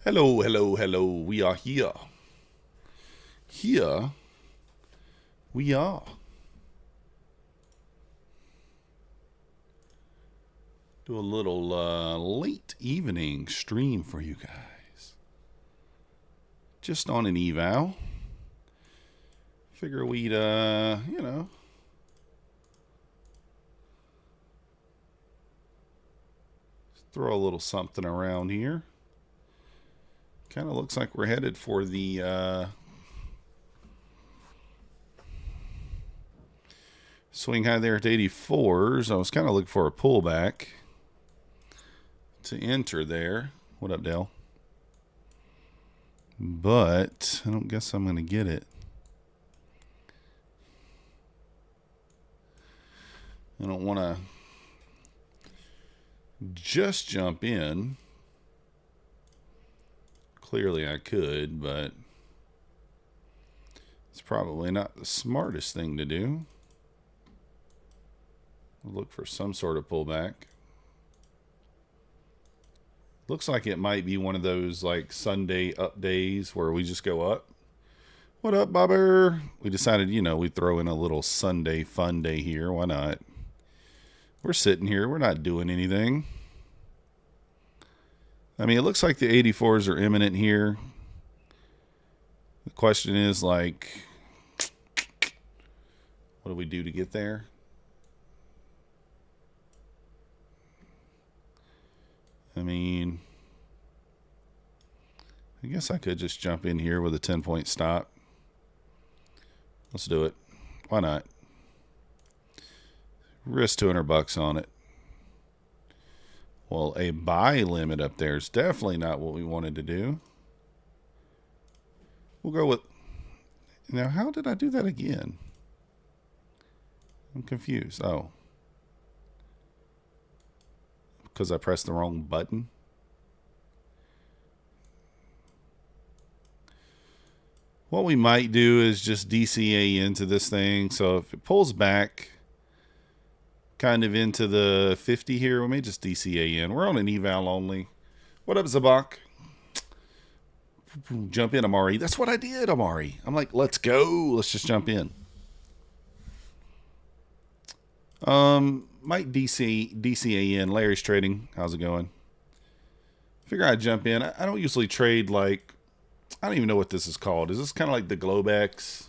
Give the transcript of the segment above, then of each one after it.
Hello, hello, hello. We are here. Here we are. Do a little late evening stream for you guys. Just on an eval. Figure we'd, throw a little something around here. Kind of looks like we're headed for the swing high there at 84s. I was kind of looking for a pullback to enter there. What up, Dale? But I don't guess I'm going to get it. I don't want to just jump in. Clearly I could, but it's probably not the smartest thing to do. Look for some sort of pullback. Looks like it might be one of those like Sunday up days where we just go up. What up, Bobber? We decided, we'd throw in a little Sunday fun day here. Why not? We're sitting here. We're not doing anything. I mean, it looks like the 84s are imminent here. The question is, like, what do we do to get there? I mean, I guess I could just jump in here with a 10-point stop. Let's do it. Why not? Risk $200 on it. Well, a buy limit up there is definitely not what we wanted to do. We'll go with... Now, how did I do that again? I'm confused. Oh. Because I pressed the wrong button? What we might do is just DCA into this thing. So if it pulls back kind of into the 50 here, we may just DCA in. We're on an eval only. What up, Zabak? Jump in, Amari. That's what I did, Amari. I'm like, let's go. Let's just jump in. Might DCA in. Larry's trading. How's it going? Figure I'd jump in. I don't usually trade like, I don't even know what this is called. Is this kind of like the Globex?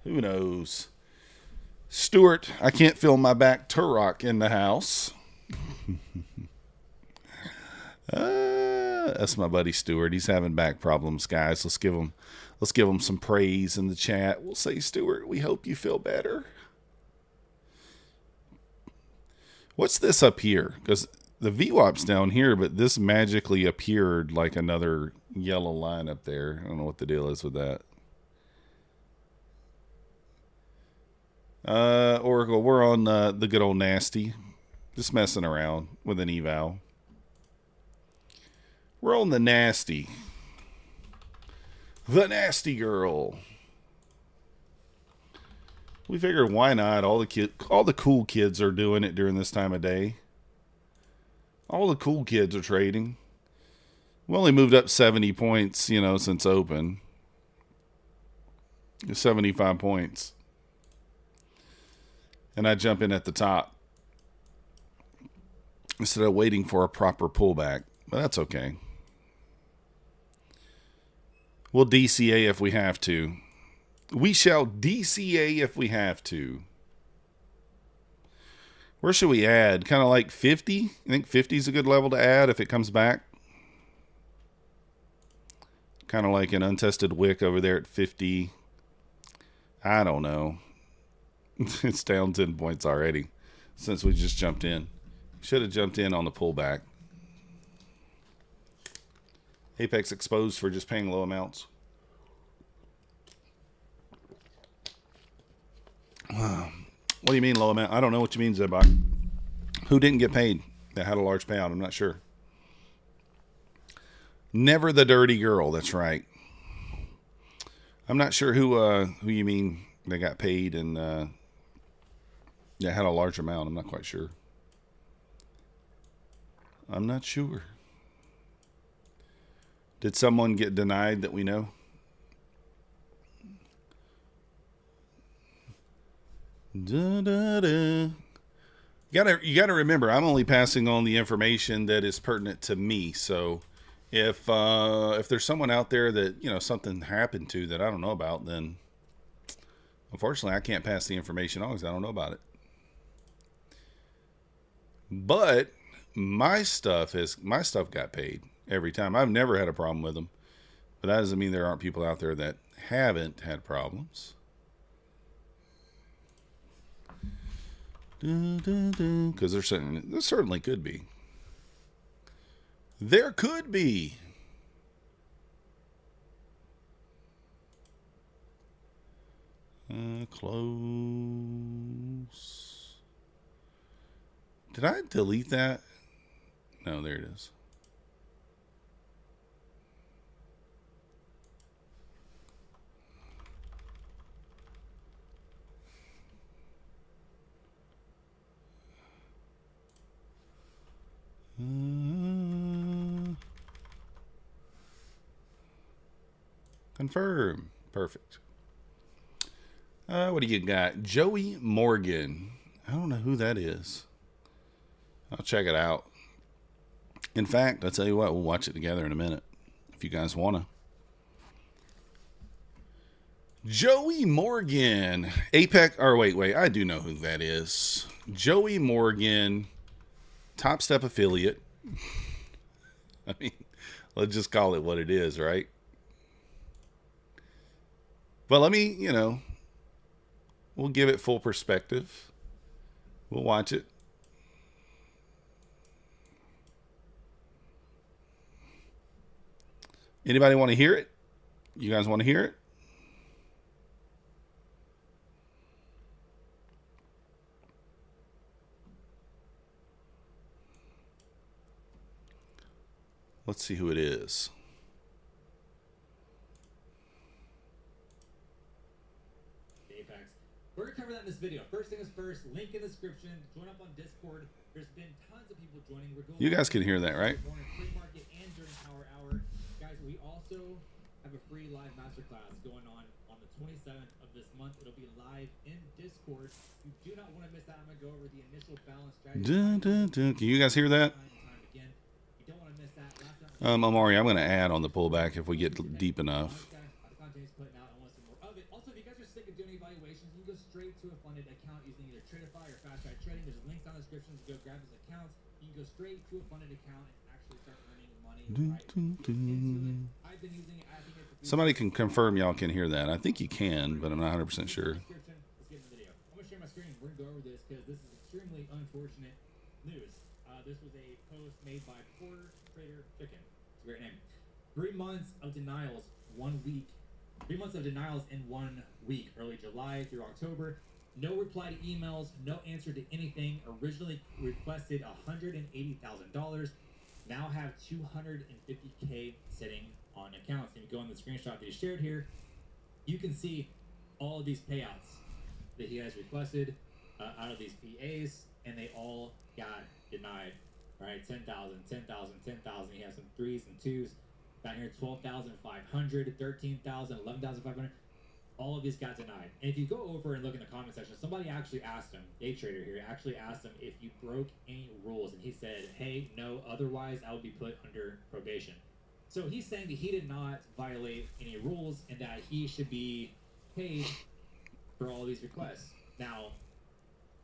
Who knows? Stuart, I can't feel my back. Turok in the house. That's my buddy Stuart. He's having back problems, guys. Let's give him some praise in the chat. We'll say, Stuart, we hope you feel better. What's this up here? Because the VWAP's down here, but this magically appeared like another yellow line up there. I don't know what the deal is with that. Oracle, we're on the good old nasty. Just messing around with an eval. We're on the nasty. The nasty girl. We figured why not? All the cool kids are doing it during this time of day. All the cool kids are trading. We only moved up 70 points, since open. 75 points. And I jump in at the top instead of waiting for a proper pullback. But that's okay. We'll DCA if we have to. We shall DCA if we have to. Where should we add? Kind of like 50? I think 50 is a good level to add if it comes back. Kind of like an untested wick over there at 50. I don't know. It's down 10 points already since we just jumped in. Should have jumped in on the pullback. Apex exposed for just paying low amounts. What do you mean low amount? I don't know what you mean, Zebak. Who didn't get paid that had a large payout? I'm not sure. Never the dirty girl. That's right. I'm not sure who you mean they got paid and had a large amount. I'm not quite sure. I'm not sure. Did someone get denied that we know? Da, da, da. You gotta remember, I'm only passing on the information that is pertinent to me. So, if there's someone out there that something happened to that I don't know about, then unfortunately I can't pass the information on because I don't know about it. But my stuff got paid every time. I've never had a problem with them, but that doesn't mean there aren't people out there that haven't had problems. Because there certainly could be. There could be. Close. Did I delete that? No, there it is. Confirm. Perfect. What do you got? Joey Morgan. I don't know who that is. I'll check it out. In fact, I'll tell you what, we'll watch it together in a minute if you guys want to. Joey Morgan. APEX. Or wait. I do know who that is. Joey Morgan. Topstep affiliate. I mean, let's just call it what it is, right? But let me, we'll give it full perspective. We'll watch it. Anybody want to hear it? You guys want to hear it? Let's see who it is. APEX. We're going to cover that in this video. First thing is first, link in the description. Join up on Discord. There's been tons of people joining. You guys can hear that, right? Free market and during Power Hour. Guys, we also have a free live masterclass going on the 27th of this month. It'll be live in Discord. You do not want to miss that. I'm going to go over the initial balance strategy. Can you guys hear that? Amari, I'm going to add on the pullback if we get deep enough. Also, if you guys are sick of doing evaluations, you can go straight to a funded account using either Tradify or Fast Track Trading. There's links down in the description to go grab his accounts. You can go straight to a funded account and actually start earning money right into it. I've been using it. I think it's Somebody can confirm y'all can hear that. I think you can, but I'm not 100% sure. Let's get in the video. I'm going to share my screen. We're going to go over this because this is extremely unfortunate news. This was a post made by Porter Trader Chicken. It's a great name. 3 months of denials, 1 week. 3 months of denials in 1 week, early July through October. No reply to emails, no answer to anything. Originally requested $180,000. Now have $250K sitting on accounts. If you go on the screenshot that he shared here, you can see all of these payouts that he has requested out of these PAs, and they all got denied. Right, 10,000, 10,000, 10,000. He has some 3s and 2s. Down here, 12,500, 13,000, 11,500. All of these got denied. And if you go over and look in the comment section, somebody actually asked him, a trader here, actually asked him if you broke any rules. And he said, hey, no, otherwise I would be put under probation. So he's saying that he did not violate any rules and that he should be paid for all of these requests. Now,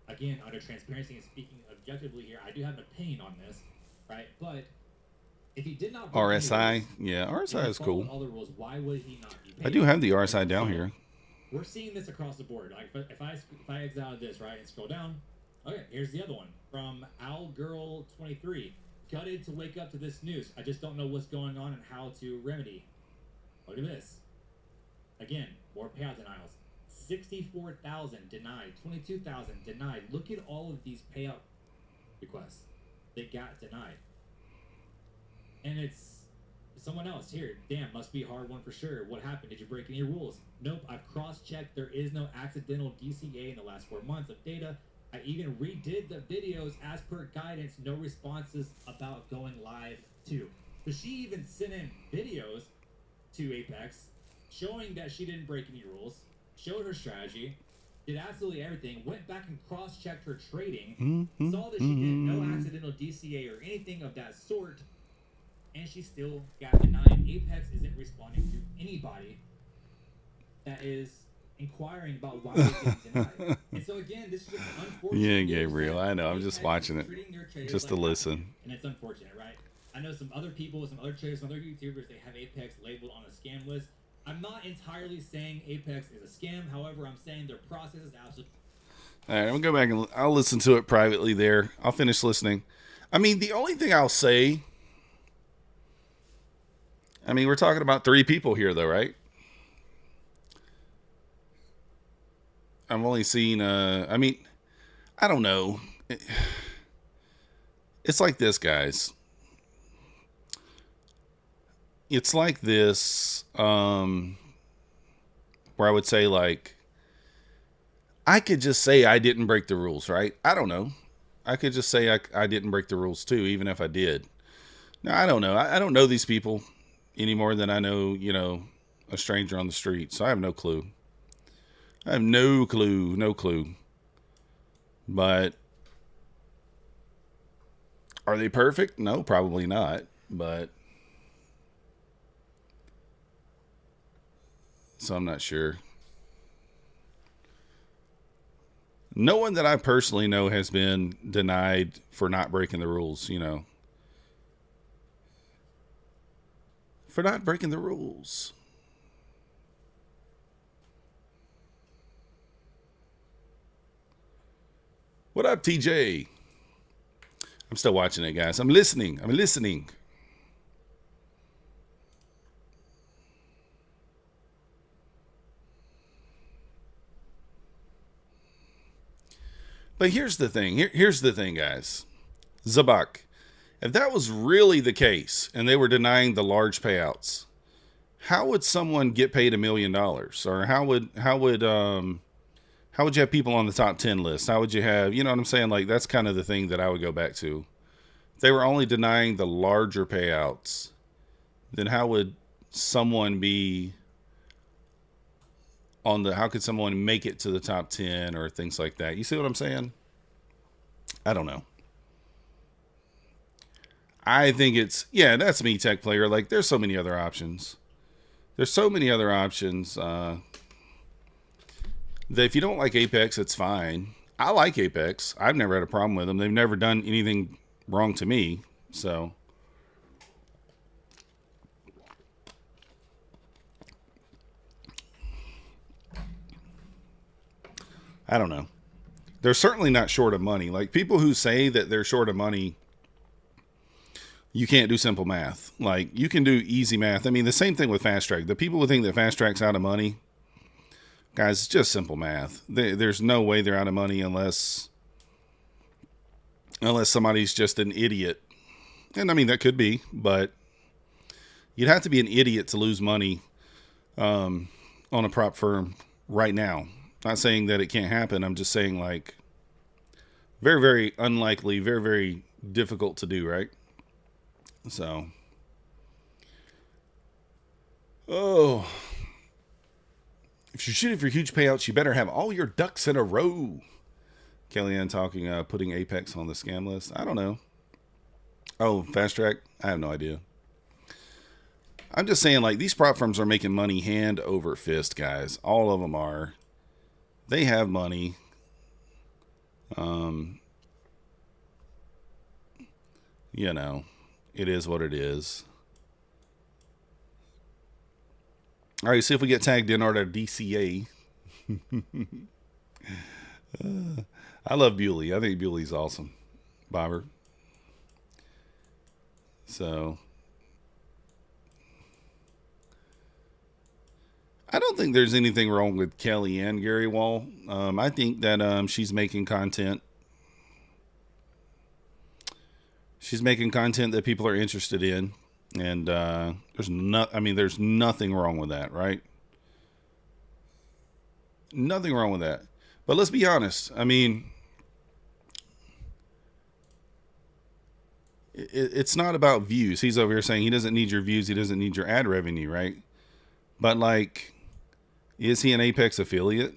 again, under transparency and speaking objectively here, I do have an opinion on this, right? But if he did not RSI, yeah, RSI is cool. All the rules, why would he not be paid? I do have the RSI down here. We're seeing this across the board. Like if I exit out of this, right, and scroll down, okay, here's the other one from OwlGirl23. Gutted to wake up to this news. I just don't know what's going on and how to remedy. Look at this. Again, more payout denials. 64,000 denied, 22,000 denied. Look at all of these payout requests that got denied. And it's someone else here. Damn, must be a hard one for sure. What happened? Did you break any rules? Nope, I've cross-checked. There is no accidental DCA in the last 4 months of data. I even redid the videos as per guidance. No responses about going live too. So she even sent in videos to Apex showing that she didn't break any rules, showed her strategy, did absolutely everything, went back and cross-checked her trading, saw that she did no accidental DCA or anything of that sort, and she still got denied. Apex isn't responding to anybody that is inquiring about why they get denied. And so again, this is just unfortunate. Yeah, Gabriel, I know. I'm just watching it just to listen. And it's unfortunate, right? I know some other people, some other traders, some other YouTubers, they have Apex labeled on a scam list. I'm not entirely saying Apex is a scam. However, I'm saying their process is absolutely... All right, I'm going to go back and I'll listen to it privately there. I'll finish listening. I mean, the only thing I'll say... I mean, we're talking about 3 people here, though, right? I've only seen... I mean, I don't know. It's like this, guys. It's like this, where I would say, like, I could just say I didn't break the rules, right? I don't know. I could just say I didn't break the rules, too, even if I did. Now, I don't know. I don't know these people any more than I know, you know, a stranger on the street. So I have no clue. I have no clue. But are they perfect? No, probably not. But... so I'm not sure. No one that I personally know has been denied for not breaking the rules, you know. For not breaking the rules. What up, TJ? I'm still watching it, guys. I'm listening. But here's the thing. Here's the thing, guys. Zabak, if that was really the case and they were denying the large payouts, how would someone get paid $1 million? Or how would you have people on the top 10 list? How would you have, you know what I'm saying? Like, that's kind of the thing that I would go back to. If they were only denying the larger payouts, then how would someone be on the, how could someone make it to the top 10 or things like that? You see what I'm saying? I don't know. I think it's, yeah, that's me, tech player. Like, there's so many other options. That if you don't like Apex, it's fine. I like Apex. I've never had a problem with them. They've never done anything wrong to me. So I don't know. They're certainly not short of money. Like, people who say that they're short of money, you can't do simple math. Like, you can do easy math. I mean, the same thing with Fast Track. The people who think that Fast Track's out of money, guys, it's just simple math. There's no way they're out of money unless somebody's just an idiot. And I mean, that could be, but you'd have to be an idiot to lose money on a prop firm right now. Not saying that it can't happen. I'm just saying, like, very, very unlikely, very, very difficult to do, right? So, oh, if you're shooting for huge payouts, you better have all your ducks in a row. Kellyanne talking, putting Apex on the scam list. I don't know. Oh, Fast Track? I have no idea. I'm just saying, like, these prop firms are making money hand over fist, guys. All of them are. They have money. You know, it is what it is. All right, see if we get tagged in our DCA. I love Bewley. I think Bewley's awesome. Bobber. So, I don't think there's anything wrong with Kellyanne, Gary Wall. I think that she's making content. She's making content that people are interested in. And there's nothing wrong with that, right? Nothing wrong with that. But let's be honest. I mean, it's not about views. He's over here saying he doesn't need your views. He doesn't need your ad revenue, right? But like, is he an Apex affiliate?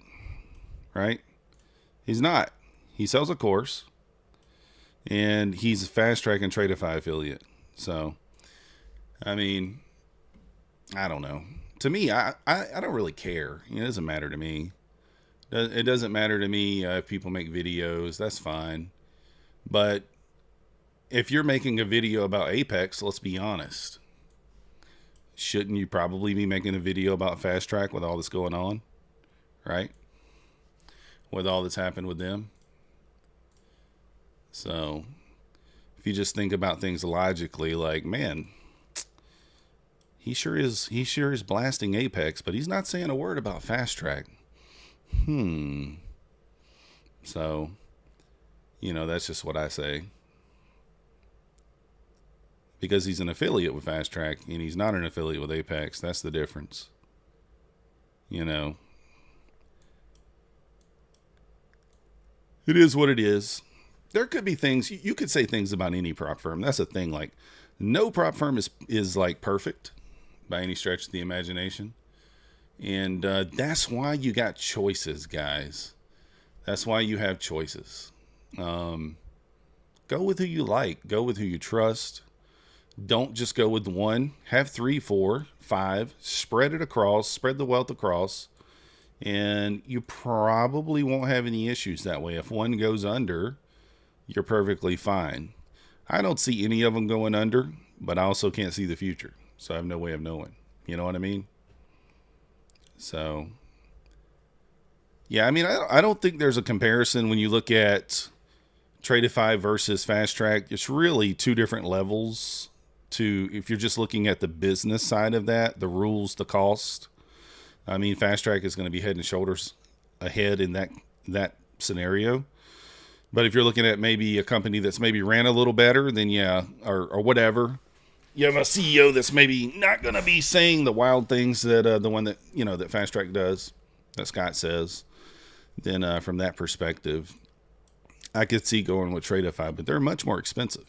Right? He's not. He sells a course, and he's a Fast Track and Tradeify affiliate. So, I mean, I don't know. To me, I don't really care. It doesn't matter to me. It doesn't matter to me if people make videos. That's fine. But if you're making a video about Apex, let's be honest. Shouldn't you probably be making a video about Fast Track with all this going on? Right? With all that's happened with them. So, if you just think about things logically, like, man, he sure is blasting Apex, but he's not saying a word about Fast Track. So, that's just what I say. Because he's an affiliate with Fast Track and he's not an affiliate with Apex. That's the difference. It is what it is. There could be things, you could say things about any prop firm. That's a thing. Like, no prop firm is like perfect by any stretch of the imagination. And that's why you got choices, guys. That's why you have choices. Go with who you like. Go with who you trust. Don't just go with one. Have 3, 4, 5. Spread it across. Spread the wealth across. And you probably won't have any issues that way. If one goes under, you're perfectly fine. I don't see any of them going under, but I also can't see the future. So I have no way of knowing. You know what I mean? So, yeah, I mean, I don't think there's a comparison when you look at Tradeify versus Fast Track. It's really two different levels if you're just looking at the business side of that, the rules, the cost. I mean, Fast Track is going to be head and shoulders ahead in that scenario. But if you're looking at maybe a company that's maybe ran a little better, then yeah, or whatever. You have a CEO that's maybe not going to be saying the wild things that the one that, that Fast Track does, that Scott says. Then from that perspective, I could see going with Tradeify, but they're much more expensive.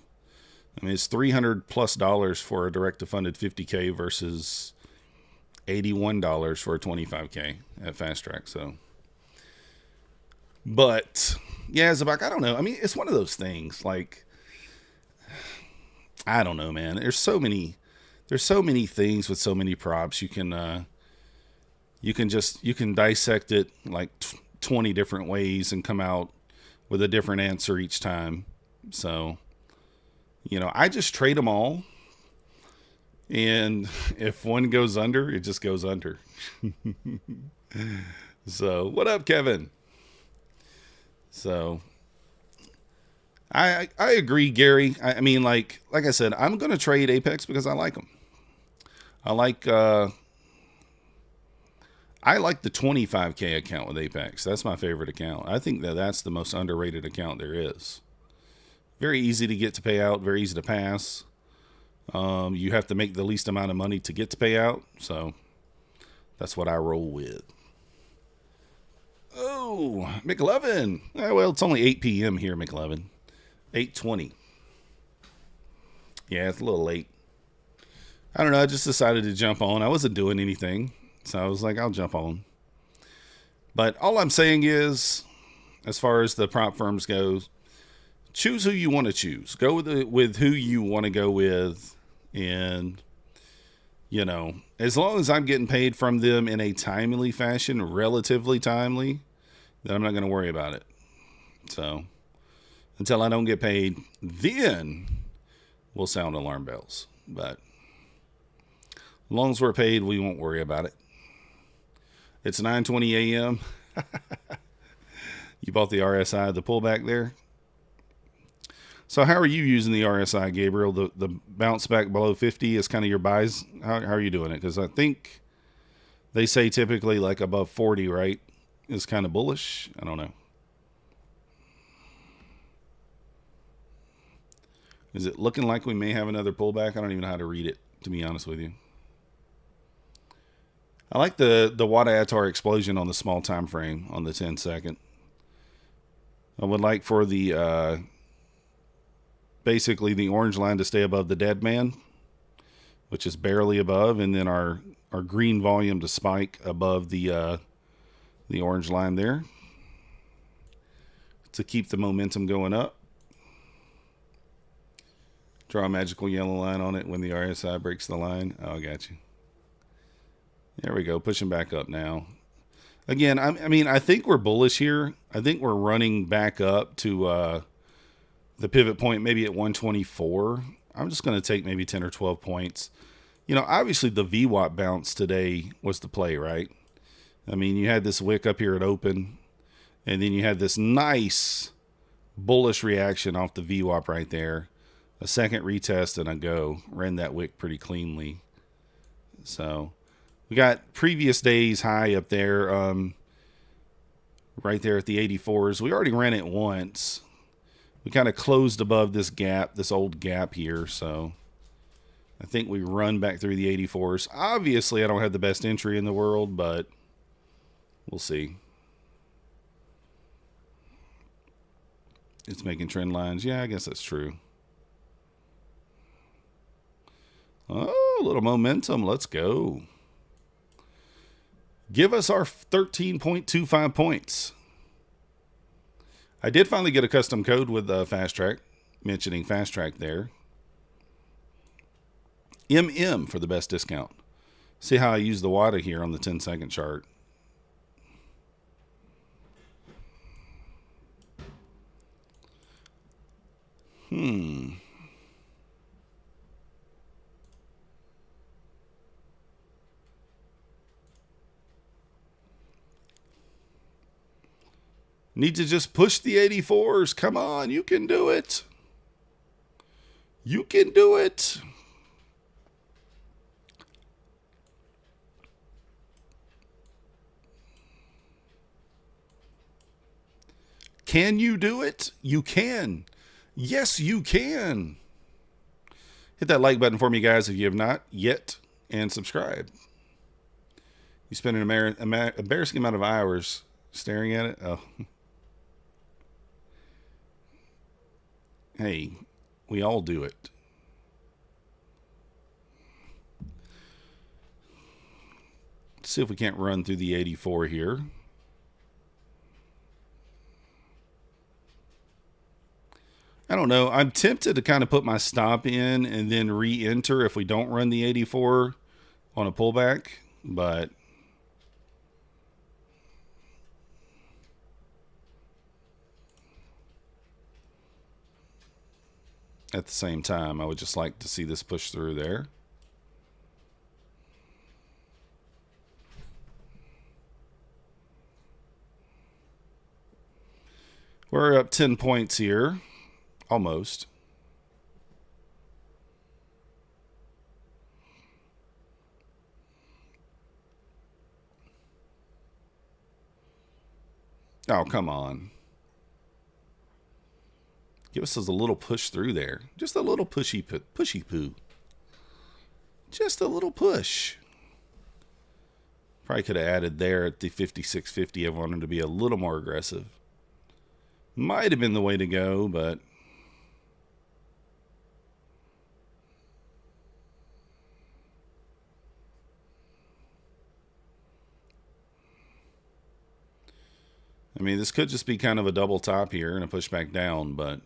I mean, it's $300+ for a direct-to-funded 50K versus $81 for a 25K at Fast Track. So, but yeah, Zabak, I don't know. I mean, it's one of those things. Like, I don't know, man. There's so many things with so many props. You can dissect it like 20 different ways and come out with a different answer each time. So, I just trade them all. And if one goes under, it just goes under. So, what up, Kevin? So, I agree, Gary. I mean, like I said, I'm going to trade Apex because I like them. I like the 25K account with Apex. That's my favorite account. I think that's the most underrated account there is. Very easy to get to pay out, very easy to pass. You have to make the least amount of money to get to pay out. So that's what I roll with. Oh, McLovin. Well, it's only 8 p.m. here, McLovin. 8:20. Yeah, it's a little late. I don't know. I just decided to jump on. I wasn't doing anything. So I was like, I'll jump on. But all I'm saying is, as far as the prop firms goes, choose who you want to choose. Go with who you want to go with. And, as long as I'm getting paid from them in a timely fashion, relatively timely, then I'm not going to worry about it. So, until I don't get paid, then we'll sound alarm bells. But as long as we're paid, we won't worry about it. It's 9:20 a.m. You bought the RSI, the pullback there. So how are you using the RSI, Gabriel? The bounce back below 50 is kind of your buys. How are you doing it? Because I think they say typically like above 40, right, is kind of bullish. I don't know. Is it looking like we may have another pullback? I don't even know how to read it, to be honest with you. I like the Watt Atar explosion on the small time frame on the 10 second. I would like for the basically the orange line to stay above the dead man, which is barely above, and then our green volume to spike above the orange line there to keep the momentum going up. Draw a magical yellow line on it when the RSI breaks the line. Oh, I got you. There we go, pushing back up now. Again, I mean, I think we're bullish here. I think we're running back up to the pivot point maybe at 124. I'm just going to take maybe 10 or 12 points. You know, obviously the VWAP bounce today was the play, right? I mean, you had this wick up here at open, and then you had this nice bullish reaction off the VWAP right there. A second retest and a go. Ran that wick pretty cleanly. So we got previous days high up there, right there at the 84s. We already ran it once. We kind of closed above this gap, this old gap here. So I think we run back through the 84s. Obviously, I don't have the best entry in the world, but we'll see. It's making trend lines. Yeah, I guess that's true. Oh, a little momentum. Let's go. Give us our 13.25 points. I did finally get a custom code with Fast Track, mentioning Fast Track there. MM for the best discount. See how I use the WADA here on the 10-second chart. Need to just push the 84s. Come on, you can do it. You can do it. Can you do it? You can. Yes, you can. Hit that like button for me, guys, if you have not yet, and subscribe. You spend an embarrassing amount of hours staring at it. Oh. Hey, we all do it. Let's see if we can't run through the 84 here. I don't know. I'm tempted to kind of put my stop in and then re-enter if we don't run the 84 on a pullback, but at the same time, I would just like to see this push through there. We're up 10 points here. Almost. Oh, come on. Give us a little push through there. Just a little pushy poo. Just a little push. Probably could have added there at the 56.50. I wanted to be a little more aggressive. Might have been the way to go, but I mean, this could just be kind of a double top here and a push back down, but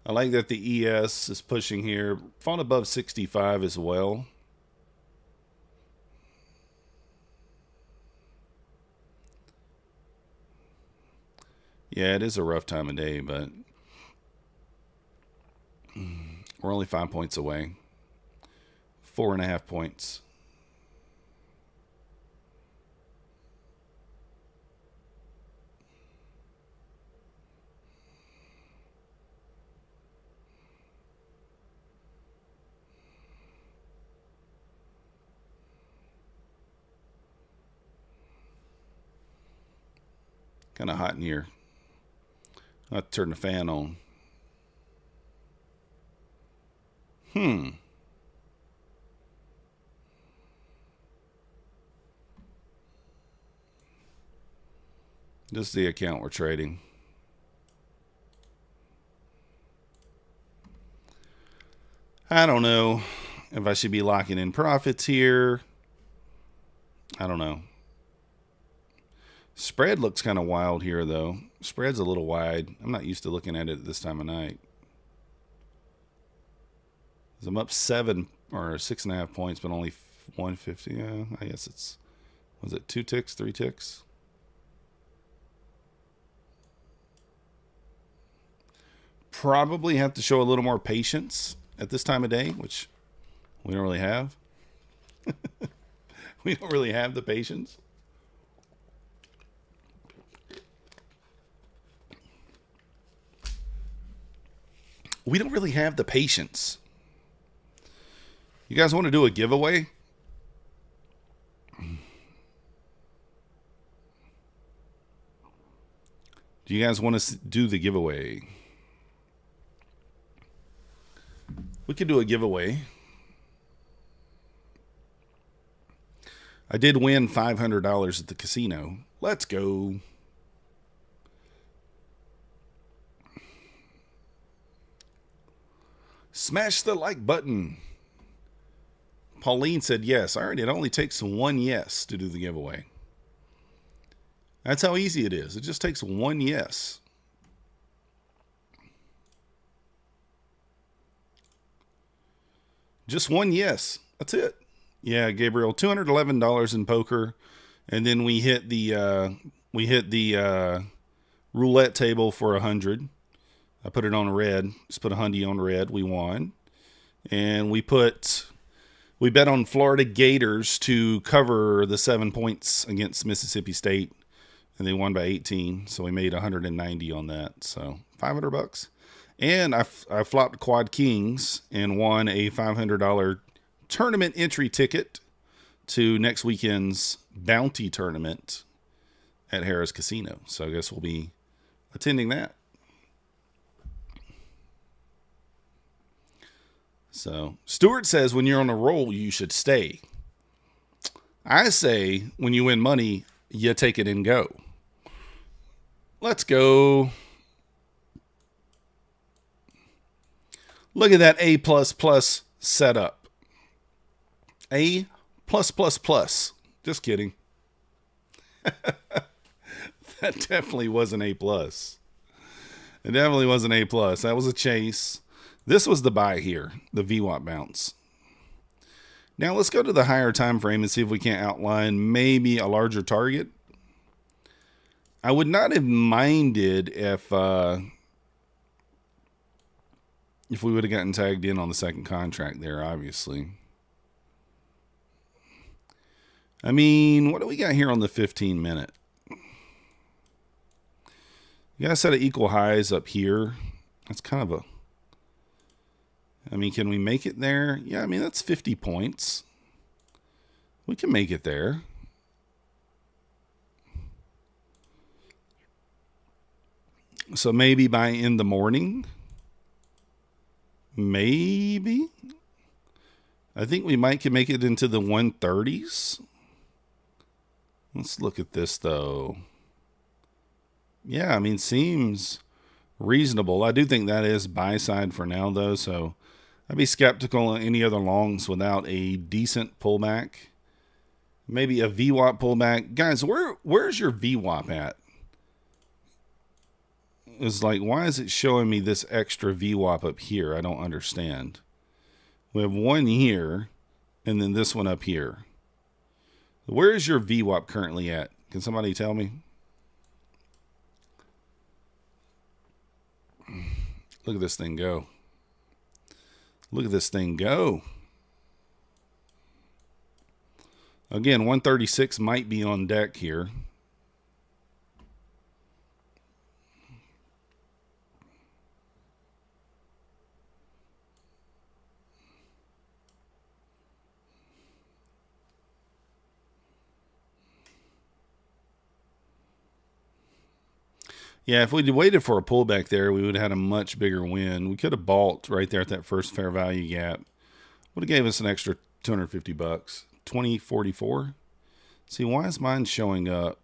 I like that the ES is pushing here. Falling above 65 as well. Yeah, it is a rough time of day, but we're only 5 points away. 4.5 points. Kind of hot in here. I have to turn the fan on. This is the account we're trading. I don't know if I should be locking in profits here. I don't know. Spread looks kind of wild here, though. Spread's a little wide. I'm not used to looking at it at this time of night. I'm up 7 or 6.5 points, but only 150. Yeah, I guess it's, was it 2 ticks, 3 ticks? Probably have to show a little more patience at this time of day, which we don't really have. We don't really have the patience. We don't really have the patience. You guys want to do a giveaway? Do you guys want to do the giveaway? We could do a giveaway. I did win $500 at the casino. Let's go. Smash the like button. Pauline said yes. All right, it only takes one yes to do the giveaway. That's how easy it is. It just takes one yes. Just one yes. That's it. Yeah, Gabriel, $211 in poker, and then we hit the roulette table for 100. I put it on red. Just put a hundy on red. We won, and we bet on Florida Gators to cover the 7 points against Mississippi State, and they won by 18. So we made 190 on that. So $500. And I flopped Quad Kings and won a $500 tournament entry ticket to next weekend's bounty tournament at Harrah's Casino. So I guess we'll be attending that. So Stuart says when you're on a roll, you should stay. I say when you win money, you take it and go. Let's go. Look at that A++ setup. A+++. Just kidding. That definitely was an A+. It definitely was an A+. That was a chase. This was the buy here, the VWAP bounce. Now let's go to the higher time frame and see if we can't outline maybe a larger target. I would not have minded if we would have gotten tagged in on the second contract there, obviously. I mean, what do we got here on the 15-minute? You got a set of equal highs up here. That's kind of a... I mean, can we make it there? Yeah, I mean, that's 50 points. We can make it there. So maybe by in the morning. Maybe. I think we can make it into the 130s. Let's look at this, though. Yeah, I mean, seems reasonable. I do think that is buy side for now, though, so I'd be skeptical on any other longs without a decent pullback. Maybe a VWAP pullback. Guys, where's your VWAP at? It's like, why is it showing me this extra VWAP up here? I don't understand. We have one here, and then this one up here. Where is your VWAP currently at? Can somebody tell me? Look at this thing go. Look at this thing go. Again, 136 might be on deck here. Yeah, if we'd waited for a pullback there, we would have had a much bigger win. We could have bought right there at that first fair value gap. Would have gave us an extra $250. 2044. See, why is mine showing up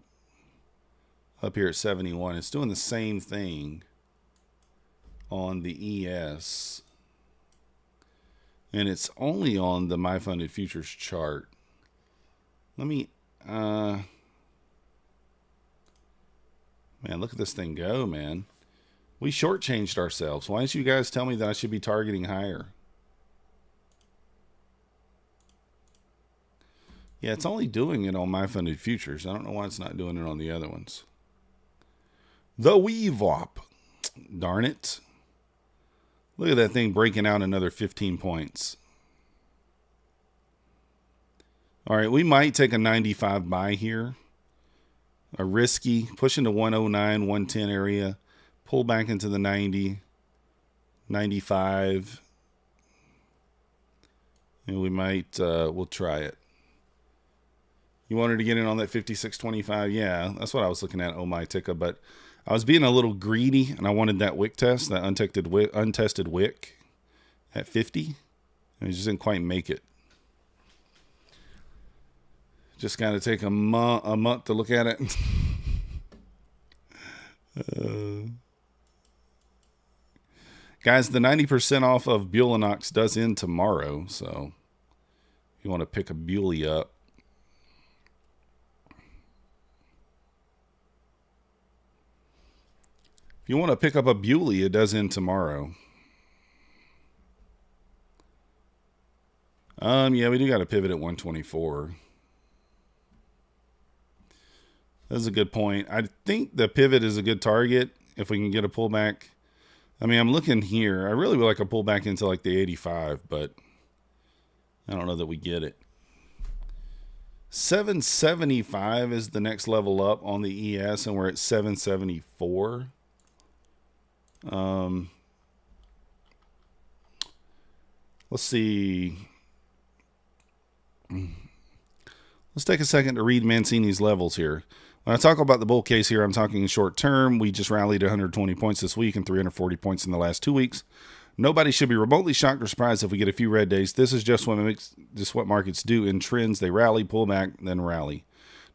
here at 71? It's doing the same thing on the ES. And it's only on the My Funded Futures chart. Let me, man, look at this thing go, man. We shortchanged ourselves. Why didn't you guys tell me that I should be targeting higher? Yeah, it's only doing it on My Funded Futures. I don't know why it's not doing it on the other ones. The Weevop. Darn it. Look at that thing breaking out another 15 points. All right, we might take a 95 buy here. A risky, push into 109, 110 area. Pull back into the 90, 95. And we might, we'll try it. You wanted to get in on that 56.25? Yeah, that's what I was looking at, oh my ticka. But I was being a little greedy, and I wanted that wick test, that untested wick at 50. And it just didn't quite make it. Just got to take a month to look at it. Guys, the 90% off of Bulenox does end tomorrow, so if you want to pick a Buley up. If you want to pick up a Buley, it does end tomorrow. Yeah, we do got to pivot at 124. That's a good point. I think the pivot is a good target if we can get a pullback. I mean, I'm looking here. I really would like a pullback into like the 85, but I don't know that we get it. 775 is the next level up on the ES, and we're at 774. Let's see. Let's take a second to read Mancini's levels here. When I talk about the bull case here, I'm talking short term. We just rallied 120 points this week and 340 points in the last 2 weeks. Nobody should be remotely shocked or surprised if we get a few red days. This is just what markets do in trends. They rally, pull back, then rally.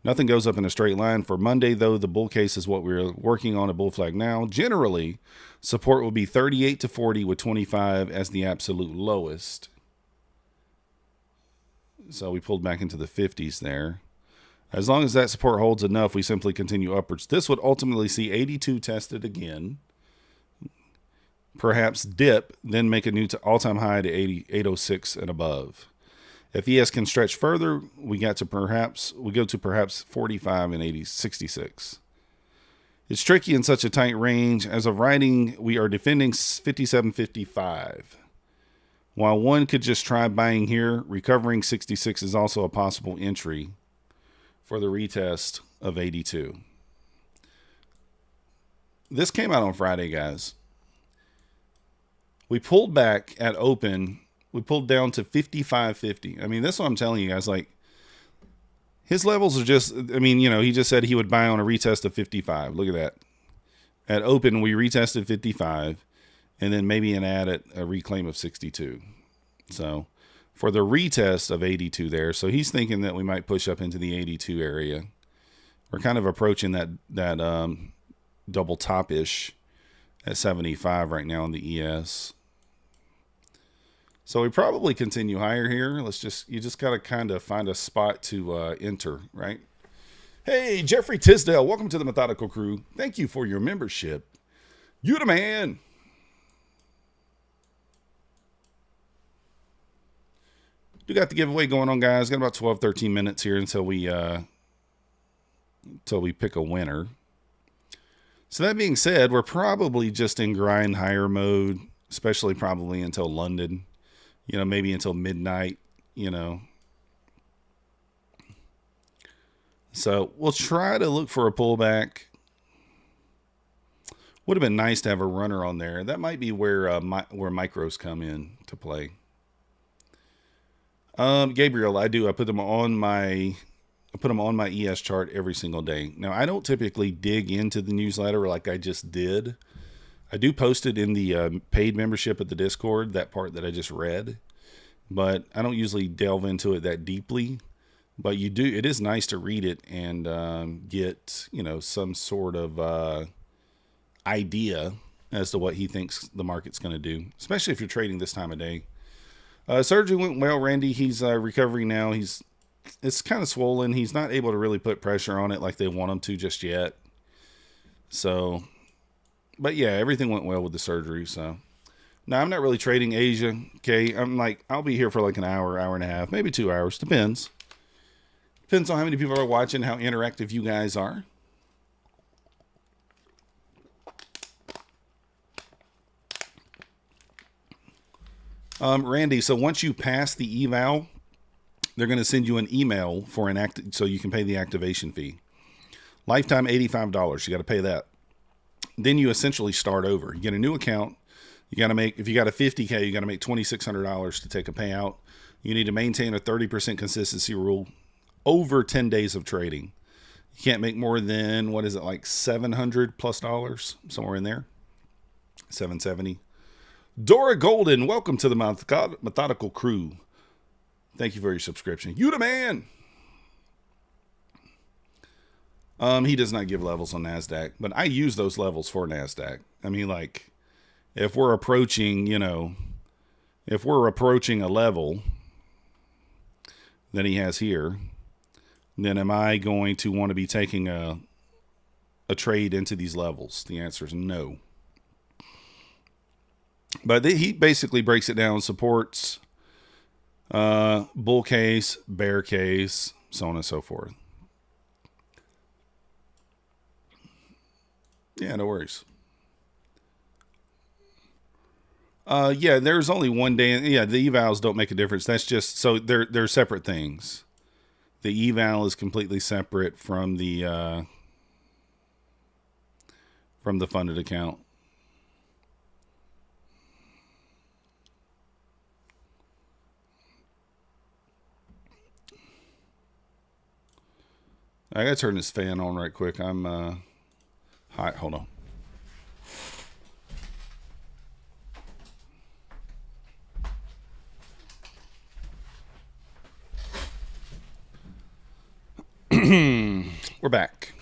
Nothing goes up in a straight line. For Monday, though, the bull case is what we're working on, a bull flag now. Generally, support will be 38 to 40 with 25 as the absolute lowest. So we pulled back into the 50s there. As long as that support holds enough, we simply continue upwards. This would ultimately see 82 tested again. Perhaps dip, then make a new all-time high to 806 and above. If ES can stretch further, we go to perhaps 45 and 66. It's tricky in such a tight range. As of writing, we are defending 57.55. While one could just try buying here, recovering 66 is also a possible entry for the retest of 82. This came out on Friday, guys. We pulled back at open. We pulled down to 55.50. I mean, that's what I'm telling you guys. Like, his levels are just, I mean, you know, he just said he would buy on a retest of 55. Look at that. At open, we retested 55, and then maybe an add at a reclaim of 62. So for the retest of 82 there. So he's thinking that we might push up into the 82 area. We're kind of approaching that double top-ish at 75 right now in the ES. So we probably continue higher here. You just got to kind of find a spot to enter, right? Hey, Jeffrey Tisdale, welcome to the Methodical Crew. Thank you for your membership. You the man. We got the giveaway going on, guys. Got about 12, 13 minutes here until we pick a winner. So that being said, we're probably just in grind higher mode, especially probably until London, you know, maybe until midnight, you know. So we'll try to look for a pullback. Would have been nice to have a runner on there. That might be where micros come in to play. Gabriel, I do. I put them on my ES chart every single day. Now, I don't typically dig into the newsletter like I just did. I do post it in the paid membership at the Discord, that part that I just read, but I don't usually delve into it that deeply. But you do. It is nice to read it and get, you know, some sort of idea as to what he thinks the market's going to do, especially if you're trading this time of day. Surgery went well, Randy. He's recovering now. It's kind of swollen. He's not able to really put pressure on it like they want him to just yet. So, but yeah, everything went well with the surgery. So, now I'm not really trading Asia. Okay, I'll be here for like an hour, hour and a half, maybe 2 hours. Depends. Depends on how many people are watching, how interactive you guys are. Randy, so once you pass the eval, they're going to send you an email for so you can pay the activation fee. Lifetime $85. You got to pay that. Then you essentially start over. You get a new account. You got to make, if you got a 50K, you got to make $2,600 to take a payout. You need to maintain a 30% consistency rule over 10 days of trading. You can't make more than, what is it, like $700 plus, somewhere in there. 770. Dora Golden, welcome to the Methodical Crew. Thank you for your subscription. You the man. He does not give levels on Nasdaq, but I use those levels for Nasdaq. I mean, like, if we're approaching, if we're approaching a level that he has here, then am I going to want to be taking a trade into these levels? The answer is no. But he basically breaks it down, supports, bull case, bear case, so on and so forth. Yeah, no worries. Yeah, there's only one day. Yeah, the evals don't make a difference. That's just, so they're separate things. The eval is completely separate from the funded account. I gotta turn this fan on right quick. I'm hot. Hold on. We're back.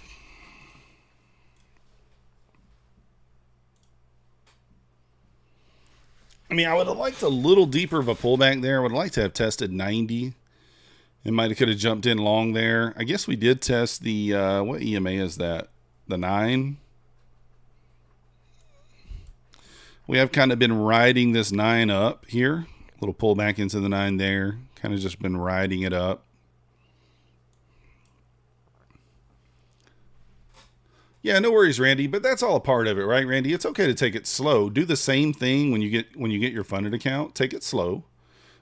I mean, I would have liked a little deeper of a pullback there. I would have liked to have tested 90. It might have could have jumped in long there. I guess we did test the, what EMA is that? The 9? We have kind of been riding this 9 up here. A little pullback into the 9 there. Kind of just been riding it up. Yeah, no worries, Randy, but that's all a part of it, right, Randy? It's okay to take it slow. Do the same thing when you get your funded account. Take it slow.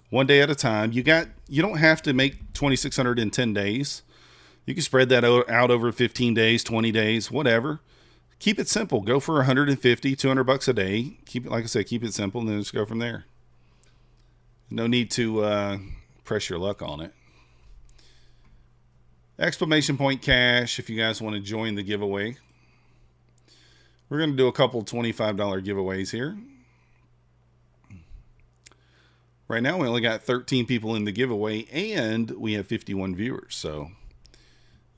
One day at a time. You don't have to make 2,600 in 10 days. You can spread that out over 15 days, 20 days, whatever. Keep it simple. Go for 150, 200 bucks a day. Keep it, like I said, keep it simple and then just go from there. No need to press your luck on it. Exclamation point cash if you guys want to join the giveaway. We're going to do a couple $25 giveaways here. Right now, we only got 13 people in the giveaway, and we have 51 viewers. So,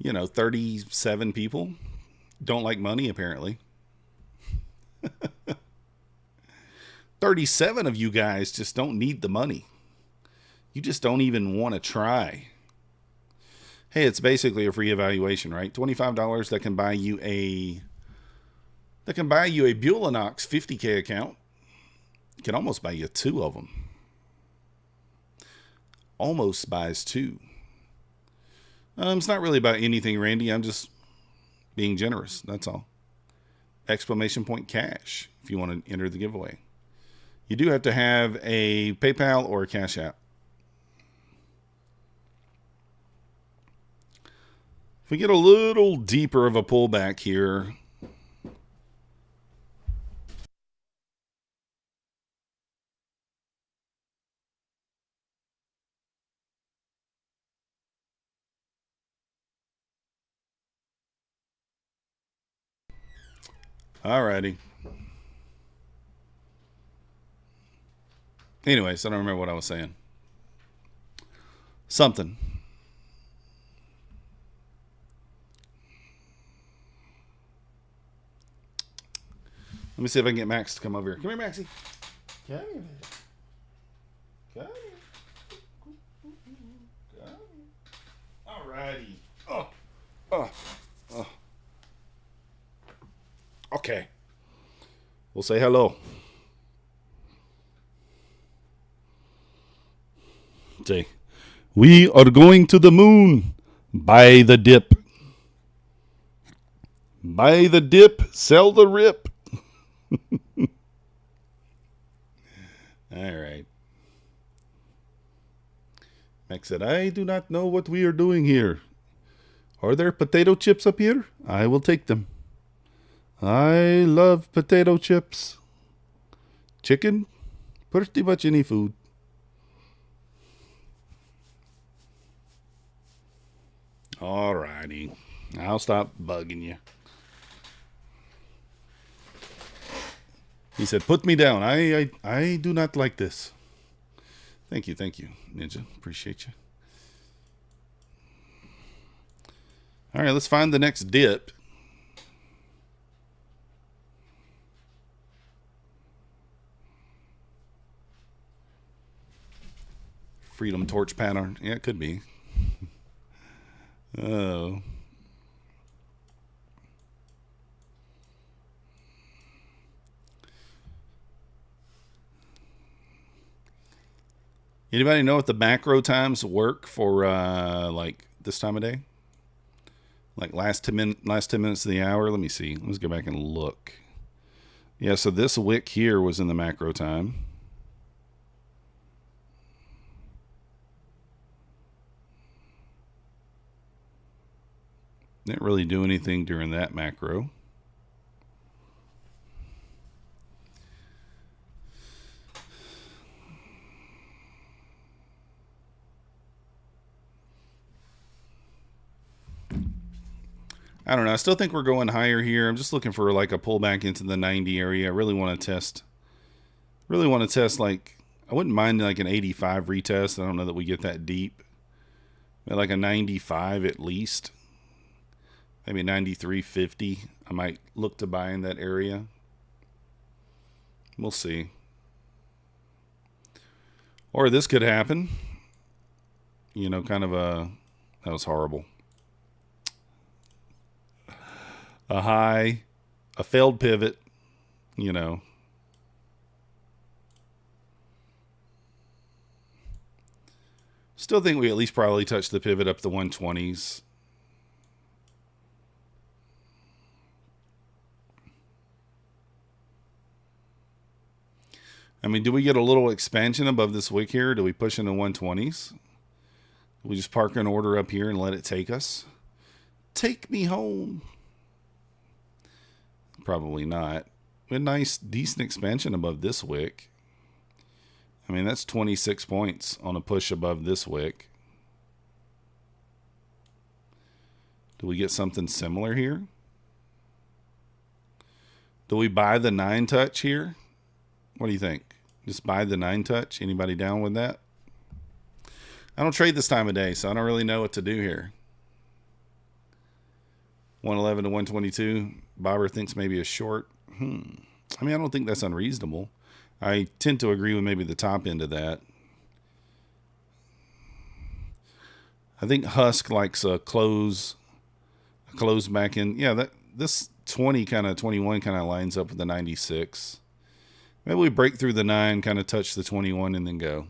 37 people don't like money, apparently. 37 of you guys just don't need the money. You just don't even want to try. Hey, it's basically a free evaluation, right? $25 that can buy you a Bulenox 50K account. You can almost buy you 2 of them. Almost buys 2. It's not really about anything, Randy. I'm just being generous. That's all. Exclamation point cash if you want to enter the giveaway. You do have to have a PayPal or a Cash App. If we get a little deeper of a pullback here, alrighty. Anyways, I don't remember what I was saying. Something. Let me see if I can get Max to come over here. Come here, Maxie. Come here. Come here. Alrighty. Oh. Okay. We'll say hello. Say, we are going to the moon. Buy the dip. Buy the dip, sell the rip. All right. Max said, I do not know what we are doing here. Are there potato chips up here? I will take them. I love potato chips. Chicken? Pretty much any food. Alrighty. I'll stop bugging you. He said, put me down. I do not like this. Thank you, Ninja. Appreciate you. All right, let's find the next dip. Freedom torch pattern. Yeah, it could be. Oh. Anybody know if the macro times work for like this time of day? Like last 10 minutes of the hour? Let me see. Let's go back and look. Yeah, so this wick here was in the macro time. Didn't really do anything during that macro. I don't know. I still think we're going higher here. I'm just looking for like a pullback into the 90 area. I really want to test. Like, I wouldn't mind like an 85 retest. I don't know that we get that deep. But like a 95 at least. Maybe 93.50. I might look to buy in that area. We'll see. Or this could happen. You know, kind of that was horrible. A high, a failed pivot, you know. Still think we at least probably touched the pivot up the 120s. I mean, do we get a little expansion above this wick here? Do we push into 120s? Do we just park an order up here and let it take us? Take me home. Probably not. A nice, decent expansion above this wick. I mean, that's 26 points on a push above this wick. Do we get something similar here? Do we buy the 9 touch here? What do you think? Just buy the 9 touch? Anybody down with that? I don't trade this time of day, so I don't really know what to do here. 111 to 122. Bobber thinks maybe a short. I mean, I don't think that's unreasonable. I tend to agree with maybe the top end of that. I think Husk likes a close back in. Yeah, this 20 kind of 21 kind of lines up with the 96. Maybe we break through the 9, kind of touch the 21, and then go.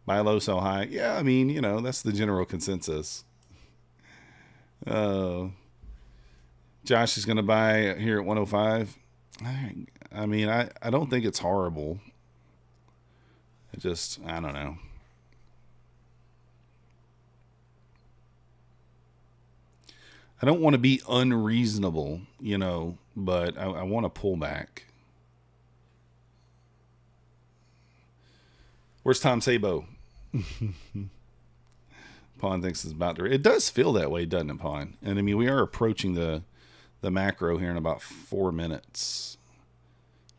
Buy low, sell high. Yeah, I mean, you know, that's the general consensus. Josh is going to buy here at 105. I mean, I don't think it's horrible. I don't know. I don't want to be unreasonable, you know, but I want to pull back. Where's Tom Sabo? Pawn thinks it's about to. It does feel that way, doesn't it, Pawn? And I mean, we are approaching the macro here in about 4 minutes.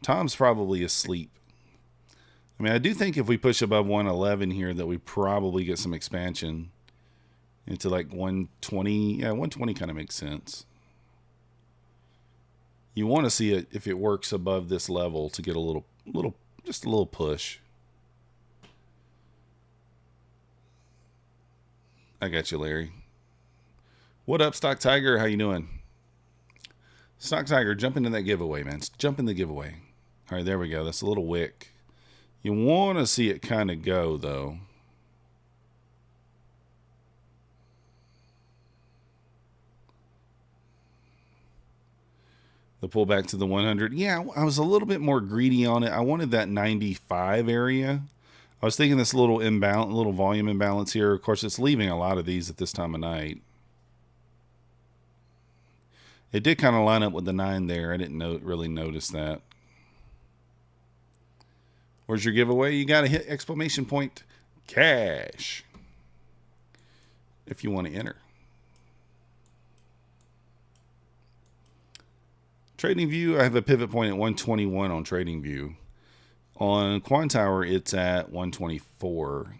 Tom's probably asleep. I mean, I do think if we push above 111 here that we probably get some expansion into like 120. Yeah, 120 kind of makes sense. You want to see it if it works above this level to get just a little push. I got you, Larry. What up, Stock Tiger? How you doing? Stock Tiger, jump into that giveaway, man. Jump in the giveaway. All right, there we go. That's a little wick. You want to see it kind of go, though. The pullback to the 100. Yeah, I was a little bit more greedy on it. I wanted that 95 area. I was thinking this little imbalance, little volume imbalance here. Of course, it's leaving a lot of these at this time of night. It did kind of line up with the 9 there. I didn't really notice that. Where's your giveaway? You got to hit exclamation point cash if you want to enter. TradingView, I have a pivot point at 121 on TradingView. On Quantower, it's at 124,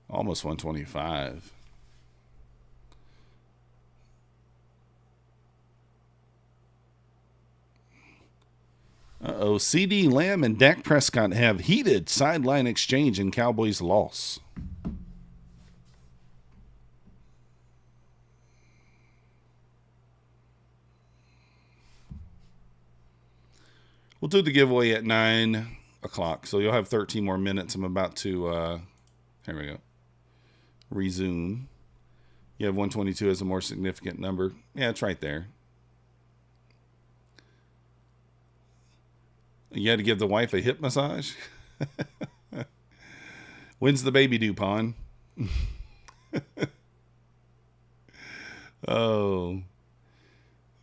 almost 125. Uh-oh, CD Lamb and Dak Prescott have heated sideline exchange in Cowboys loss. We'll do the giveaway at 9 o'clock, so you'll have 13 more minutes. I'm about to, here we go, resume. You have 122 as a more significant number. Yeah, it's right there. You had to give the wife a hip massage? When's the baby due, Pawn? Oh.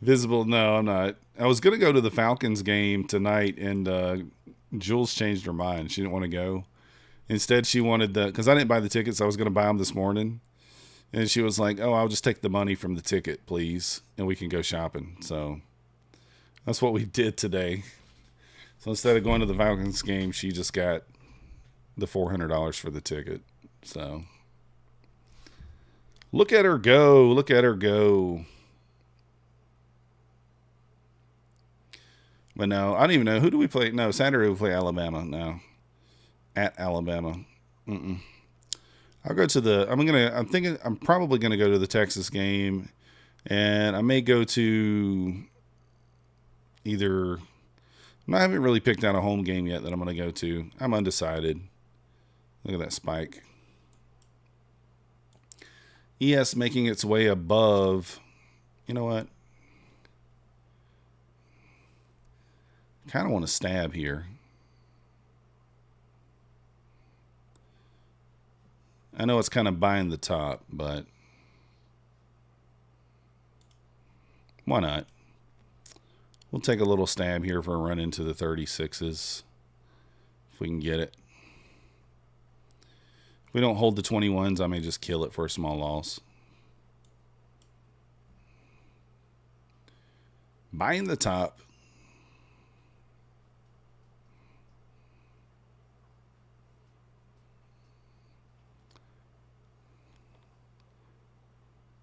Visible? No, I'm not. I was going to go to the Falcons game tonight, and Jules changed her mind. She didn't want to go. Instead, she wanted because I didn't buy the tickets. I was going to buy them this morning. And she was like, oh, I'll just take the money from the ticket, please, and we can go shopping. So that's what we did today. So instead of going to the Falcons game, she just got the $400 for the ticket. So look at her go. Look at her go. But no, I don't even know. Who do we play? No, Saturday we play Alabama. No. At Alabama. I'll go to I'm probably going to go to the Texas game. And I may go to either... I haven't really picked out a home game yet that I'm going to go to. I'm undecided. Look at that spike. ES making its way above. You know what? Kind of want to stab here. I know it's kind of buying the top, but why not? We'll take a little stab here for a run into the 36s if we can get it. If we don't hold the 21s, I may just kill it for a small loss. Buying the top.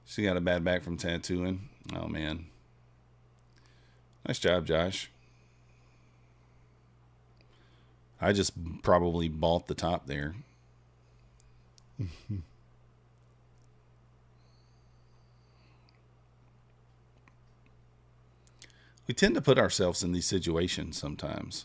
She got a bad back from tattooing. Oh, man. Nice job, Josh. I just probably bought the top there. We tend to put ourselves in these situations sometimes.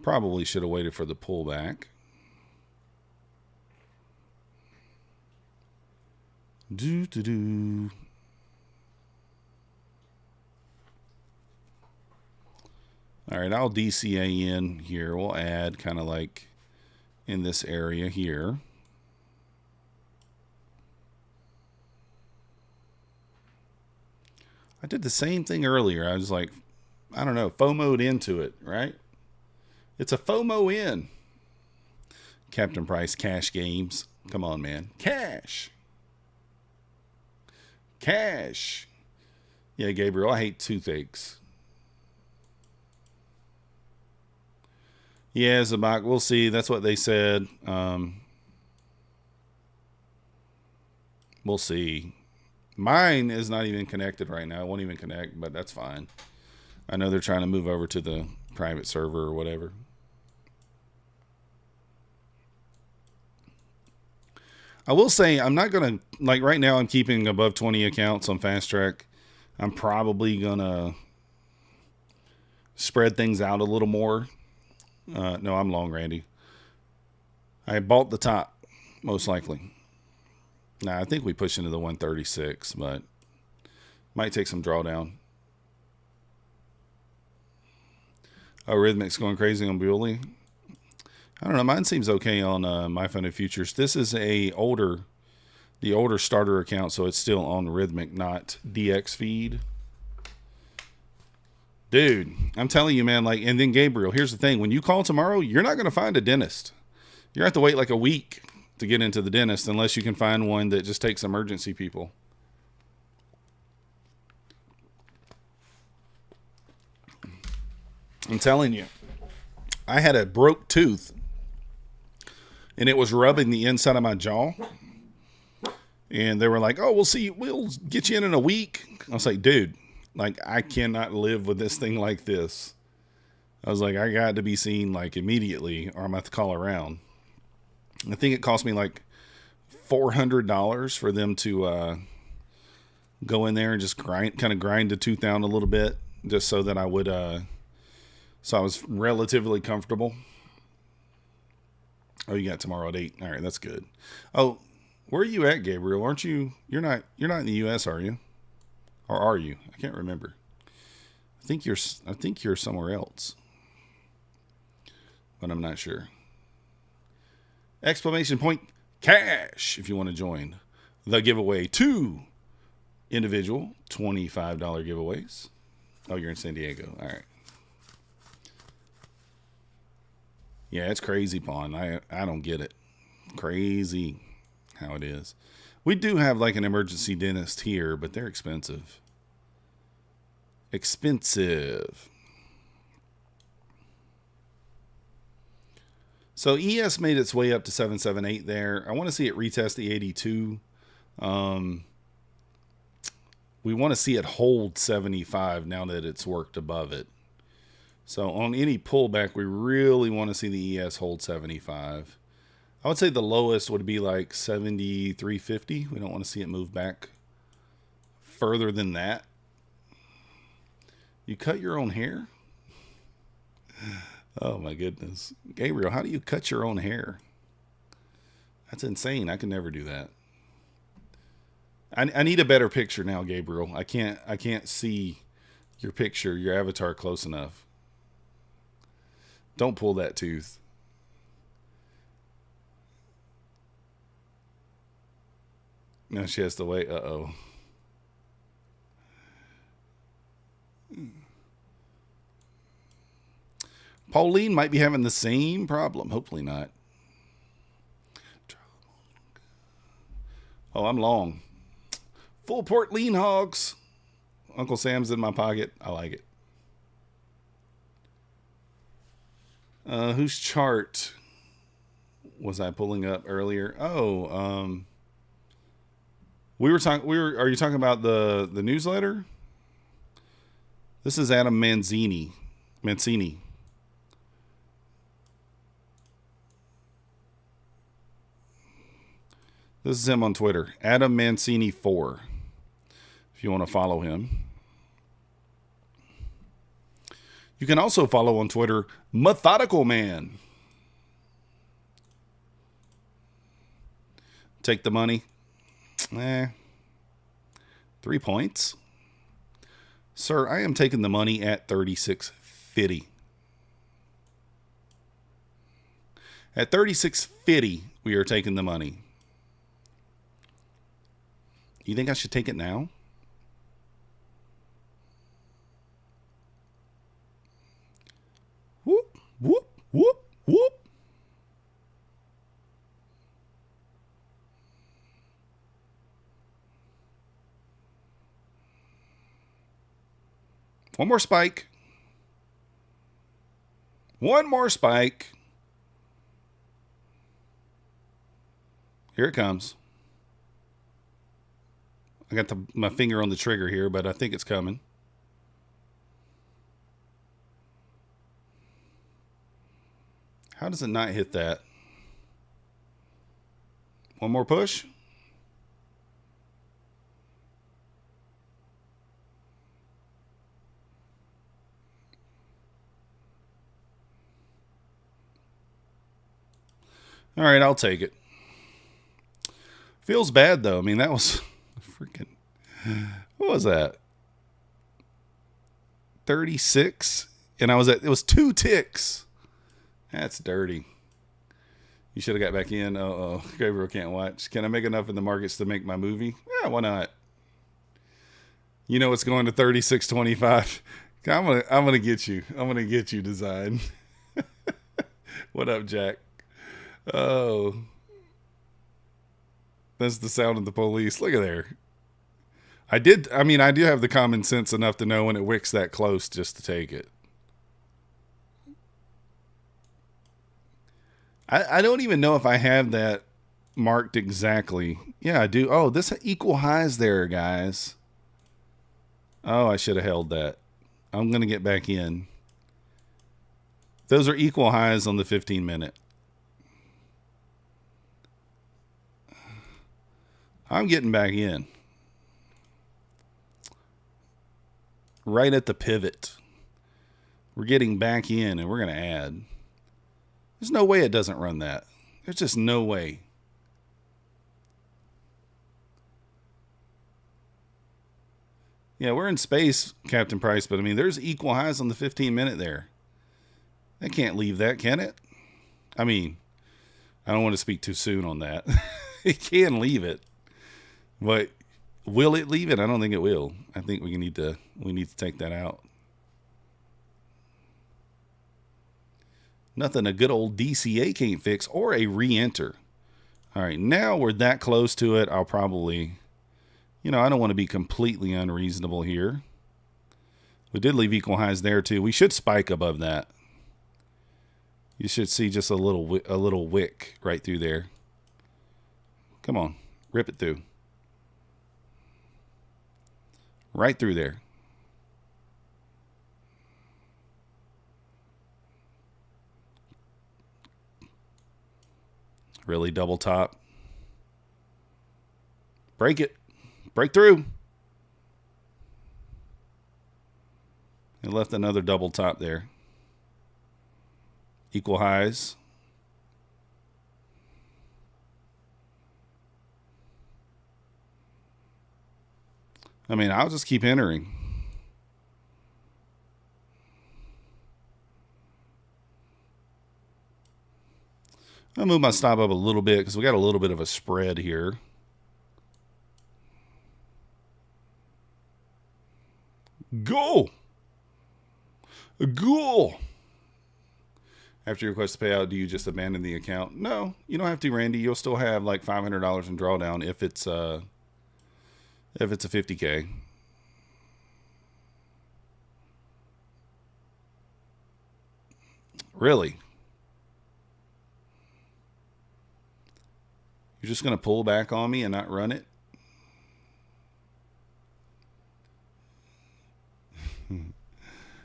Probably should have waited for the pullback. Do. All right, I'll DCA in here. We'll add kind of like in this area here. I did the same thing earlier. I was like, I don't know, FOMO'd into it, right? It's a FOMO in. Captain Price, cash games. Come on, man. Cash. Cash. Yeah, Gabriel, I hate toothaches. Yeah, Zabak, we'll see. That's what they said. We'll see. Mine is not even connected right now. It won't even connect, but that's fine. I know they're trying to move over to the private server or whatever. I will say I'm not going to, like right now I'm keeping above 20 accounts on Fast Track. I'm probably going to spread things out a little more. No, I'm long, Randy. I bought the top, most likely. Nah, I think we push into the 136, but might take some drawdown. Oh, Rhythmic's going crazy on Buley. I don't know. Mine seems okay on My Funded Futures. This is the older starter account, so it's still on Rhythmic, not DX feed. Dude, I'm telling you, man. Like, and then Gabriel, here's the thing: when you call tomorrow, you're not going to find a dentist. You're going to have to wait like a week to get into the dentist, unless you can find one that just takes emergency people. I'm telling you, I had a broke tooth, and it was rubbing the inside of my jaw. And they were like, "Oh, we'll get you in a week." I was like, "Dude, like I cannot live with this thing like this." I was like, "I got to be seen like immediately, or I'm gonna have to call around." I think it cost me like $400 for them to go in there and just grind the tooth down a little bit, just so that I would, so I was relatively comfortable. Oh, you got tomorrow at 8. All right, that's good. Oh, where are you at, Gabriel? Aren't you? You're not in the U.S., are you? Or are you? I can't remember. I think you're somewhere else, but I'm not sure. Exclamation point cash if you want to join the giveaway. 2 individual $25 giveaways. Oh, you're in San Diego. All right. Yeah, it's crazy, Pawn. I don't get it. Crazy how it is. We do have like an emergency dentist here, but they're expensive. Expensive. So ES made its way up to 778 there. I want to see it retest the 82. We want to see it hold 75 now that it's worked above it. So on any pullback, we really want to see the ES hold 75. I would say the lowest would be like 73.50. We don't want to see it move back further than that. You cut your own hair? Oh my goodness. Gabriel, how do you cut your own hair? That's insane. I can never do that. I need a better picture now, Gabriel. I can't see your picture, your avatar close enough. Don't pull that tooth. Now she has to wait. Uh-oh. Pauline might be having the same problem. Hopefully not. Oh, I'm long. Full port lean hogs. Uncle Sam's in my pocket. I like it. Whose chart was I pulling up earlier? Oh, are you talking about the newsletter? This is Adam Mancini. This is him on Twitter. Adam Mancini 4. If you want to follow him. You can also follow on Twitter Methodical Man. Take the money. 3 points. Sir, I am taking the money at 36.50. At 36.50, we are taking the money. You think I should take it now? Whoop, whoop, whoop, whoop. One more spike. One more spike. Here it comes. I got my finger on the trigger here, but I think it's coming. How does it not hit that? One more push. All right, I'll take it. Feels bad, though. I mean, that was freaking... What was that? 36? And it was 2 ticks. That's dirty. You should have got back in. Uh-oh. Gabriel can't watch. Can I make enough in the markets to make my movie? Yeah, why not? You know it's going to 36.25. I'm gonna get you. I'm gonna get you, Design. What up, Jack? Oh. That's the sound of the police. Look at there. I do have the common sense enough to know when it wicks that close just to take it. I don't even know if I have that marked exactly. Yeah, I do. Oh, this equal highs there, guys. Oh, I should have held that. I'm going to get back in. Those are equal highs on the 15-minute. I'm getting back in. Right at the pivot. We're getting back in, and we're going to add. There's no way it doesn't run that. There's just no way. Yeah, we're in space, Captain Price, but I mean, there's equal highs on the 15-minute there. They can't leave that, can it? I mean, I don't want to speak too soon on that. It can leave it. But will it leave it? I don't think it will. I think we need to take that out. Nothing a good old DCA can't fix, or a re-enter. All right, now we're that close to it. I'll probably, I don't want to be completely unreasonable here. We did leave equal highs there too. We should spike above that. You should see just a little wick right through there. Come on, rip it through. Right through there. Really double top. Break it. Break through. It left another double top there. Equal highs. I mean, I'll just keep entering. I'll move my stop up a little bit because we got a little bit of a spread here. Go! Go! After you request a payout, do you just abandon the account? No, you don't have to, Randy. You'll still have like $500 in drawdown if it's a 50K. Really? You're just going to pull back on me and not run it?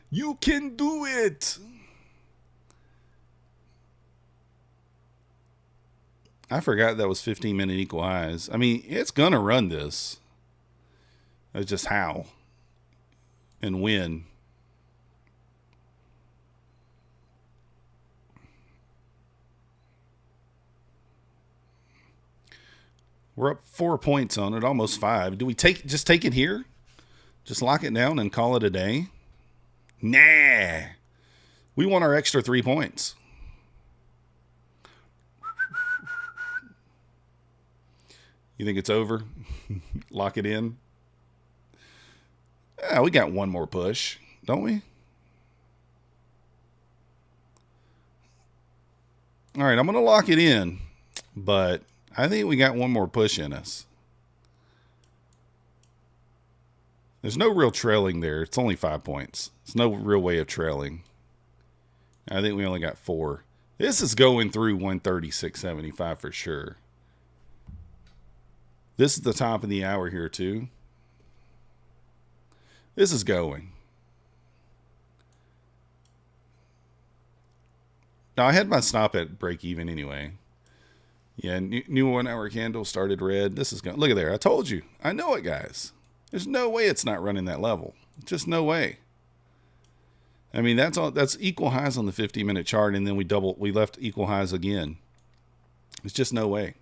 You can do it! I forgot that was 15-minute equal highs. I mean, it's going to run this. It's just how and when. We're up 4 points on it, almost 5. Do we just take it here? Just lock it down and call it a day? Nah. We want our extra 3 points. You think it's over? Lock it in? Yeah, we got one more push, don't we? All right, I'm going to lock it in, but I think we got one more push in us. There's no real trailing there. It's only 5 points. There's no real way of trailing. I think we only got 4. This is going through 136.75 for sure. This is the top of the hour here too. This is going. Now, I had my stop at break even anyway. Yeah, new 1 hour candle started red. This is going. Look at there. I told you. I know it, guys. There's no way it's not running that level. Just no way. I mean, that's all. That's equal highs on the 50-minute chart, and then we left equal highs again. It's just no way.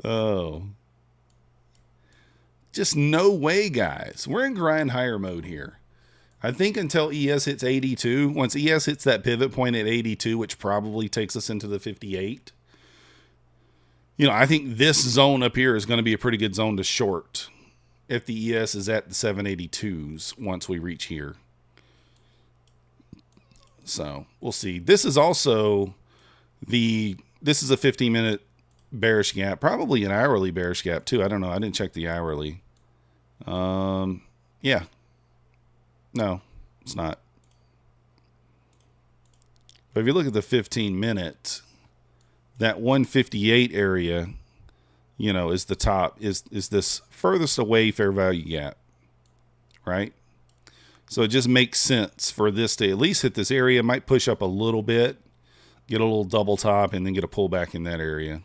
Oh. Just no way, guys. We're in grind higher mode here. I think until ES hits 82, once ES hits that pivot point at 82, which probably takes us into the 58, you know, I think this zone up here is going to be a pretty good zone to short if the ES is at the 782s once we reach here. So we'll see. This is also this is a 15-minute bearish gap, probably an hourly bearish gap too. I don't know. I didn't check the hourly. Yeah. No, it's not. But if you look at the 15-minute, that 158 area, you know, is the top, is this furthest away fair value gap, right? So it just makes sense for this to at least hit this area. Might push up a little bit, get a little double top, and then get a pullback in that area.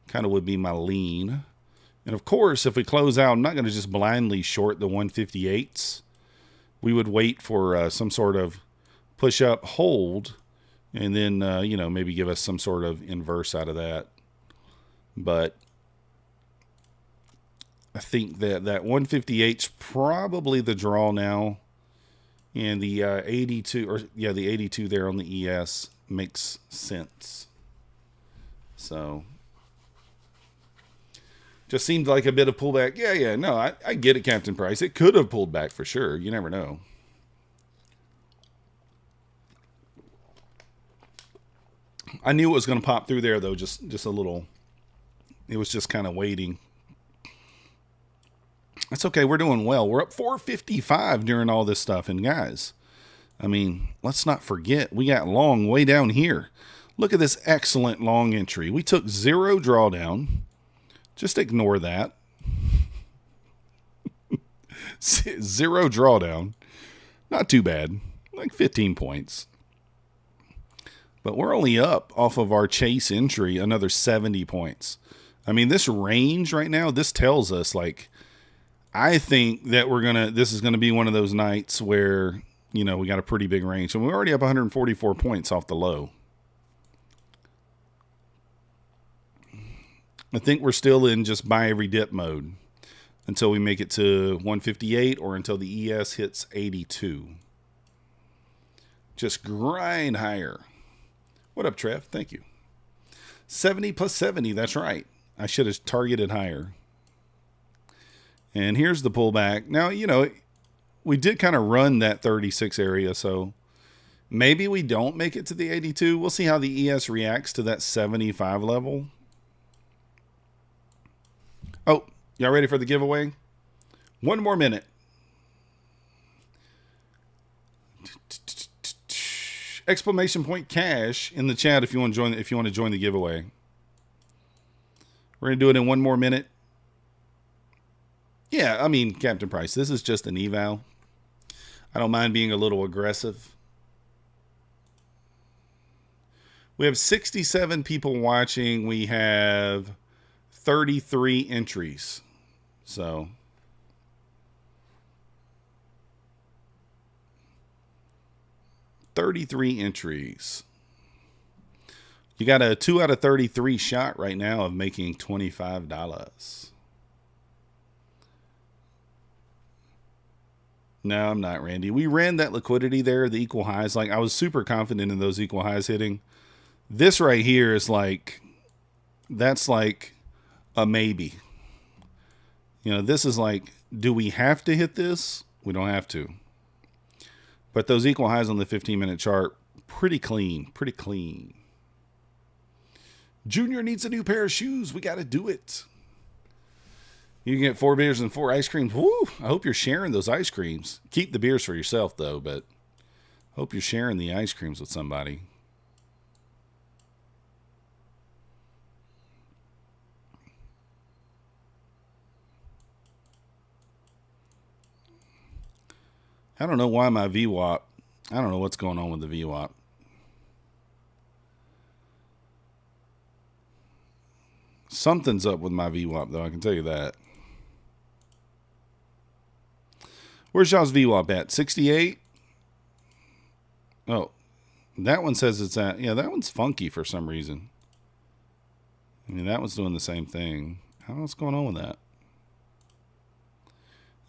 Kind of would be my lean. And of course, if we close out, I'm not going to just blindly short the 158s. We would wait for some sort of push up hold, and then, you know, maybe give us some sort of inverse out of that. But I think that 158's probably the draw now. And the 82, or yeah, the 82 there on the ES makes sense. So just seemed like a bit of pullback. Yeah, no, I get it, Captain Price. It could have pulled back for sure. You never know. I knew it was going to pop through there, though, just a little. It was just kind of waiting. That's okay. We're doing well. We're up 455 during all this stuff. And guys, I mean, let's not forget, we got long way down here. Look at this excellent long entry. We took 0 drawdown. Just ignore that. 0 drawdown. Not too bad. Like 15 points. But we're only up off of our chase entry another 70 points. I mean, this range right now, this tells us, like, I think that this is gonna be one of those nights where, you know, we got a pretty big range. And we're already up 144 points off the low. I think we're still in just buy every dip mode until we make it to 158 or until the ES hits 82. Just grind higher. What up, Trev? Thank you. 70 plus 70. That's right. I should have targeted higher. And here's the pullback. Now, you know, we did kind of run that 36 area, so maybe we don't make it to the 82. We'll see how the ES reacts to that 75 level. Oh, y'all ready for the giveaway? 1 more minute. Exclamation point cash in the chat if you want to join the giveaway. We're gonna do it in 1 more minute. Yeah, I mean, Captain Price, this is just an eval. I don't mind being a little aggressive. We have 67 people watching. We have 33 entries. So $33 entries. You got a 2 out of 33 shot right now of making $25. No, I'm not, Randy. We ran that liquidity there, the equal highs. Like, I was super confident in those equal highs hitting. This right here is like, that's like a maybe. You know, this is like, do we have to hit this? We don't have to. But those equal highs on the 15-minute chart, pretty clean, pretty clean. Junior needs a new pair of shoes. We got to do it. You can get 4 beers and 4 ice creams. Woo! I hope you're sharing those ice creams. Keep the beers for yourself, though, but hope you're sharing the ice creams with somebody. I don't know why my VWAP. I don't know what's going on with the VWAP. Something's up with my VWAP, though. I can tell you that. Where's y'all's VWAP at? 68? Oh, that one says it's at... Yeah, that one's funky for some reason. I mean, that one's doing the same thing. What's going on with that?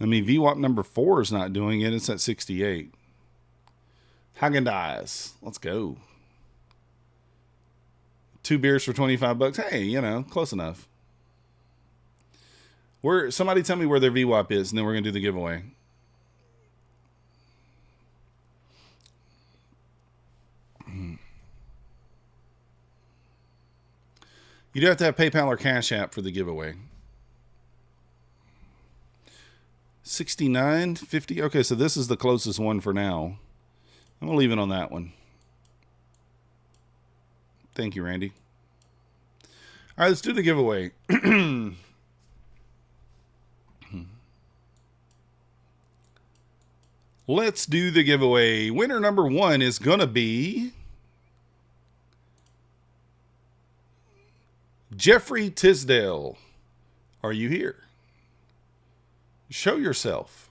I mean, VWAP number 4 is not doing it. It's at 68. Häagen-Dazs. Let's go. 2 beers for 25 bucks. Hey, you know, close enough. Somebody tell me where their VWAP is, and then we're going to do the giveaway. You do have to have PayPal or Cash App for the giveaway. 69.50. Okay, so this is the closest one for now. I'm going to leave it on that one. Thank you, Randy. All right, let's do the giveaway. Let's do the giveaway. Winner number 1 is going to be Jeffrey Tisdale. Are you here? Show yourself.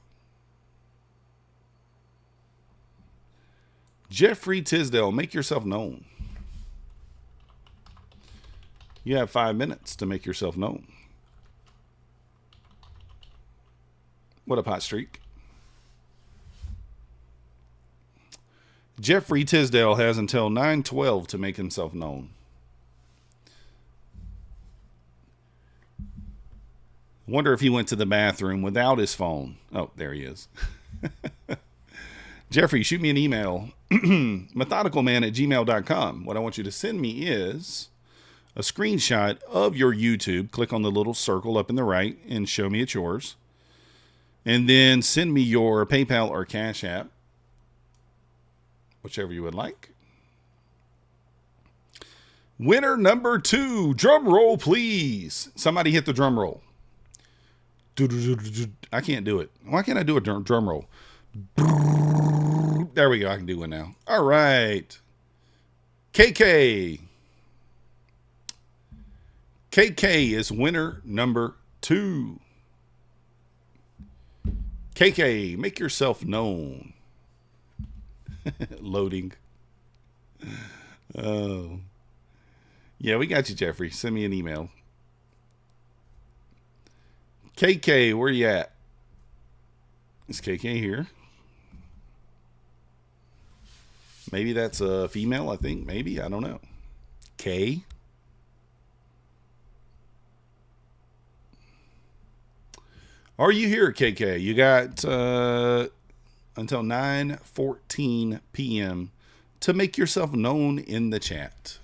Jeffrey Tisdale, make yourself known. You have 5 minutes to make yourself known. What a hot streak. Jeffrey Tisdale has until 9:12 to make himself known. Wonder if he went to the bathroom without his phone. Oh, there he is. Jeffrey, shoot me an email. methodicalman@gmail.com. What I want you to send me is a screenshot of your YouTube. Click on the little circle up in the right and show me it's yours. And then send me your PayPal or Cash App, whichever you would like. Winner number 2. Drum roll, please. Somebody hit the drum roll. I can't do it. Why can't I do a drum roll? There we go. I can do one now. All right. KK. KK is winner number 2. KK, make yourself known. Loading. Oh. Yeah, we got you, Jeffrey. Send me an email. KK, where you at? Is KK here? Maybe that's a female, I think. Maybe. I don't know. K. Are you here, KK? You got until 9:14 p.m. to make yourself known in the chat.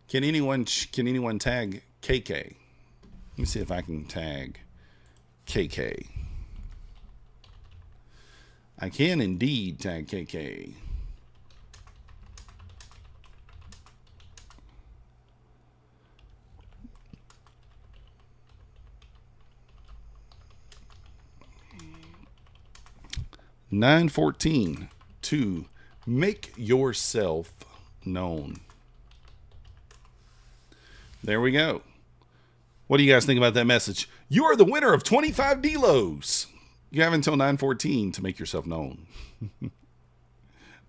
Can anyone tag KK? Let me see if I can tag KK. I can indeed tag KK. (9:14) to make yourself known. There we go. What do you guys think about that message? You are the winner of 25 D-Lows. You have until 9:14 to make yourself known.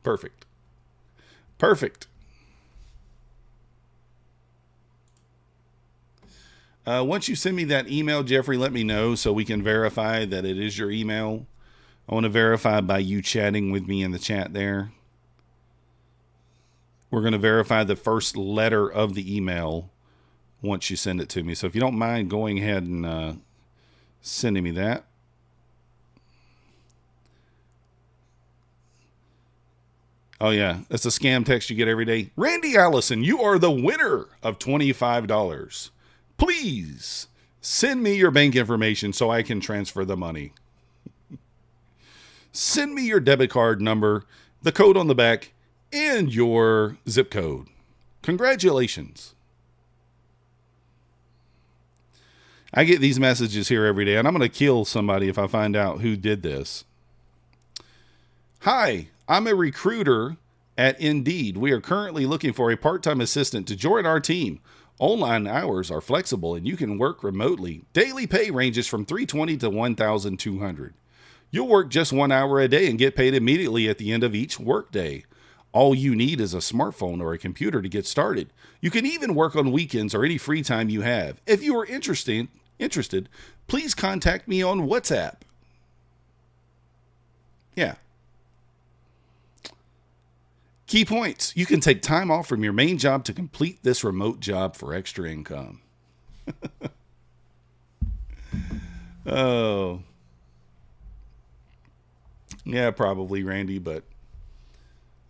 Perfect. Perfect. Once you send me that email, Jeffrey, let me know so we can verify that it is your email. I want to verify by you chatting with me in the chat there. We're going to verify the first letter of the email once you send it to me. So if you don't mind going ahead and sending me that. Oh, yeah. That's a scam text you get every day. Randy Allison, you are the winner of $25. Please send me your bank information so I can transfer the money. Send me your debit card number, the code on the back, and your zip code. Congratulations. I get these messages here every day, and I'm going to kill somebody if I find out who did this. Hi, I'm a recruiter at Indeed. We are currently looking for a part-time assistant to join our team. Online hours are flexible and you can work remotely. Daily pay ranges from $320 to $1,200. You'll work just 1 hour a day and get paid immediately at the end of each workday. All you need is a smartphone or a computer to get started. You can even work on weekends or any free time you have. If you are interested, please contact me on WhatsApp. Yeah. Key points. You can take time off from your main job to complete this remote job for extra income. Oh. Yeah, probably, Randy, but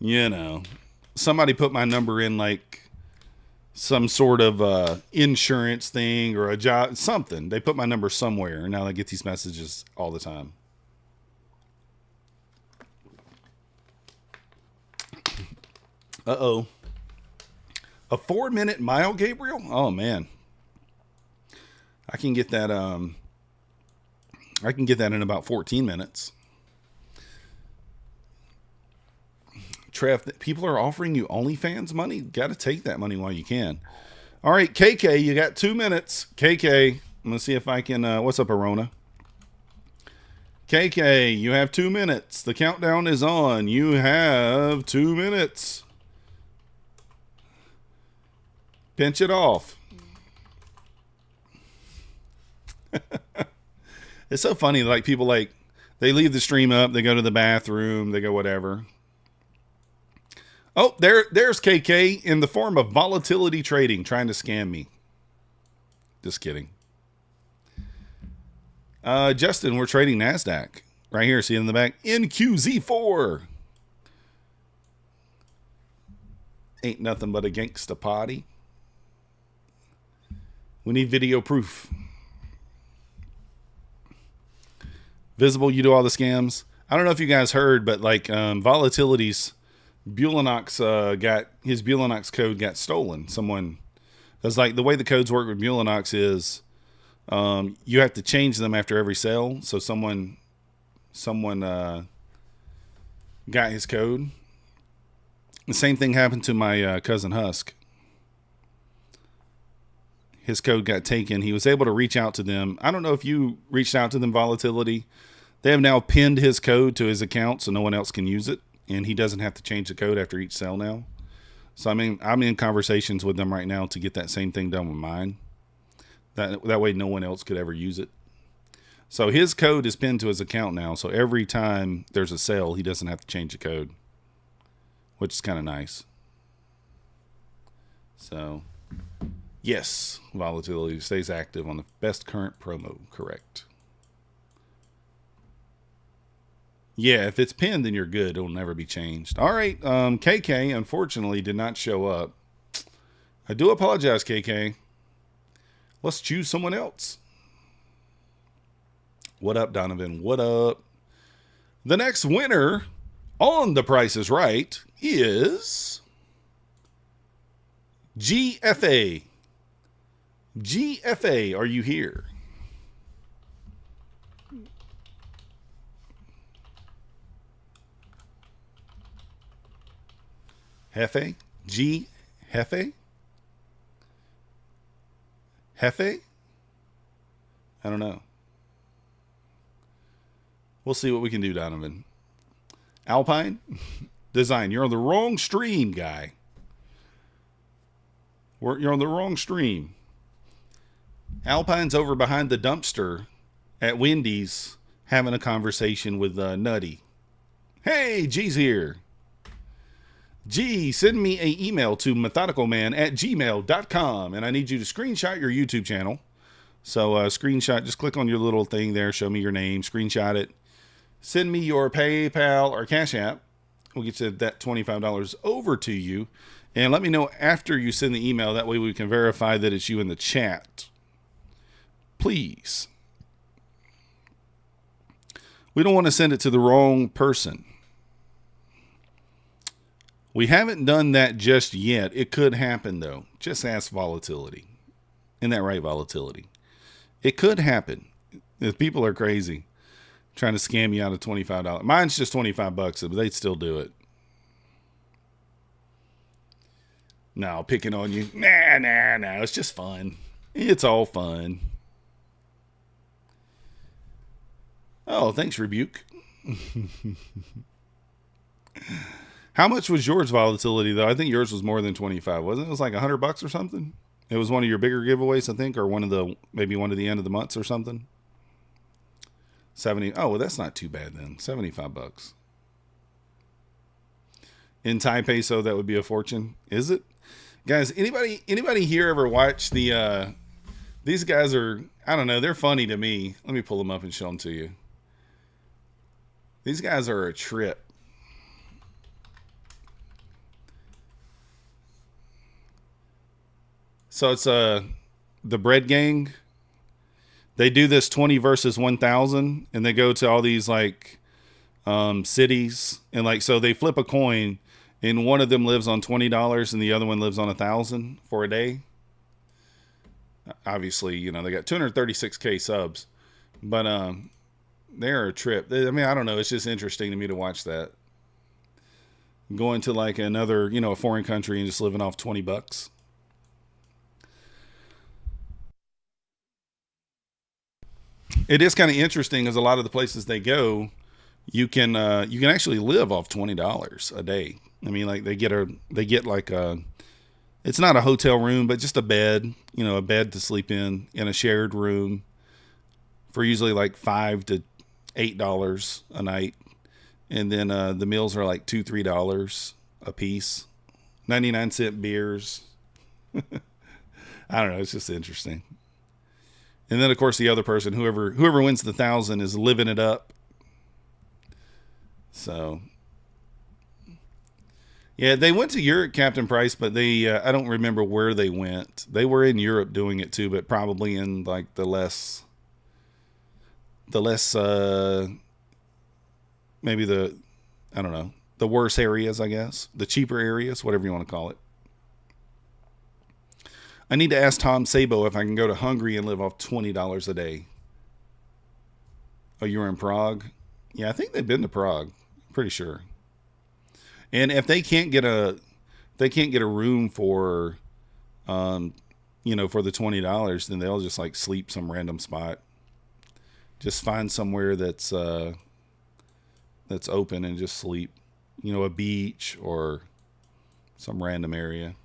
you know, somebody put my number in like some sort of insurance thing or a job, something. They put my number somewhere, and now I get these messages all the time. Uh-oh. A 4-minute mile, Gabriel? Oh, man. I can get that in about 14 minutes. Trev, people are offering you OnlyFans money? Got to take that money while you can. All right, KK, you got 2 minutes. KK, I'm going to see if I can, what's up, Arona? KK, you have 2 minutes. The countdown is on. You have 2 minutes. Pinch it off. It's so funny, like people like, they leave the stream up, they go to the bathroom, they go whatever. Oh, there's KK in the form of volatility trading, trying to scam me. Just kidding. Justin, we're trading Nasdaq. Right here, see it in the back. NQZ4. Ain't nothing but a gangsta party. We need video proof. Visible, you do all the scams. I don't know if you guys heard, but like Volatility's Bulenox got his Bulenox code got stolen. Someone, because like the way the codes work with Bulenox is you have to change them after every sale. So someone got his code. The same thing happened to my cousin Husk. His code got taken. He was able to reach out to them. I don't know if you reached out to them, Volatility. They have now pinned his code to his account so no one else can use it. And he doesn't have to change the code after each sale now. So, I mean, I'm in conversations with them right now to get that same thing done with mine. That way no one else could ever use it. So his code is pinned to his account now. So every time there's a sale, he doesn't have to change the code, which is kind of nice. So, yes, Volatility stays active on the best current promo. Correct. Yeah, if it's pinned, then you're good. It'll never be changed. All right, KK, unfortunately, did not show up. I do apologize, KK. Let's choose someone else. What up, Donovan? What up? The next winner on The Price is Right is GFA. GFA, are you here? Hefe? G Hefe? Hefe? I don't know. We'll see what we can do, Donovan. Alpine? Design. You're on the wrong stream, guy. You're on the wrong stream. Alpine's over behind the dumpster at Wendy's having a conversation with Nutty. Hey, G's here. G, send me an email to methodicalman@gmail.com, and I need you to screenshot your YouTube channel. So screenshot, just click on your little thing there, show me your name, screenshot it. Send me your PayPal or Cash App. We'll get you that $25 over to you. And let me know after you send the email. That way we can verify that it's you in the chat. Please. We don't want to send it to the wrong person. We haven't done that just yet. It could happen, though. Just ask Volatility. Isn't that right, Volatility? It could happen. If people are crazy. Trying to scam you out of $25. Mine's just $25, but they'd still do it. No, picking on you. Nah. It's just fun. It's all fun. Oh, thanks, Rebuke. How much was yours volatility, though? I think yours was more than 25, wasn't it? It was like $100 or something. It was one of your bigger giveaways, I think, or maybe one of the end of the months or something. 70. Oh, well, that's not too bad then. $75. In Thai peso, that would be a fortune. Is it? Guys, anybody here ever watch the these guys are, I don't know, they're funny to me. Let me pull them up and show them to you. These guys are a trip. So it's the Bread Gang. They do this 20 versus 1,000, and they go to all these like cities, and like so they flip a coin, and one of them lives on $20, and the other one lives on 1,000 for a day. Obviously, you know they got 236K subs, but they're a trip. I mean, I don't know. It's just interesting to me to watch that. Going to like another, you know, a foreign country and just living off $20. It is kind of interesting as a lot of the places they go, you can actually live off $20 a day. I mean, like they get like it's not a hotel room, but just a bed, you know, a bed to sleep in a shared room for usually like $5 to $8 a night. And then the meals are like $2-3 a piece, 99-cent beers. I don't know. It's just interesting. And then, of course, the other person, whoever wins the 1,000 is living it up. So, yeah, they went to Europe, Captain Price, but I don't remember where they went. They were in Europe doing it too, but probably in like the less, maybe I don't know, the worse areas, I guess, the cheaper areas, whatever you want to call it. I need to ask Tom Sabo if I can go to Hungary and live off $20 a day. Oh, you were in Prague? Yeah, I think they've been to Prague. Pretty sure. And if they can't get a room for, you know, for the $20, then they'll just like sleep some random spot. Just find somewhere that's open and just sleep. You know, a beach or some random area.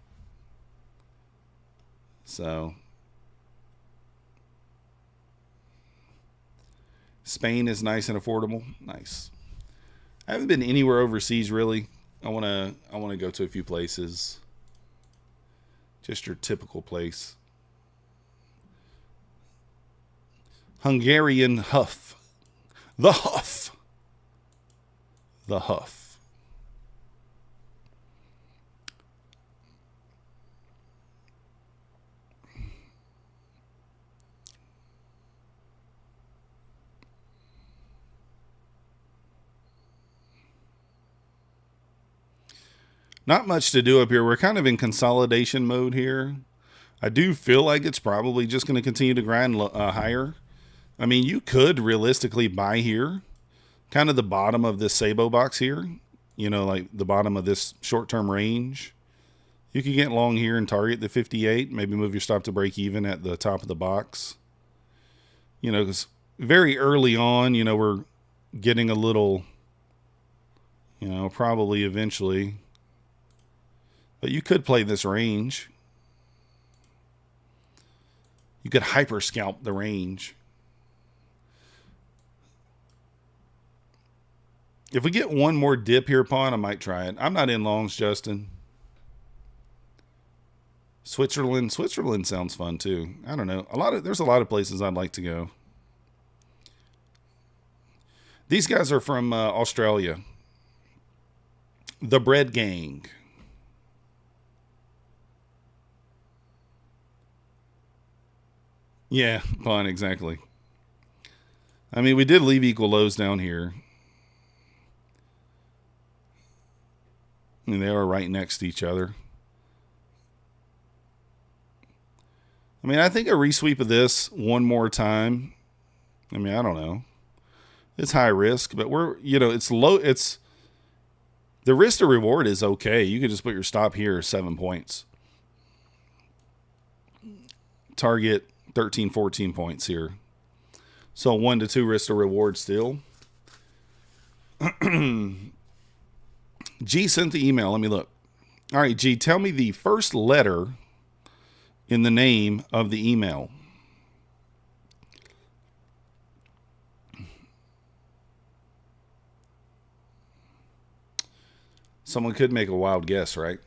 So, Spain is nice and affordable. Nice. I haven't been anywhere overseas really. I want to go to a few places. Just your typical place. Hungarian Huff. The Huff. The Huff. Not much to do up here. We're kind of in consolidation mode here. I do feel like it's probably just going to continue to grind higher. I mean, you could realistically buy here, kind of the bottom of this Sabo box here. You know, like the bottom of this short-term range. You could get long here and target the 58. Maybe move your stop to break even at the top of the box. You know, because very early on, you know, we're getting a little, you know, probably eventually. But you could play this range. You could hyper scalp the range. If we get one more dip here, Pawn, I might try it. I'm not in longs, Justin. Switzerland sounds fun too. I don't know. There's a lot of places I'd like to go. These guys are from Australia. The Bread Gang. Yeah, Pawn, exactly. I mean, we did leave equal lows down here. And they are right next to each other. I mean, I think a resweep of this one more time. I mean, I don't know. It's high risk, but it's low. It's the risk to reward is okay. You could just put your stop here 7 points. Target 13, 14 points here. So 1 to 2 risk to reward still. G sent the email. Let me look. All right, G, tell me the first letter in the name of the email. Someone could make a wild guess, right?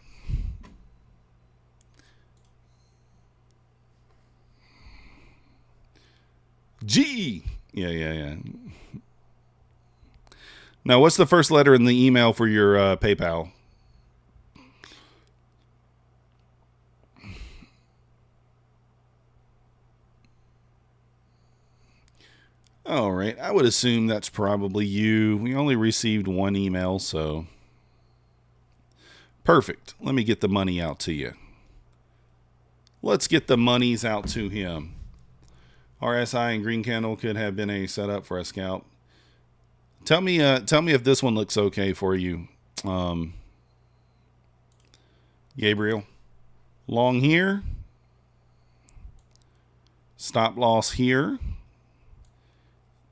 G. Yeah. Now, what's the first letter in the email for your PayPal? All right. I would assume that's probably you. We only received one email, so. Perfect. Let me get the money out to you. Let's get the monies out to him. RSI and green candle could have been a setup for a scalp. Tell me if this one looks okay for you, Gabriel. Long here. Stop loss here.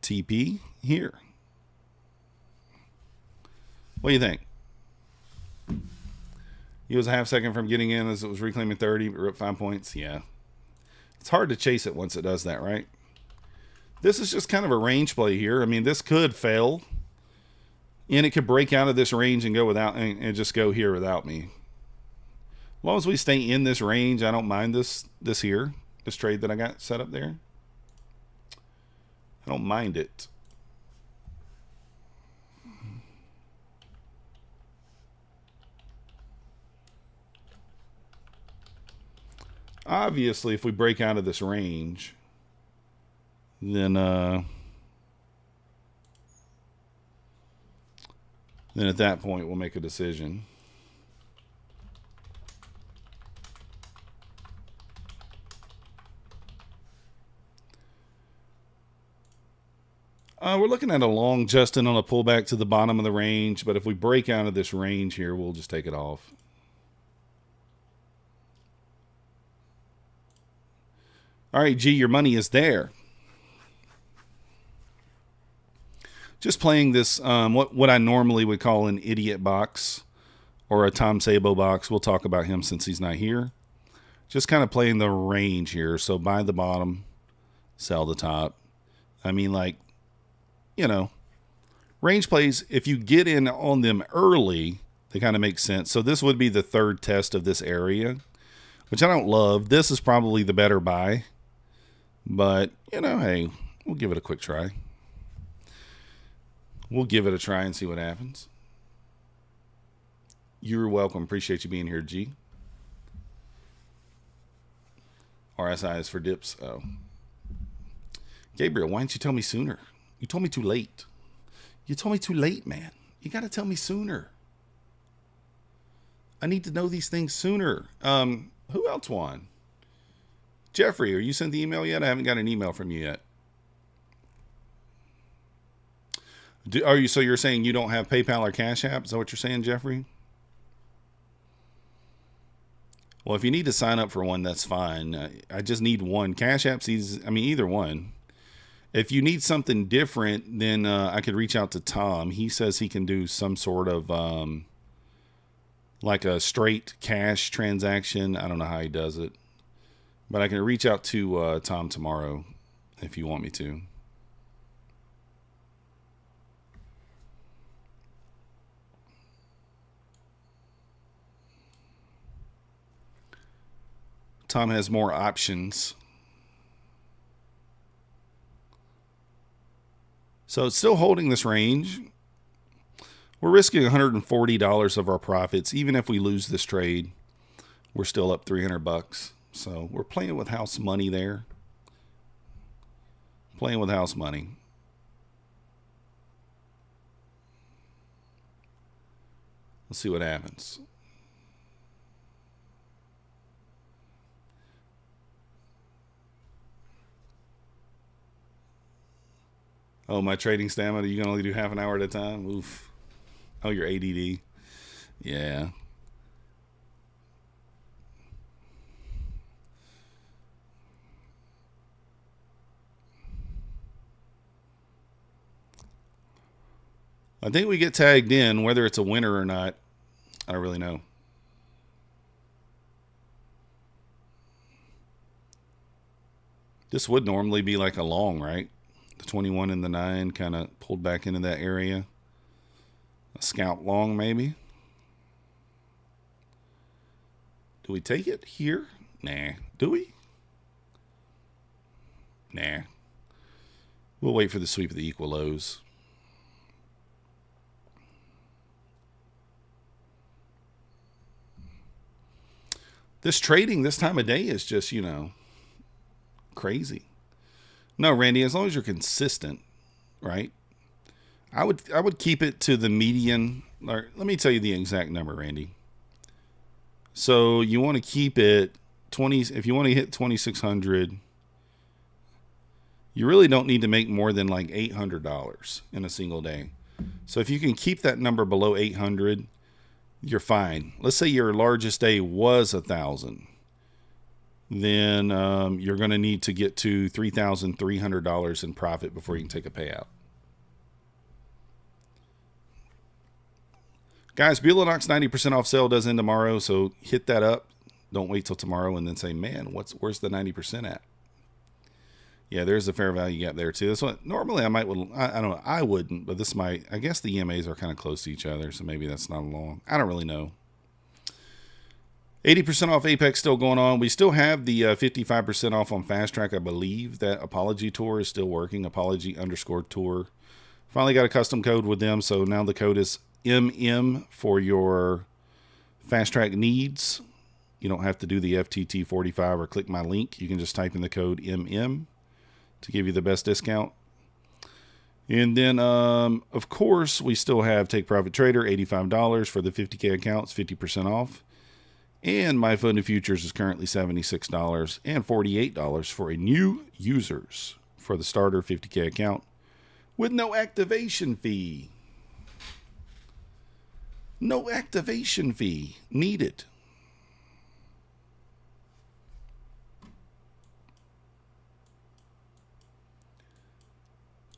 TP here. What do you think? He was a half second from getting in as it was reclaiming 30, but ripped 5 points. Yeah. It's hard to chase it once it does that, right? This is just kind of a range play here. I mean, this could fail. And it could break out of this range and go without and just go here without me. As long as we stay in this range, I don't mind this here. This trade that I got set up there. I don't mind it. Obviously, if we break out of this range, then at that point we'll make a decision. We're looking at a long Justin on a pullback to the bottom of the range, but if we break out of this range here, we'll just take it off. All right, G, your money is there. Just playing this, what I normally would call an idiot box or a Tom Sabo box. We'll talk about him since he's not here. Just kind of playing the range here. So buy the bottom, sell the top. I mean, like, range plays, if you get in on them early, they kind of make sense. So this would be the third test of this area, which I don't love. This is probably the better buy. But, hey, we'll give it a quick try. We'll give it a try and see what happens. You're welcome. Appreciate you being here, G. RSI is for dips. Oh. Gabriel, why didn't you tell me sooner? You told me too late. You told me too late, man. You got to tell me sooner. I need to know these things sooner. Who else won? Jeffrey, are you sent the email yet? I haven't got an email from you yet. So you're saying you don't have PayPal or Cash App? Is that what you're saying, Jeffrey? Well, if you need to sign up for one, that's fine. I just need one. Cash App's easy. I mean, either one. If you need something different, then I could reach out to Tom. He says he can do some sort of like a straight cash transaction. I don't know how he does it. But I can reach out to Tom tomorrow if you want me to. Tom has more options. So it's still holding this range. We're risking $140 of our profits. Even if we lose this trade, we're still up $300. So we're playing with house money there. Playing with house money. Let's see what happens. Oh, my trading stamina. You can only do half an hour at a time. Oof. Oh, your ADD. Yeah. I think we get tagged in, whether it's a winner or not. I don't really know. This would normally be like a long, right? The 21 and the 9 kind of pulled back into that area. A scalp long, maybe. Do we take it here? Nah. Do we? Nah. We'll wait for the sweep of the equal lows. This trading this time of day is just, crazy. No, Randy, as long as you're consistent, right? I would keep it to the median. Or let me tell you the exact number, Randy. So you want to keep it 20. If you want to hit 2,600, you really don't need to make more than like $800 in a single day. So if you can keep that number below 800, you're fine. Let's say your largest day was 1,000. Then you're going to need to get to $3,300 in profit before you can take a payout. Guys, Bulenox 90% off sale does end tomorrow, so hit that up. Don't wait till tomorrow and then say, man, where's the 90% at? Yeah, there's a fair value gap there too. This one, normally I don't know, I wouldn't, but this might. I guess the EMAs are kind of close to each other, so maybe that's not long. I don't really know. 80% off Apex still going on. We still have the 55% off on Fast Track. I believe that Apology Tour is still working. Apology_tour. Finally got a custom code with them, so now the code is MM for your Fast Track needs. You don't have to do the FTT45 or click my link. You can just type in the code MM to give you the best discount. And then, of course, we still have Take Profit Trader, $85 for the 50K accounts, 50% off. And My Funded Futures is currently $76 and $48 for a new users for the starter 50K account with no activation fee. No activation fee needed.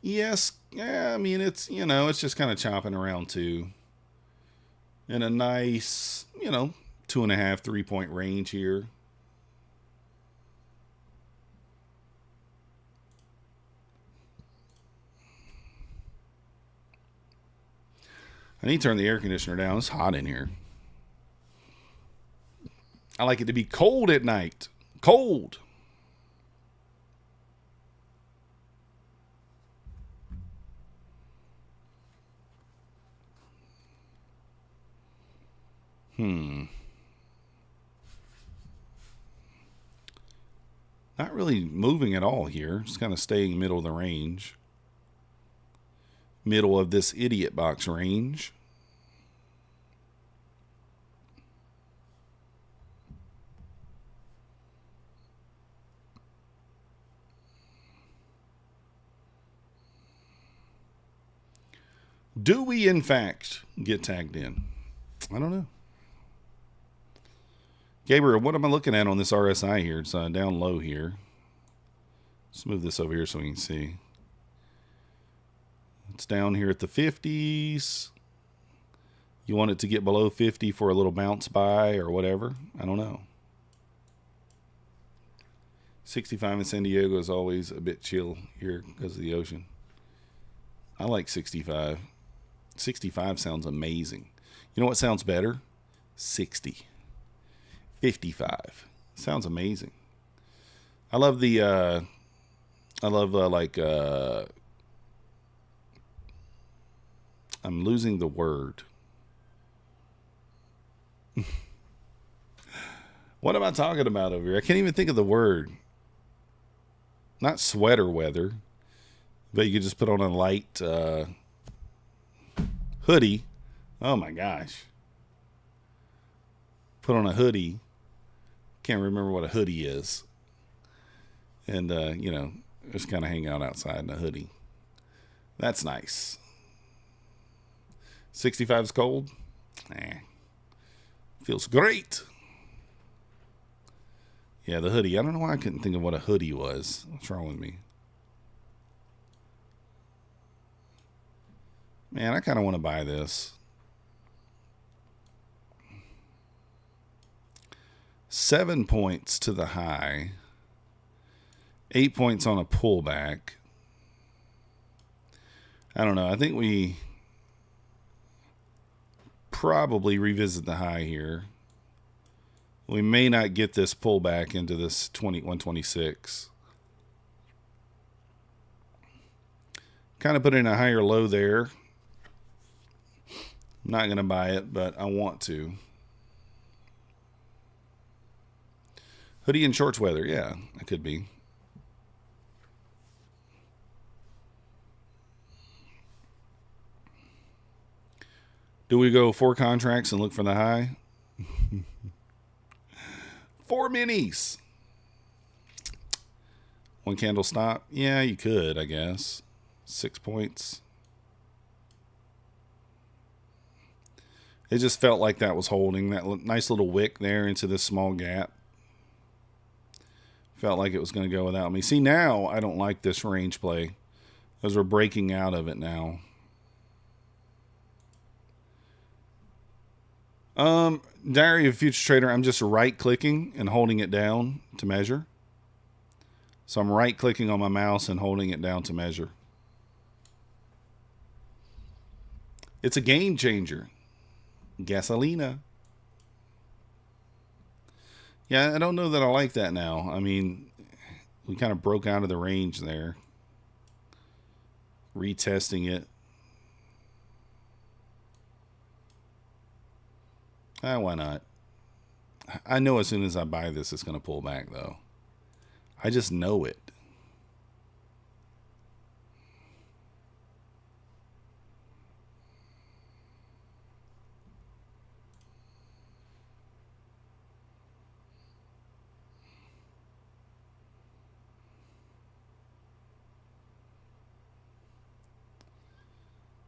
Yes, yeah, I mean, it's, it's just kind of chopping around too. In a nice, 2.5, 3 point range here. I need to turn the air conditioner down. It's hot in here. I like it to be cold at night. Cold. Not really moving at all here. Just kind of staying middle of the range. Middle of this idiot box range. Do we, in fact, get tagged in? I don't know. Gabriel, what am I looking at on this RSI here? It's down low here. Let's move this over here so we can see. It's down here at the 50s. You want it to get below 50 for a little bounce buy or whatever? I don't know. 65 in San Diego is always a bit chill here because of the ocean. I like 65. 65 sounds amazing. You know what sounds better? 60. 55. Sounds amazing. I love the, I'm losing the word. What am I talking about over here? I can't even think of the word. Not sweater weather, but you could just put on a light hoodie. Oh my gosh. Put on a hoodie. Can't remember what a hoodie is. And, just kind of hang out outside in a hoodie. That's nice. 65 is cold. Feels great. Yeah, the hoodie. I don't know why I couldn't think of what a hoodie was. What's wrong with me? Man, I kind of want to buy this. 7 points to the high. 8 points on a pullback. I don't know. I think we probably revisit the high here. We may not get this pullback into this 126. Kind of put in a higher low there. I'm not going to buy it, but I want to. Hoodie and shorts weather. Yeah, it could be. Do we go 4 contracts and look for the high? 4 minis. 1 candle stop. Yeah, you could, I guess. 6 points. It just felt like that was holding. That nice little wick there into this small gap. Felt like it was going to go without me. See, now I don't like this range play because we're breaking out of it now. Diary of a Future Trader, I'm just right-clicking and holding it down to measure. So I'm right-clicking on my mouse and holding it down to measure. It's a game changer. Gasolina. Yeah, I don't know that I like that now. I mean, we kind of broke out of the range there. Retesting it. Why not? I know as soon as I buy this, it's going to pull back, though. I just know it.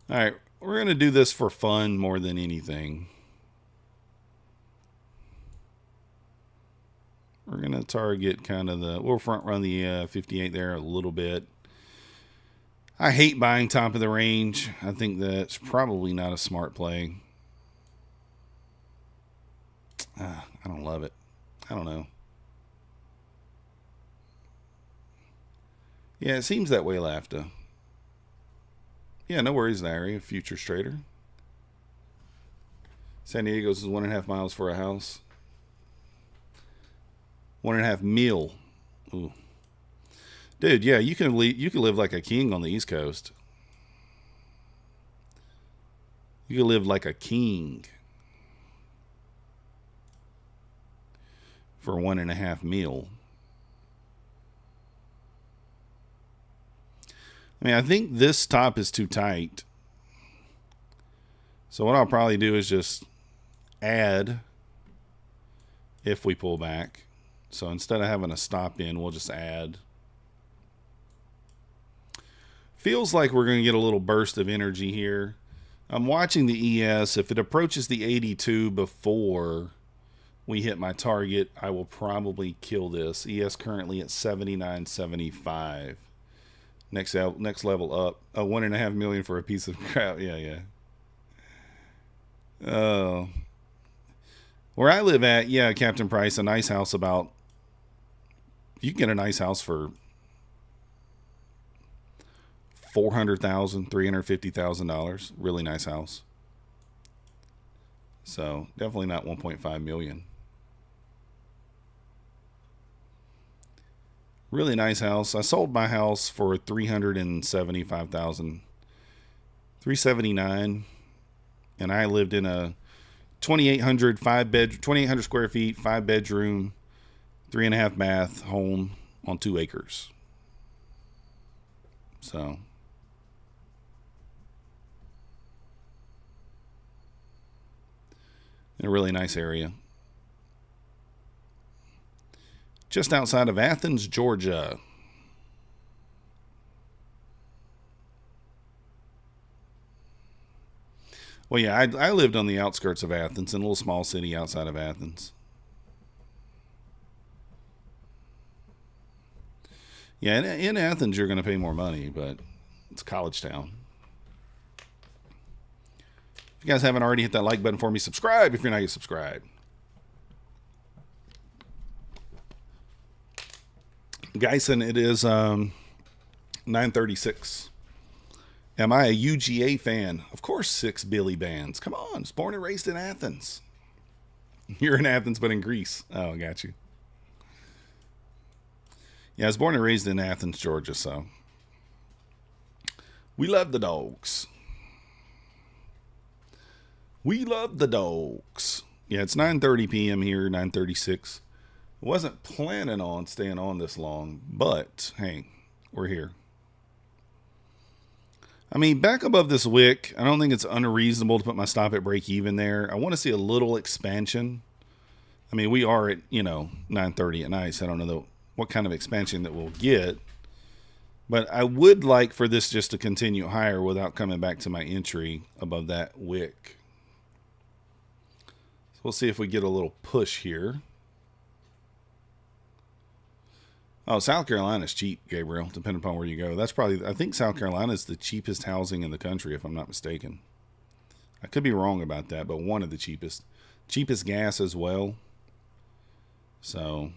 All right, we're going to do this for fun more than anything. We're going to target kind of we'll front run the 58 there a little bit. I hate buying top of the range. I think that's probably not a smart play. I don't love it. I don't know. Yeah, it seems that way, Lafta. Yeah, no worries, Larry. A futures trader. San Diego's is 1.5 miles for a house. 1.5 mil. Ooh. Dude, yeah, you can live like a king on the East Coast. You can live like a king for 1.5 mil. I mean, I think this top is too tight. So what I'll probably do is just add if we pull back. So instead of having a stop in, we'll just add. Feels like we're going to get a little burst of energy here. I'm watching the ES. If it approaches the 82 before we hit my target, I will probably kill this. ES currently at 79.75. Next level up. Oh, 1.5 million for a piece of crap. Yeah. Where I live at, yeah, Captain Price, a nice house about. You can get a nice house for $400,000, $350,000. Really nice house. So definitely not 1.5 million. Really nice house. I sold my house for $375,000, $379,000, and I lived in a 2,800 square feet, 5-bedroom, 3.5 bath home on 2 acres. So in a really nice area. Just outside of Athens, Georgia. Well, yeah, I lived on the outskirts of Athens in a little small city outside of Athens. Yeah, in Athens you're going to pay more money, but it's college town. If you guys haven't already, hit that like button for me. Subscribe if you're not yet subscribed. Geisen, it is 9:36. Am I a UGA fan? Of course, 6 Billy bands. Come on, it's born and raised in Athens. You're in Athens, but in Greece. Oh, I got you. Yeah, I was born and raised in Athens, Georgia, so we love the dogs. We love the dogs. Yeah, it's 9:30 p.m. here, 9:36. I wasn't planning on staying on this long, but hey, we're here. I mean, back above this wick, I don't think it's unreasonable to put my stop at break even there. I want to see a little expansion. I mean, we are at, 9:30 at night, so I don't know what kind of expansion that we'll get. But I would like for this just to continue higher without coming back to my entry above that wick. So we'll see if we get a little push here. Oh, South Carolina's cheap, Gabriel, depending upon where you go. That's probably, I think South Carolina is the cheapest housing in the country, if I'm not mistaken. I could be wrong about that, but one of the cheapest. Cheapest gas as well. So,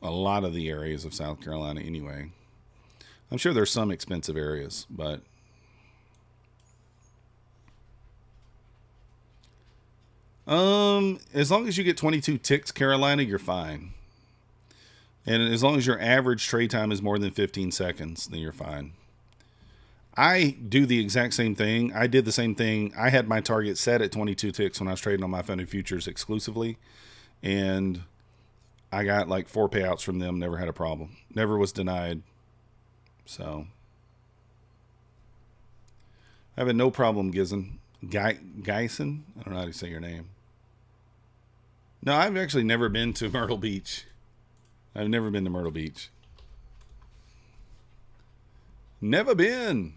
a lot of the areas of South Carolina anyway. I'm sure there's some expensive areas, but as long as you get 22 ticks, Carolina, you're fine. And as long as your average trade time is more than 15 seconds, then you're fine. I do the exact same thing. I did the same thing. I had my target set at 22 ticks when I was trading on my funded futures exclusively. And I got like 4 payouts from them. Never had a problem. Never was denied. So, having no problem, Geisen. Geisen? I don't know how to say your name. No, I've actually never been to Myrtle Beach. I've never been to Myrtle Beach. Never been.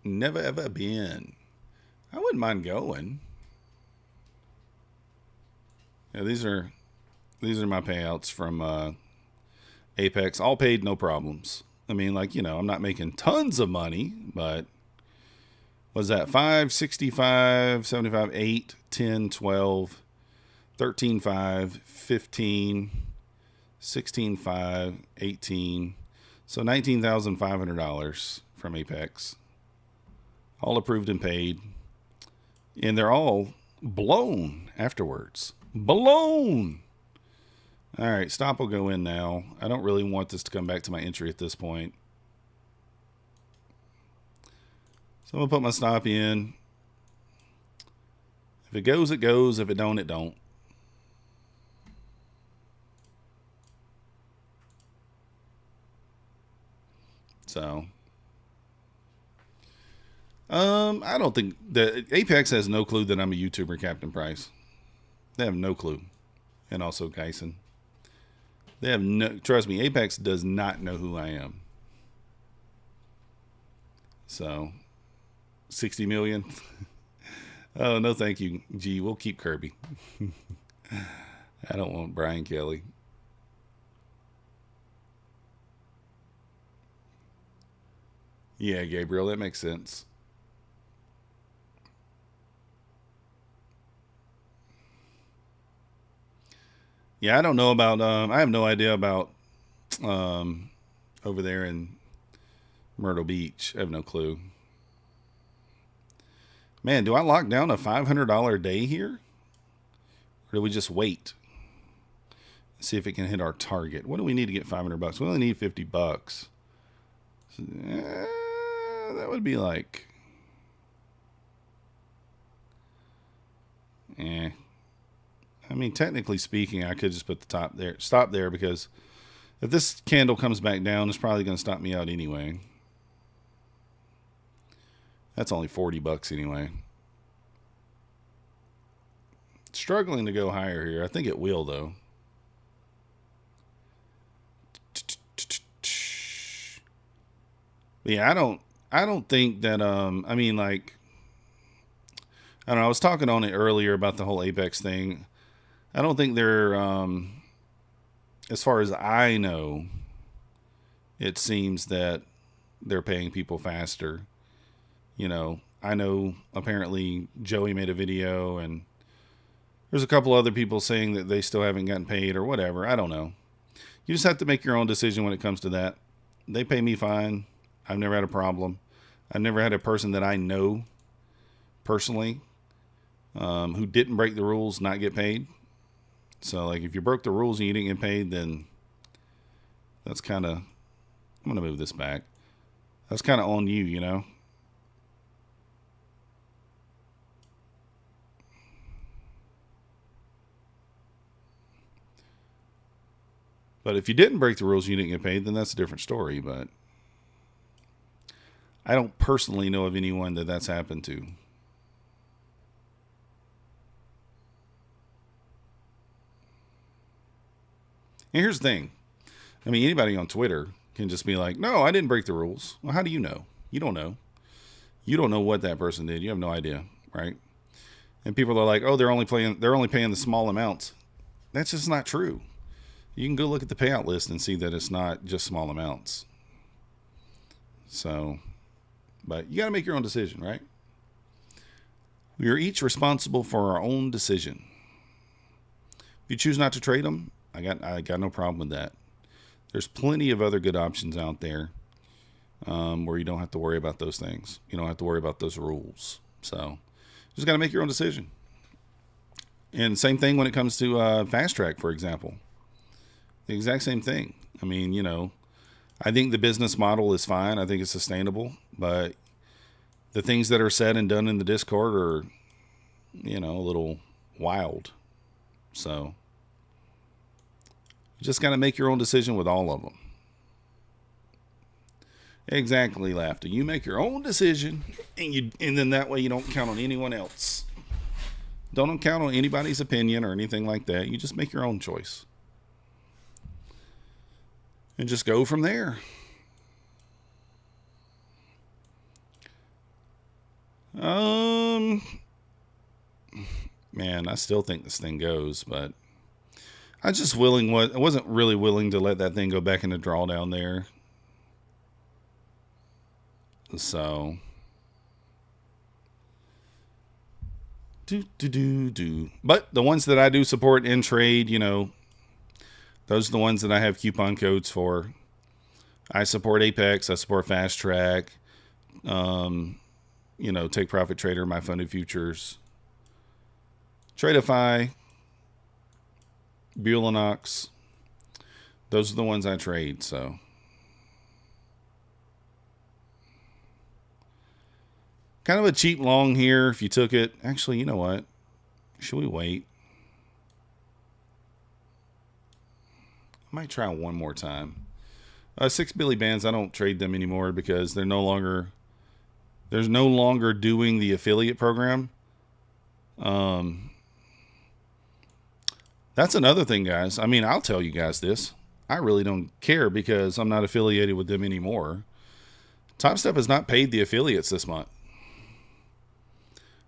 Never ever been. I wouldn't mind going. Yeah, these are my payouts from Apex. All paid, no problems. I mean, like, I'm not making tons of money, but was that 5, 65, 75, 8, 10, 12, 13.5, 15, 16.5, 18. So $19,500 from Apex. All approved and paid. And they're all blown afterwards. Blown! All right, stop will go in now. I don't really want this to come back to my entry at this point. So I'm going to put my stop in. If it goes, it goes. If it don't, it don't. So, I don't think that Apex has no clue that I'm a YouTuber, Captain Price. They have no clue. And also Geisen. They have no, trust me, Apex does not know who I am. So, 60 million. Oh, no, thank you. Gee, we'll keep Kirby. I don't want Brian Kelly. Yeah, Gabriel, that makes sense. Yeah, I don't know about, I have no idea about over there in Myrtle Beach. I have no clue. Man, do I lock down a $500 a day here? Or do we just wait? See if it can hit our target. What do we need to get $500? We only need $50. So, that would be like, I mean, technically speaking, I could just put the top there, stop there, because if this candle comes back down, it's probably going to stop me out anyway. That's only $40 anyway. Struggling to go higher here. I think it will, though. Yeah, I don't think that, I mean, like, I don't know, I was talking on it earlier about the whole Apex thing. I don't think they're, as far as I know, it seems that they're paying people faster. You know, I know apparently Joey made a video and there's a couple other people saying that they still haven't gotten paid or whatever. I don't know. You just have to make your own decision when it comes to that. They pay me fine. I've never had a problem. I've never had a person that I know personally who didn't break the rules not get paid. So, like, if you broke the rules and you didn't get paid, then that's kind of, I'm going to move this back. That's kind of on you, you know? But if you didn't break the rules and you didn't get paid, then that's a different story. But I don't personally know of anyone that that's happened to. And here's the thing. I mean, anybody on Twitter can just be like, no, I didn't break the rules. Well, how do you know? You don't know. You don't know what that person did. You have no idea, right? And people are like, oh, they're only paying the small amounts. That's just not true. You can go look at the payout list and see that it's not just small amounts. So, but you got to make your own decision, right? We are each responsible for our own decision. If you choose not to trade them, I got no problem with that. There's plenty of other good options out there where you don't have to worry about those things. You don't have to worry about those rules. So, you just got to make your own decision. And same thing when it comes to Fast Track, for example. The exact same thing. I mean, you know, I think the business model is fine. I think it's sustainable. But the things that are said and done in the Discord are, you know, a little wild. So, you just got to make your own decision with all of them. Exactly, Laughter. You make your own decision, and then that way you don't count on anyone else. Don't count on anybody's opinion or anything like that. You just make your own choice. And just go from there. Man, I still think this thing goes, but I wasn't really willing to let that thing go back into drawdown there. So but the ones that I do support in trade, you know, those are the ones that I have coupon codes for. I support Apex. I support Fast Track. You know, Take Profit Trader, My Funded Futures, Tradeify, Bulenox. Those are the ones I trade. So, kind of a cheap long here if you took it. Actually, you know what? Should we wait? I might try one more time. 6 Billy Bands, I don't trade them anymore because they're no longer doing the affiliate program. That's another thing, guys. I mean, I'll tell you guys this. I really don't care because I'm not affiliated with them anymore. Topstep has not paid the affiliates this month.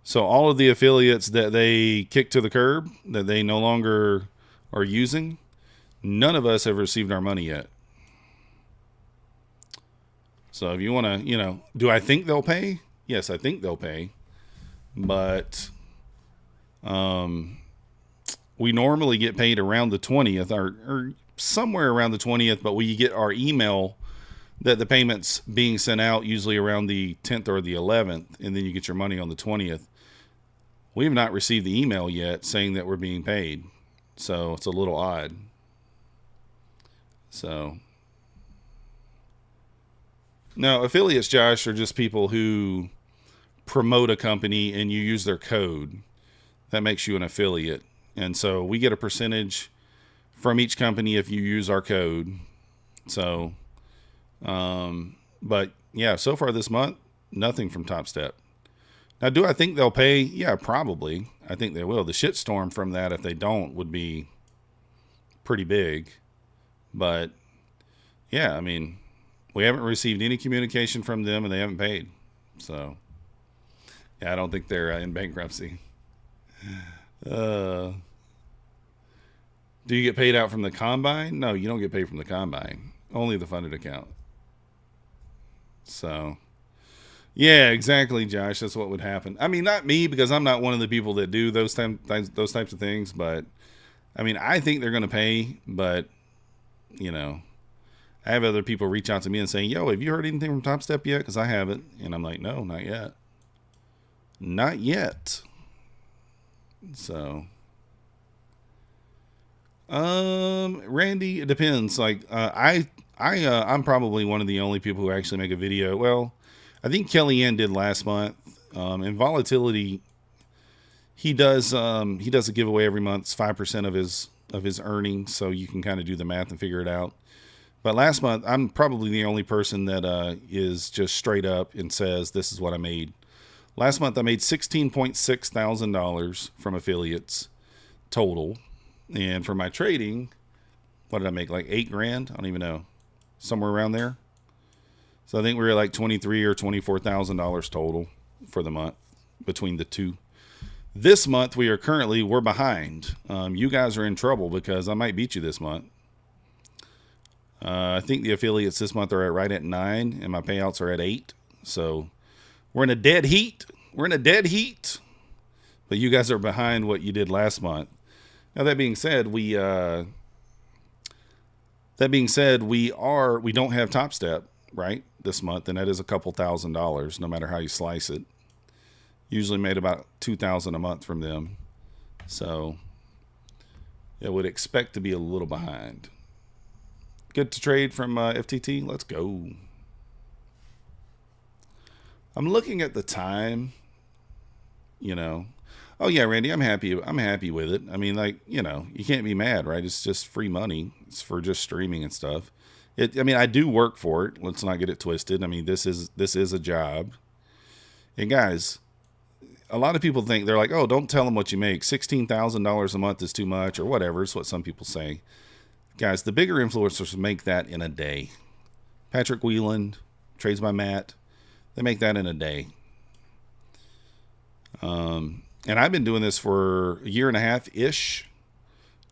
So all of the affiliates that they kicked to the curb, that they no longer are using, none of us have received our money yet. So if you want to, you know, do I think they'll pay? Yes, I think they'll pay. But we normally get paid around the 20th or somewhere around the 20th, but we get our email that the payment's being sent out usually around the 10th or the 11th, and then you get your money on the 20th. We have not received the email yet saying that we're being paid. So it's a little odd. So no, affiliates, Josh, are just people who promote a company and you use their code. That makes you an affiliate. And so we get a percentage from each company if you use our code. So, but yeah, so far this month, nothing from Topstep. Now, do I think they'll pay? Yeah, probably. I think they will. The shitstorm from that, if they don't, would be pretty big. But yeah, I mean, We haven't received any communication from them, and they haven't paid. So, yeah, I don't think they're in bankruptcy. Do you get paid out from the combine? No, you don't get paid from the combine. Only the funded account. So, yeah, exactly, Josh. That's what would happen. I mean, not me, because I'm not one of the people that do those types of things. But I mean, I think they're going to pay. But you know, I have other people reach out to me and say, "Yo, have you heard anything from Topstep yet?" Because I haven't, and I'm like, "No, not yet, not yet." So, Randy, it depends. Like, I'm probably one of the only people who actually make a video. Well, I think Kellyanne did last month. And Volatility, he does a giveaway every month. It's 5% of his earnings, so you can kind of do the math and figure it out. But last month, I'm probably the only person that is just straight up and says, this is what I made. Last month, I made $16.6 thousand from affiliates total. And for my trading, what did I make? Like $8,000? I don't even know. Somewhere around there. So I think we were like $23,000 or $24,000 total for the month between the two. This month, we're behind. You guys are in trouble because I might beat you this month. I think the affiliates this month are right at 9, and my payouts are at 8. So we're in a dead heat. But you guys are behind what you did last month. Now that being said, we don't have Topstep right this month, and that is a couple $1,000s, no matter how you slice it. Usually made about $2,000 a month from them, so I would expect to be a little behind. Good to trade from FTT. Let's go. I'm looking at the time. You know. Oh yeah, Randy, I'm happy with it. I mean, like, you know, you can't be mad, right? It's just free money. It's for just streaming and stuff. I mean, I do work for it. Let's not get it twisted. I mean, this is a job. And guys, a lot of people think, they're like, oh, don't tell them what you make. $16,000 a month is too much, or whatever. It's what some people say. Guys, the bigger influencers make that in a day. Patrick Wheeland, Trades by Matt, they make that in a day. And I've been doing this for a year and a half-ish.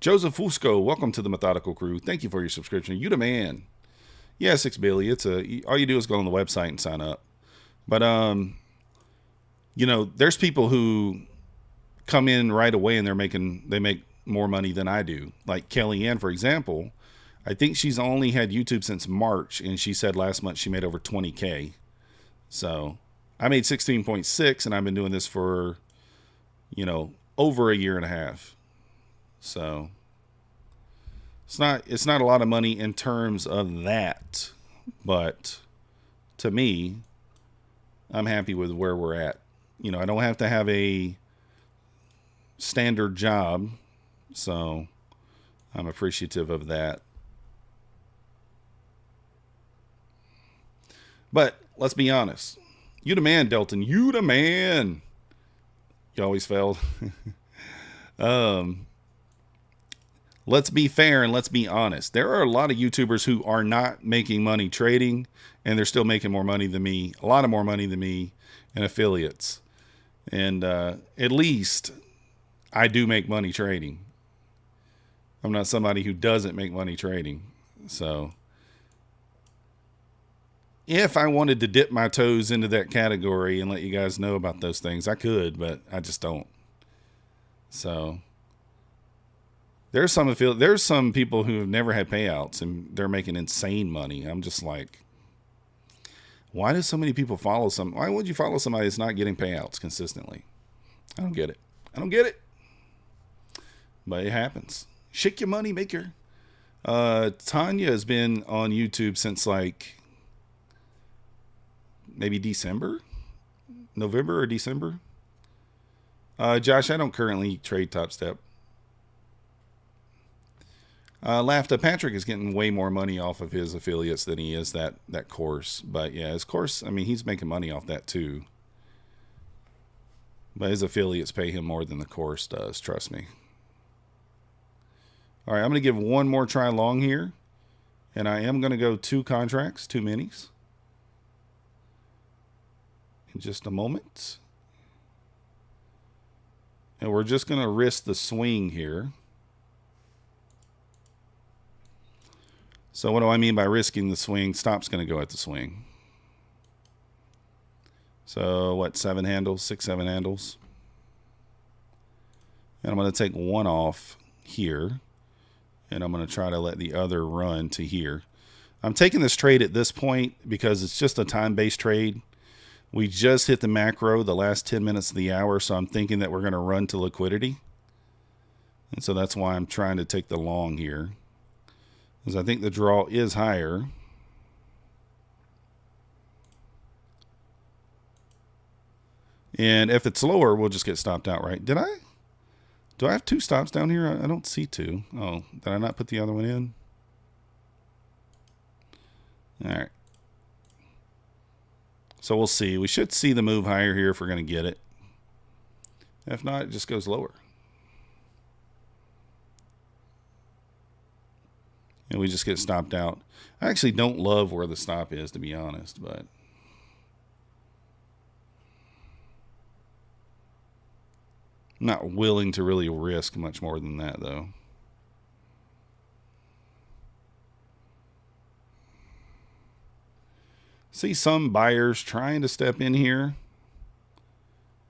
Joseph Fusco, welcome to the Methodical Crew. Thank you for your subscription. You the man. Yeah, 6 Billy. All you do is go on the website and sign up. But you know, there's people who come in right away and they make more money than I do. Like Kellyanne, for example. I think she's only had YouTube since March, and she said last month she made over 20K. So I made 16.6, and I've been doing this for, you know, over a year and a half. So it's not a lot of money in terms of that, but to me, I'm happy with where we're at. You know, I don't have to have a standard job, so I'm appreciative of that. But let's be honest. You the man, Delton. You the man. You always failed. Let's be fair and let's be honest. There are a lot of YouTubers who are not making money trading, and they're still making more money than me, a lot of more money than me in affiliates. And at least I do make money trading. I'm not somebody who doesn't make money trading. So if I wanted to dip my toes into that category and let you guys know about those things, I could, but I just don't. So there's some people who have never had payouts and they're making insane money. I'm just like, why do so many people why would you follow somebody that's not getting payouts consistently? I don't get it. But it happens. Shake your money maker. Tanya has been on YouTube since like maybe November or December. Josh, I don't currently trade Topstep. Lafta, Patrick is getting way more money off of his affiliates than he is that course. But yeah, his course, I mean, he's making money off that too. But his affiliates pay him more than the course does, trust me. All right, I'm going to give one more try long here. And I am going to go 2 contracts, 2 minis. In just a moment. And we're just going to risk the swing here. So what do I mean by risking the swing? Stop's going to go at the swing. So what, 7 handles, 6, 7 handles. And I'm going to take one off here. And I'm going to try to let the other run to here. I'm taking this trade at this point because it's just a time-based trade. We just hit the macro the last 10 minutes of the hour, so I'm thinking that we're going to run to liquidity. And so that's why I'm trying to take the long here. Because I think the draw is higher. And if it's lower, we'll just get stopped out, right? Do I have 2 stops down here? I don't see 2. Oh, did I not put the other one in? All right. So we'll see. We should see the move higher here if we're going to get it. If not, it just goes lower. And we just get stopped out. I actually don't love where the stop is, to be honest, but I'm not willing to really risk much more than that, though. See some buyers trying to step in here.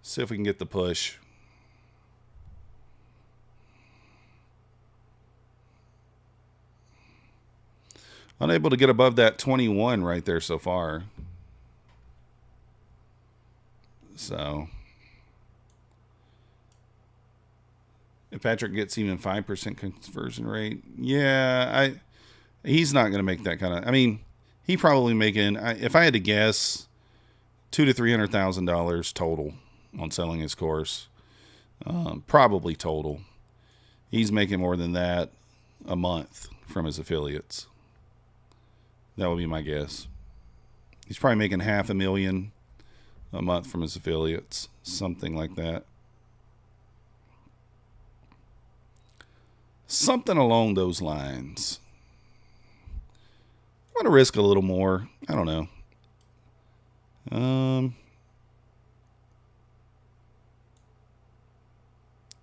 See if we can get the push. Unable to get above that 21 right there so far. So if Patrick gets even 5% conversion rate, yeah, he's not going to make that kind of. I mean, he probably making, if I had to guess, $200,000 to $300,000 total on selling his course. Probably total. He's making more than that a month from his affiliates. That would be my guess. He's probably making $500,000 a month from his affiliates, something like that. Something along those lines. I want to risk a little more. I don't know.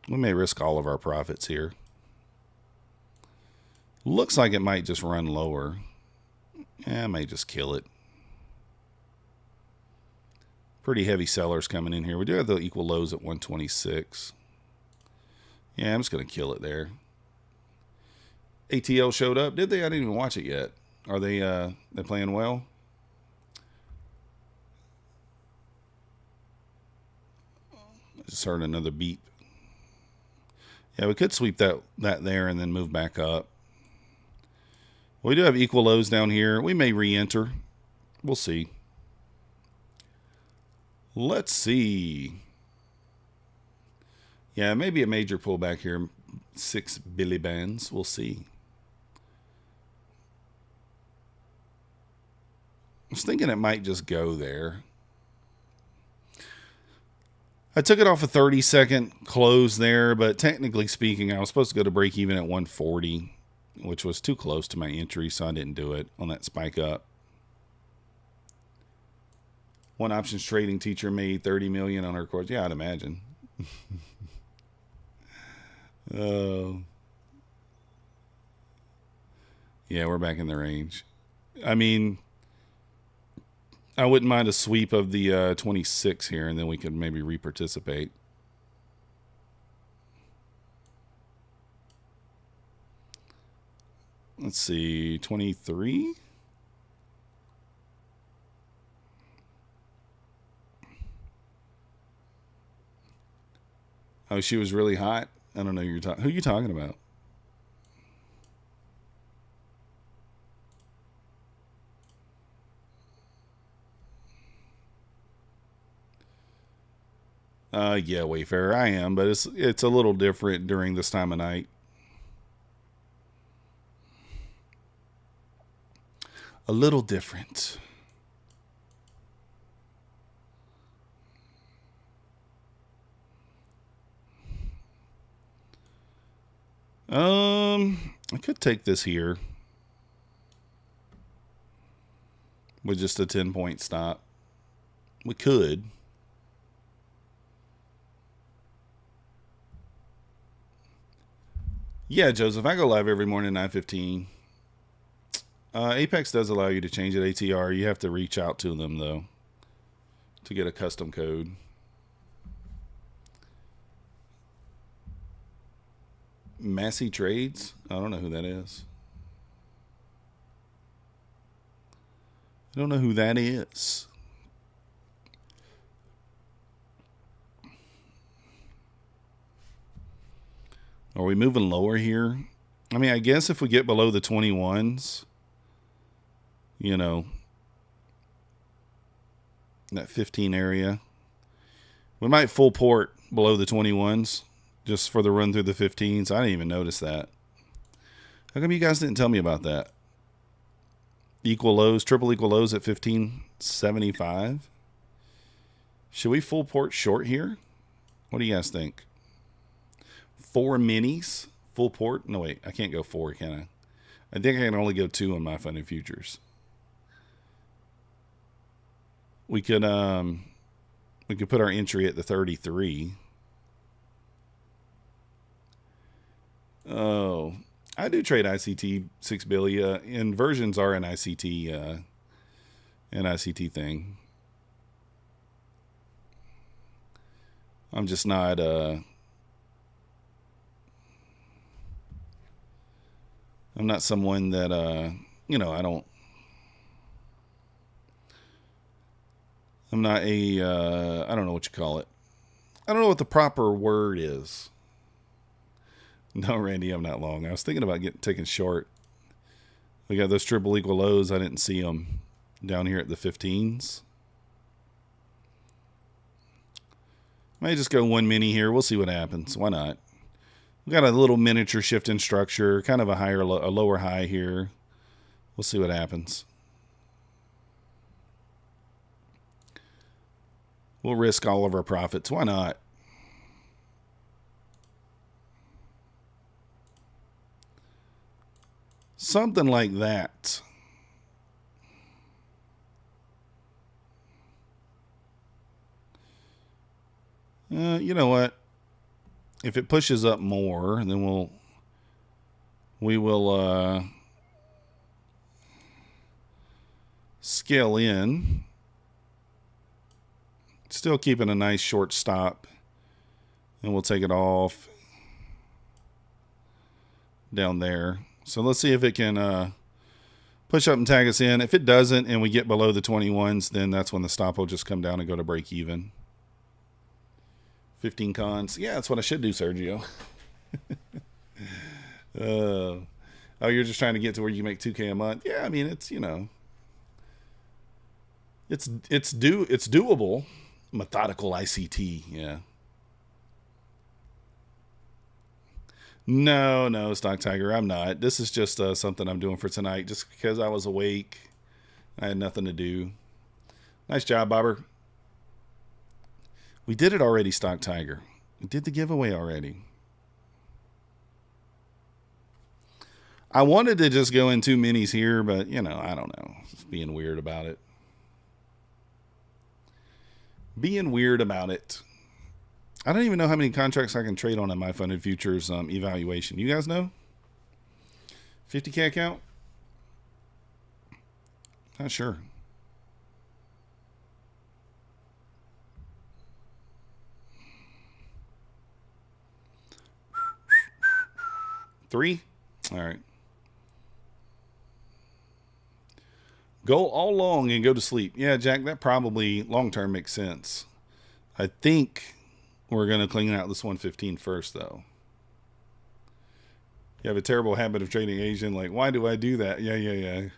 We may risk all of our profits here. Looks like it might just run lower. Yeah, I may just kill it. Pretty heavy sellers coming in here. We do have the equal lows at 126. Yeah, I'm just going to kill it there. ATL showed up. Did they? I didn't even watch it yet. Are they playing well? I just heard another beep. Yeah, we could sweep that there and then move back up. We do have equal lows down here. We may re-enter. We'll see. Let's see. Yeah, maybe a major pullback here. 6 Billy bands. We'll see. I was thinking it might just go there. I took it off a 30-second close there, but technically speaking, I was supposed to go to break even at 140, which was too close to my entry, so I didn't do it on that spike up. One options trading teacher made $30 million on her course. Yeah, I'd imagine. Oh. Yeah, we're back in the range. I mean, I wouldn't mind a sweep of the 26 here, and then we could maybe re-participate. Let's see, 23. Oh, she was really hot. I don't know who are you talking about? Yeah, Wayfarer, I am, but it's a little different during this time of night. A little different. I could take this here. with just a 10-point stop. We could. Yeah, Joseph, I go live every morning at 9:15. Apex does allow you to change it ATR. You have to reach out to them, though, to get a custom code. Massey Trades? I don't know who that is. I don't know who that is. Are we moving lower here? I mean, I guess if we get below the 21s, you know, that 15 area, we might full port below the 21s just for the run through the 15s. I didn't even notice that. How come you guys didn't tell me about that? Equal lows, triple equal lows at 1575. Should we full port short here? What do you guys think? 4 minis, full port? No, wait, I can't go 4, can I? I think I can only go 2 on my funded futures. We could put our entry at the 33. Oh, I do trade ICT 6 billion. Inversions are an ICT thing. I'm just not I'm not someone that I'm not a I don't know what you call it. I don't know what the proper word is. No, Randy, I'm not long. I was thinking about taking short. We got those triple equal lows. I didn't see them down here at the 15s. Might just go 1 mini here. We'll see what happens. Why not? We got a little miniature shift in structure, kind of a lower high here. We'll see what happens. We'll risk all of our profits. Why not? Something like that. You know what? If it pushes up more, then we will scale in. Still keeping a nice short stop. And we'll take it off down there. So let's see if it can push up and tag us in. If it doesn't and we get below the 21s, then that's when the stop will just come down and go to break even. 15 cons. Yeah, that's what I should do, Sergio. Oh, you're just trying to get to where you make 2K a month. Yeah, I mean, it's, you know, it's doable. Methodical ICT, yeah. No, Stock Tiger, I'm not. This is just something I'm doing for tonight, just because I was awake. I had nothing to do. Nice job, Bobber. We did it already, Stock Tiger. We did the giveaway already. I wanted to just go in 2 minis here, but, you know, I don't know. Just being weird about it. I don't even know how many contracts I can trade on in my funded futures evaluation. You guys know? 50K account? Not sure. Three? All right. Go all long and go to sleep. Yeah, Jack, that probably long-term makes sense. I think we're going to clean out this 115 first, though. You have a terrible habit of trading Asian. Like, why do I do that? Yeah.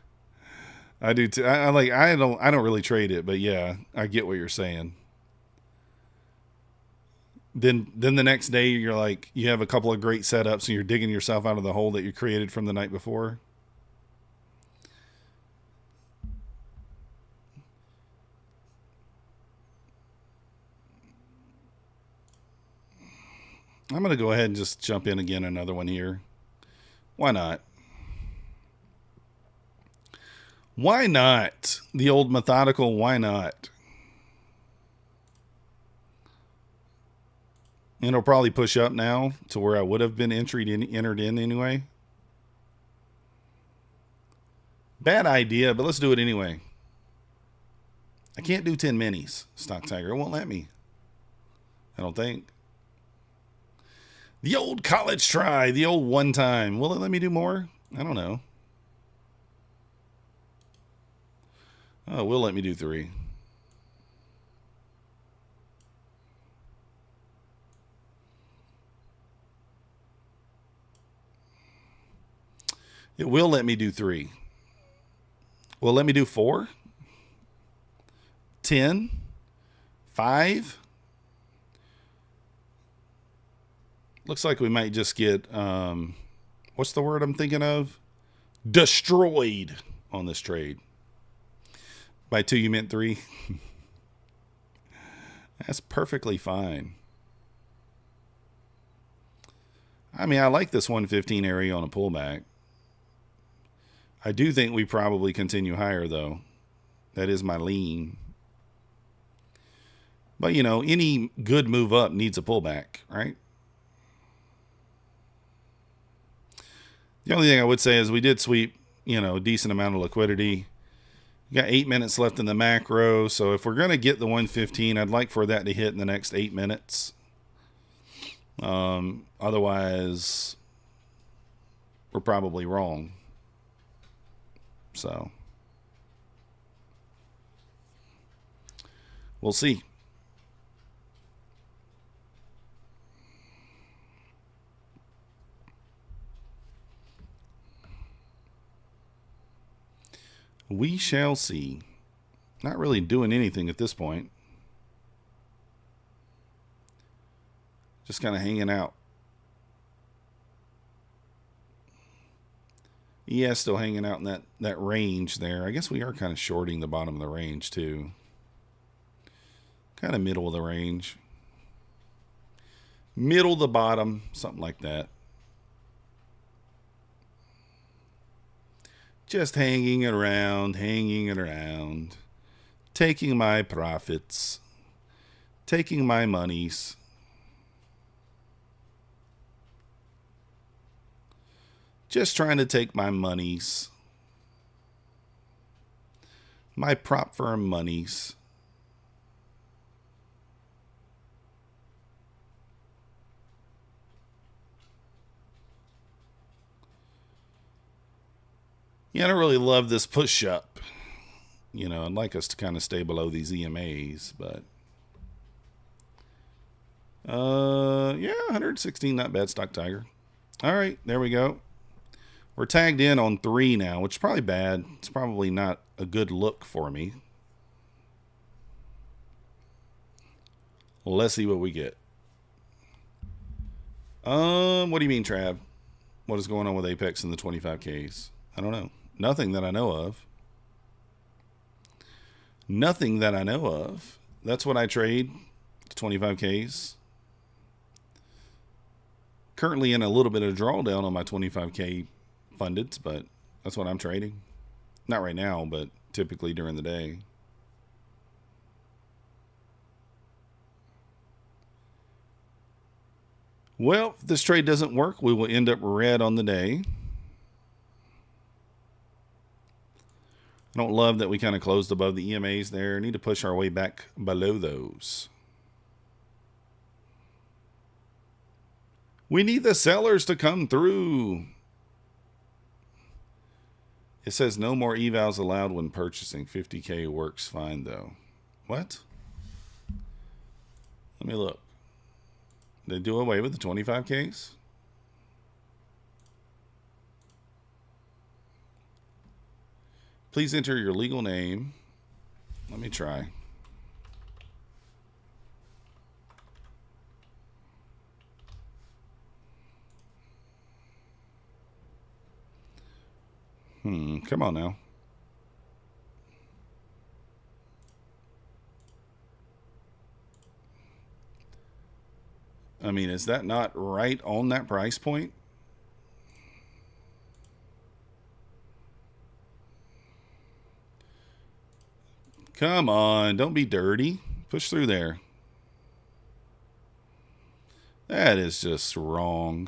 I do too. I don't really trade it, but yeah, I get what you're saying. Then the next day you're like, you have a couple of great setups and you're digging yourself out of the hole that you created from the night before. I'm going to go ahead and just jump in again another one here. Why not? Why not? The old methodical, why not? And it'll probably push up now to where I would have been entered in anyway. Bad idea, but let's do it anyway. I can't do 10 minis, Stock Tiger. It won't let me. I don't think. The old college try, the old one time. Will it let me do more? I don't know. Oh, it will let me do 3. It will let me do 3. Will it let me do 4? 10? 5? Looks like we might just get, what's the word I'm thinking of? Destroyed on this trade. By 2, you meant 3? That's perfectly fine. I mean, I like this 115 area on a pullback. I do think we probably continue higher, though. That is my lean. But, you know, any good move up needs a pullback, right? The only thing I would say is we did sweep, you know, a decent amount of liquidity. We got 8 minutes left in the macro. So if we're going to get the 115, I'd like for that to hit in the next 8 minutes. Otherwise, we're probably wrong. So we'll see. We shall see. Not really doing anything at this point. Just kind of hanging out. Yeah, still hanging out in that range there. I guess we are kind of shorting the bottom of the range too. Kind of middle of the range. Middle to bottom, something like that. Just hanging around, taking my profits, taking my monies. Just trying to take my monies, my prop firm monies. Yeah, I don't really love this push up. You know, I'd like us to kind of stay below these EMAs, but yeah, 116, not bad, Stock Tiger. All right, there we go. We're tagged in on 3 now, which is probably bad. It's probably not a good look for me. Well, let's see what we get. What do you mean, Trav? What is going on with Apex in the 25Ks? I don't know. Nothing that I know of. Nothing that I know of. That's what I trade, 25Ks. Currently in a little bit of drawdown on my 25K fundeds, but that's what I'm trading. Not right now, but typically during the day. Well, if this trade doesn't work, we will end up red on the day. I don't love that we kind of closed above the EMAs there. Need to push our way back below those. We need the sellers to come through. It says no more evals allowed when purchasing. 50K works fine, though. What? Let me look. They do away with the 25Ks? Please enter your legal name. Let me try. Come on now. I mean, is that not right on that price point? – Come on, don't be dirty. Push through there. That is just wrong.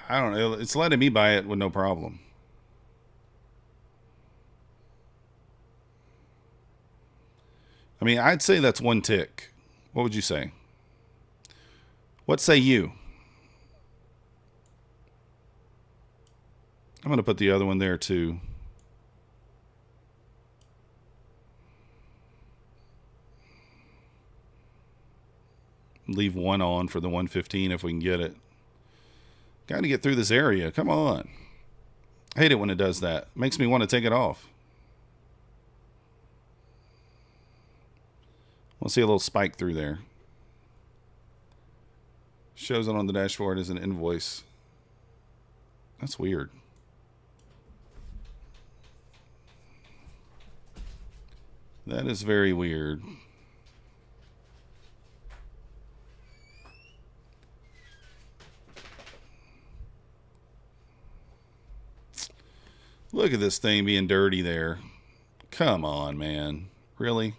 I don't know. It's letting me buy it with no problem. I mean, I'd say that's one tick. What would you say? What say you? I'm going to put the other one there too. Leave one on for the 115 if we can get it. Got to get through this area. Come on. I hate it when it does that. Makes me want to take it off. We'll see a little spike through there. Shows it on the dashboard as an invoice. That's weird. That is very weird. Look at this thing being dirty there. Come on, man. Really?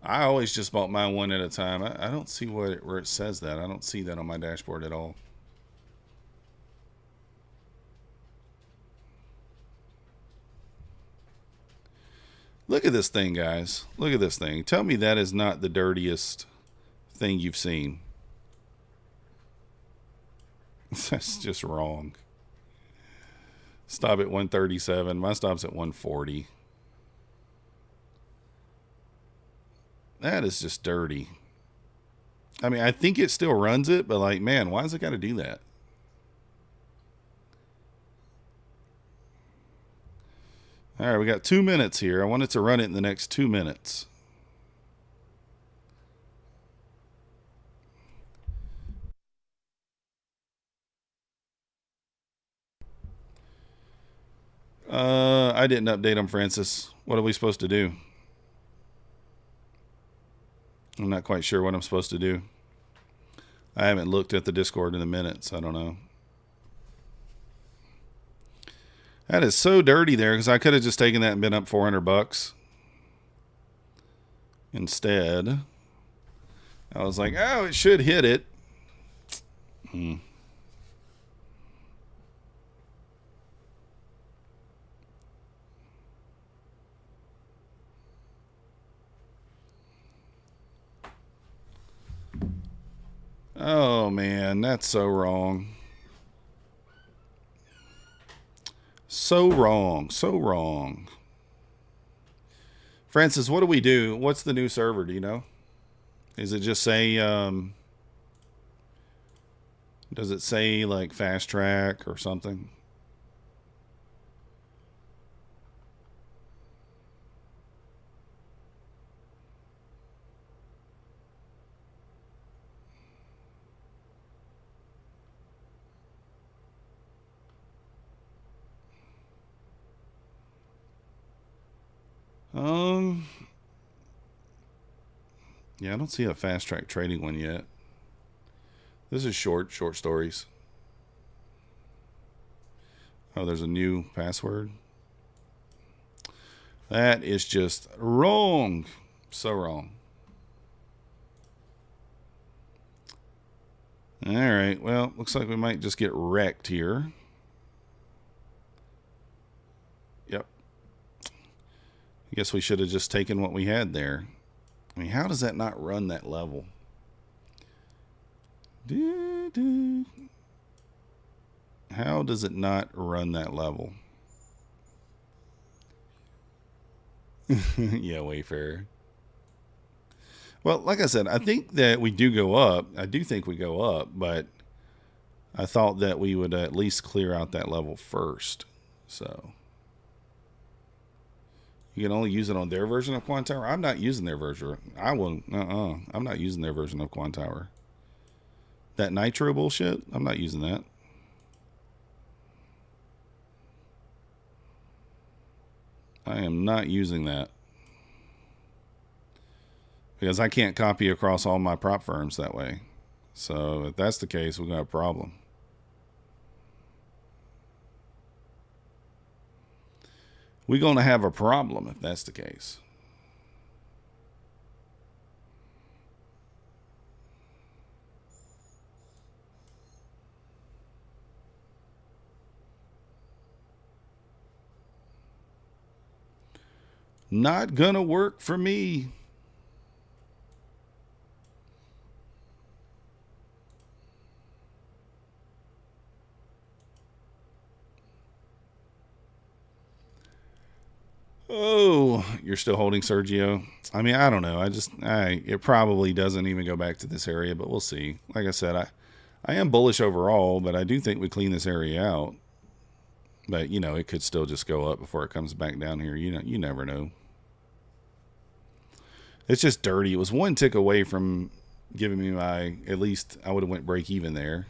I always just bought mine one at a time. I don't see where it says that. I don't see that on my dashboard at all. Look at this thing, guys. Look at this thing. Tell me that is not the dirtiest thing you've seen. That's just wrong. Stop at 137. My stop's at 140. That is just dirty. I mean, I think it still runs it, but like, man, why does it got to do that? All right, we got 2 minutes here. I want it to run it in the next 2 minutes. I didn't update them, Francis. What are we supposed to do? I'm not quite sure what I'm supposed to do. I haven't looked at the Discord in a minute, so I don't know. That is so dirty there, because I could have just taken that and been up $400. Instead, I was like, oh, it should hit it. Oh, man, that's so wrong. So wrong. So wrong. Francis, what do we do? What's the new server? Do you know? Is it just say, does it say like fast track or something? Yeah, I don't see a fast track trading one yet. This is short stories. Oh, there's a new password. That is just wrong. So wrong. All right, well, looks like we might just get wrecked here. Yep. I guess we should have just taken what we had there. I mean, how does that not run that level? How does it not run that level? Yeah, Wayfarer. Well, like I said, I think that we do go up. I do think we go up, but I thought that we would at least clear out that level first. So you can only use it on their version of Quantower. I'm not using their version. I will. I'm not using their version of Quantower. That Nitro bullshit. I'm not using that. I am not using that. Because I can't copy across all my prop firms that way. So if that's the case, we're going to have a problem. We're going to have a problem if that's the case. Not going to work for me. Oh, you're still holding Sergio? I mean, I don't know. It probably doesn't even go back to this area, but we'll see. Like I said, I am bullish overall, but I do think we clean this area out. But, you know, it could still just go up before it comes back down here. You know, you never know. It's just dirty. It was one tick away from giving me my, at least I would have went break even there.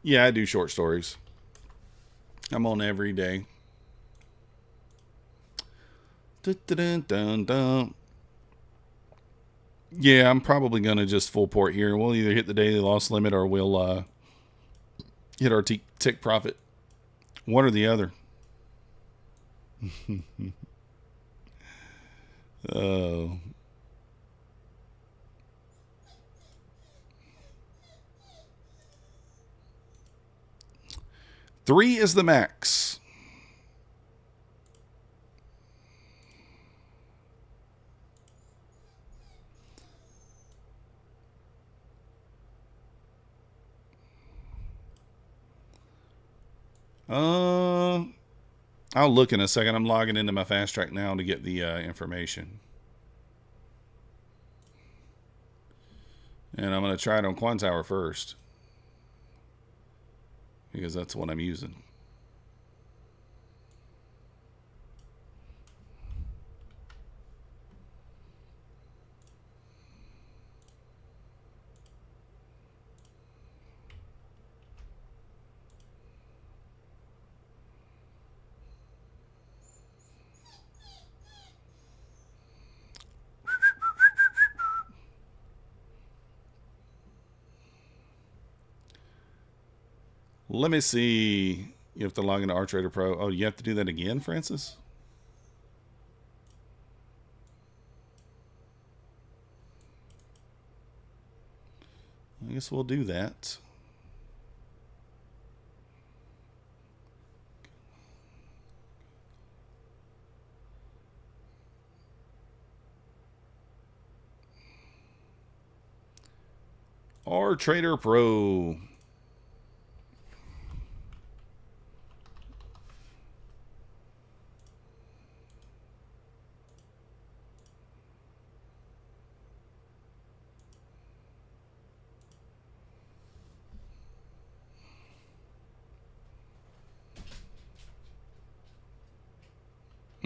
Yeah, I do short stories. I'm on every day. Dun, dun, dun. Yeah, I'm probably going to just full port here. We'll either hit the daily loss limit or we'll hit our tick profit. One or the other. Oh. Three is the max. I'll look in a second. I'm logging into my fast track now to get the information. And I'm going to try it on Quantower first, because that's what I'm using. Let me see. You have to log into RTrader Pro. Oh, you have to do that again, Francis? I guess we'll do that. RTrader Pro.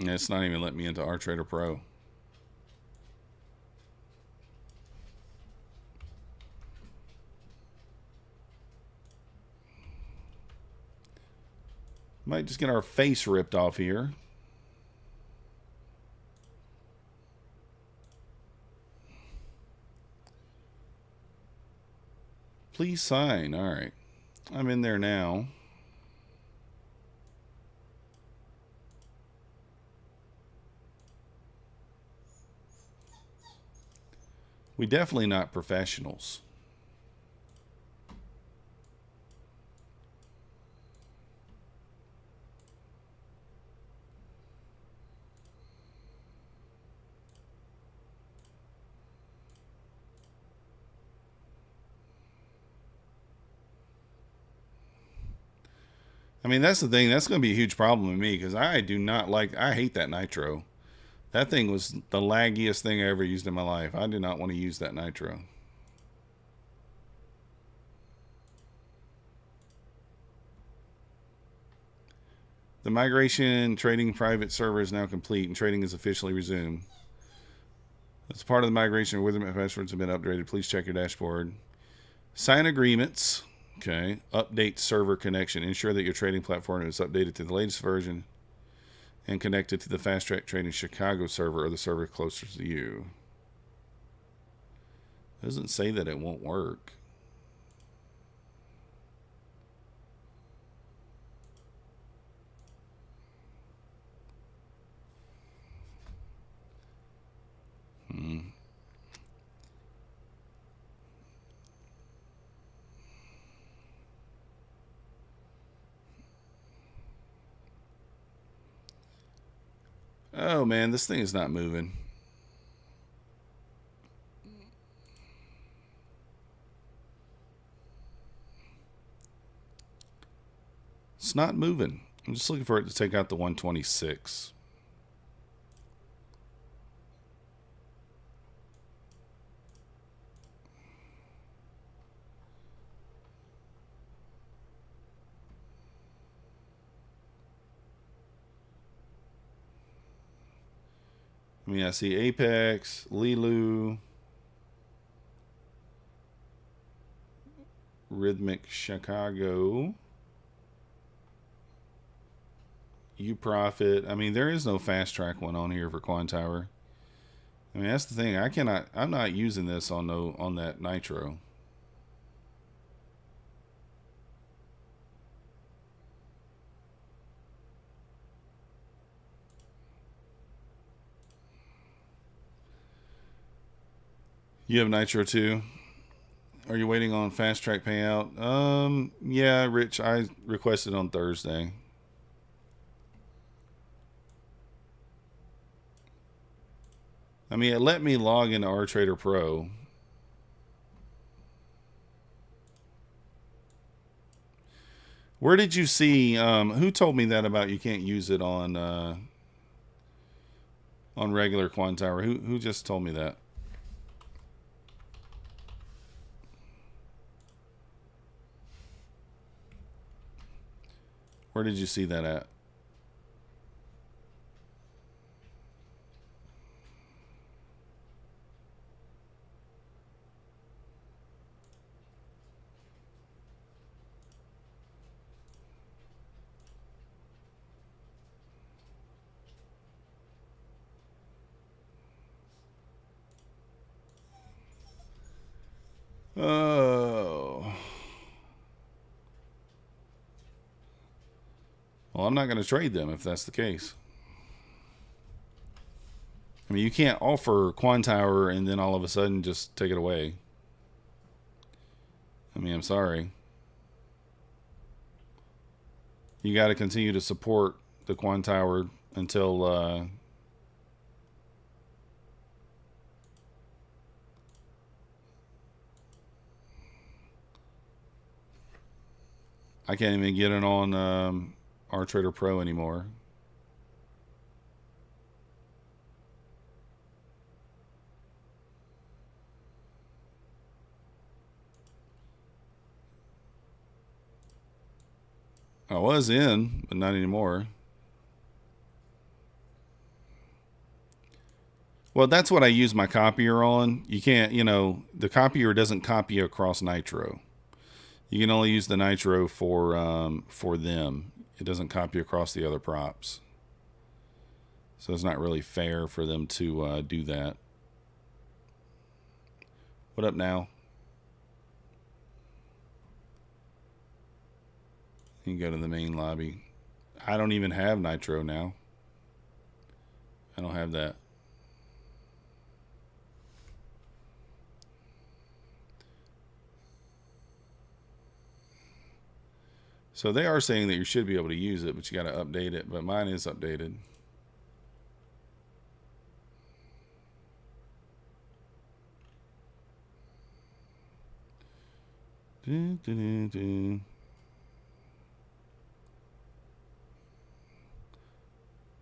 It's not even letting me into RTrader Pro. Might just get our face ripped off here. Please sign. All right. I'm in there now. We definitely not professionals. I mean, that's the thing. That's going to be a huge problem with me because I do not like, I hate that nitro. That thing was the laggiest thing I ever used in my life. I did not want to use that nitro. The migration trading private server is now complete and trading is officially resumed. As part of the migration, Witherman passwords have been updated. Please check your dashboard. Sign agreements. Okay. Update server connection. Ensure that your trading platform is updated to the latest version and connected to the Fast Track Trading Chicago server or the server closest to you. Doesn't say that it won't work. Oh man, this thing is not moving. It's not moving. I'm just looking for it to take out the 126. I mean, I see Apex, Lilu, Rhythmic Chicago, U-Profit. I mean, there is no fast track one on here for Quantower. I mean, that's the thing. I'm not using this on that Nitro. You have Nitro too? Are you waiting on fast track payout? Yeah, Rich, I requested on Thursday. I mean, it let me log into RTrader Pro. Where did you see? Who told me that about you can't use it on regular Quantower? Who just told me that? Where did you see that at? Oh. Well, I'm not going to trade them if that's the case. I mean, you can't offer Quantower and then all of a sudden just take it away. I mean, I'm sorry. You got to continue to support the Quantower until I can't even get it on RTrader Pro anymore. I was in, but not anymore. Well, that's what I use my copier on. You can't, the copier doesn't copy across Nitro. You can only use the Nitro for them. It doesn't copy across the other props. So it's not really fair for them to do that. What up now? You can go to the main lobby. I don't even have Nitro now. I don't have that. So they are saying that you should be able to use it, but you got to update it. But mine is updated.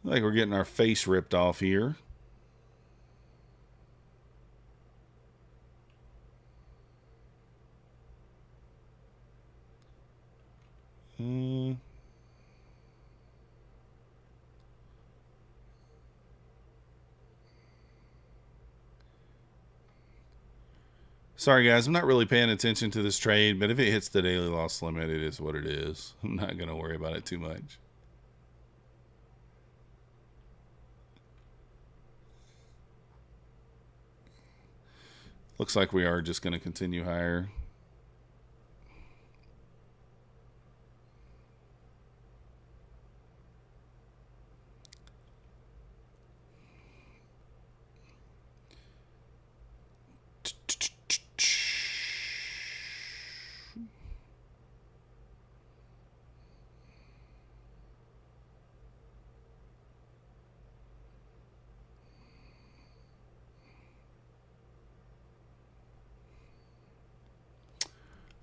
Like we're getting our face ripped off here. Sorry, guys. I'm not really paying attention to this trade, but if it hits the daily loss limit, it is what it is. I'm not going to worry about it too much. Looks like we are just going to continue higher.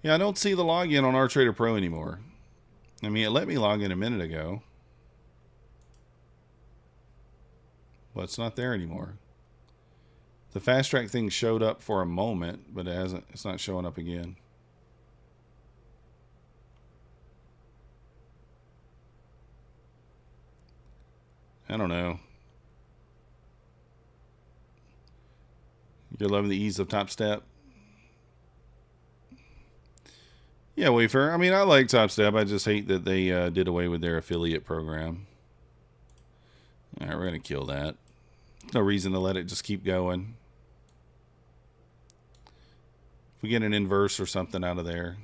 Yeah, I don't see the login on RTrader Pro anymore. I mean, it let me log in a minute ago. But it's not there anymore. The fast track thing showed up for a moment, but it's not showing up again. I don't know. You're loving the ease of Topstep? Yeah, Wafer. I mean, I like Topstep. I just hate that they did away with their affiliate program. All right, we're going to kill that. No reason to let it just keep going. If we get an inverse or something out of there.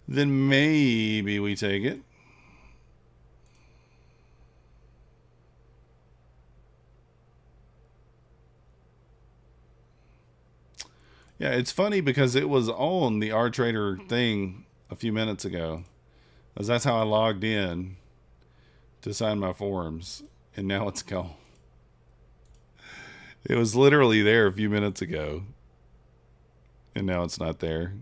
Then maybe we take it. Yeah, it's funny because it was on the RTrader thing a few minutes ago. Because that's how I logged in to sign my forms. And now it's gone. It was literally there a few minutes ago. And now it's not there.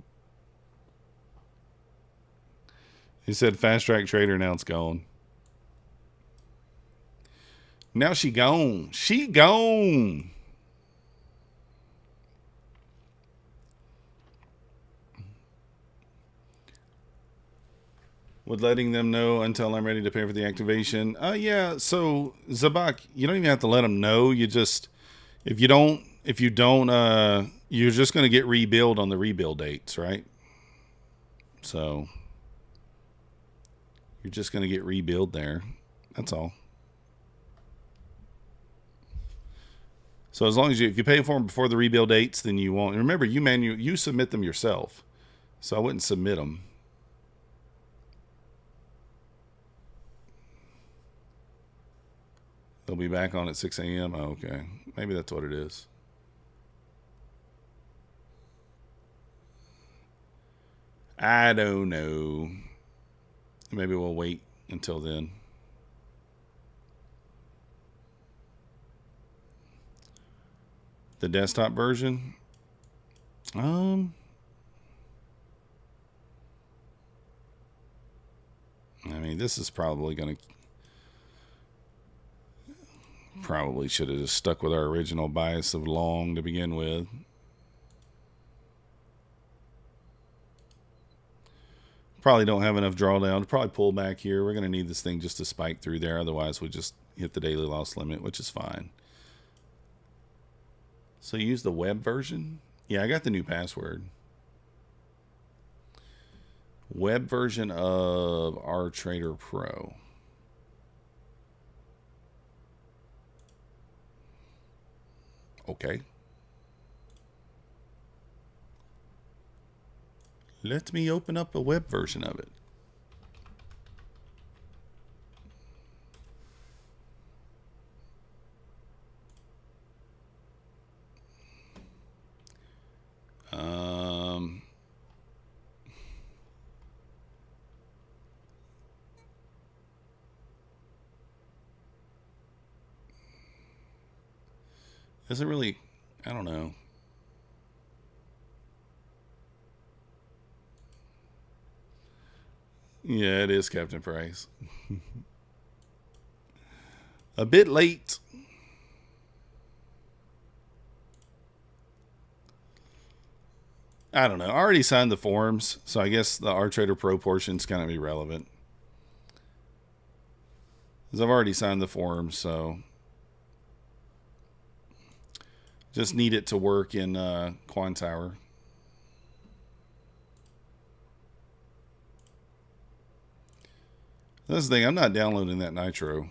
He said fast track trader, now it's gone. Now she gone. She gone. With letting them know until I'm ready to pay for the activation. Yeah, so Zabak, you don't even have to let them know. You just, if you don't, you're just going to get rebilled on the rebuild dates, right? So you're just going to get rebilled there. That's all. So as long as if you pay for them before the rebuild dates, then you won't. Remember, you submit them yourself. So I wouldn't submit them. They'll be back on at 6 a.m. Oh, okay. Maybe that's what it is. I don't know. Maybe we'll wait until then. The desktop version? I mean, this is probably going to... Probably should have just stuck with our original bias of long to begin with. Probably don't have enough drawdown to probably pull back here. We're going to need this thing just to spike through there. Otherwise, we just hit the daily loss limit, which is fine. So use the web version? Yeah, I got the new password. Web version of RTrader Pro. Okay. Let me open up a web version of it. Is it really? I don't know. Yeah, it is Captain Price. A bit late. I don't know. I already signed the forms, so I guess the RTrader Pro portion's kind of irrelevant. Because I've already signed the forms, so Just need it to work in Quan Tower. That's the thing. I'm not downloading that Nitro.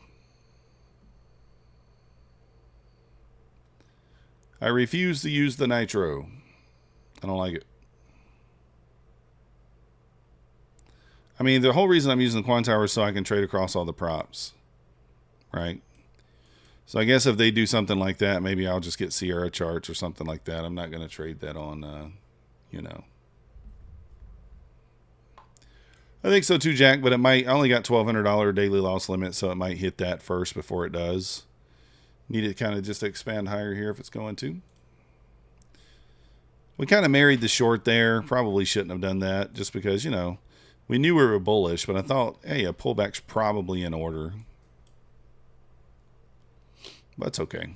I refuse to use the Nitro. I don't like it. I mean, the whole reason I'm using the Quan Tower is so I can trade across all the props. Right? So I guess if they do something like that, maybe I'll just get Sierra charts or something like that. I'm not going to trade that on, you know. I think so too, Jack, but it might. I only got $1,200 daily loss limit, so it might hit that first before it does. Need it kind of just to expand higher here if it's going to. We kind of married the short there. Probably shouldn't have done that just because, you know, we knew we were bullish, but I thought, hey, a pullback's probably in order. But it's okay.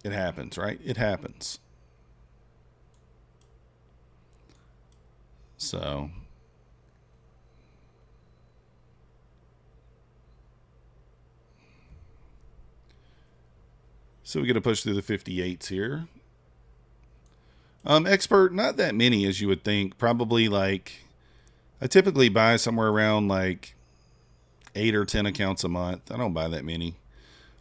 It happens, right? It happens. So... So we get to push through the 58s here. Expert, not that many as you would think. Probably like, I typically buy somewhere around like 8 or 10 accounts a month. I don't buy that many.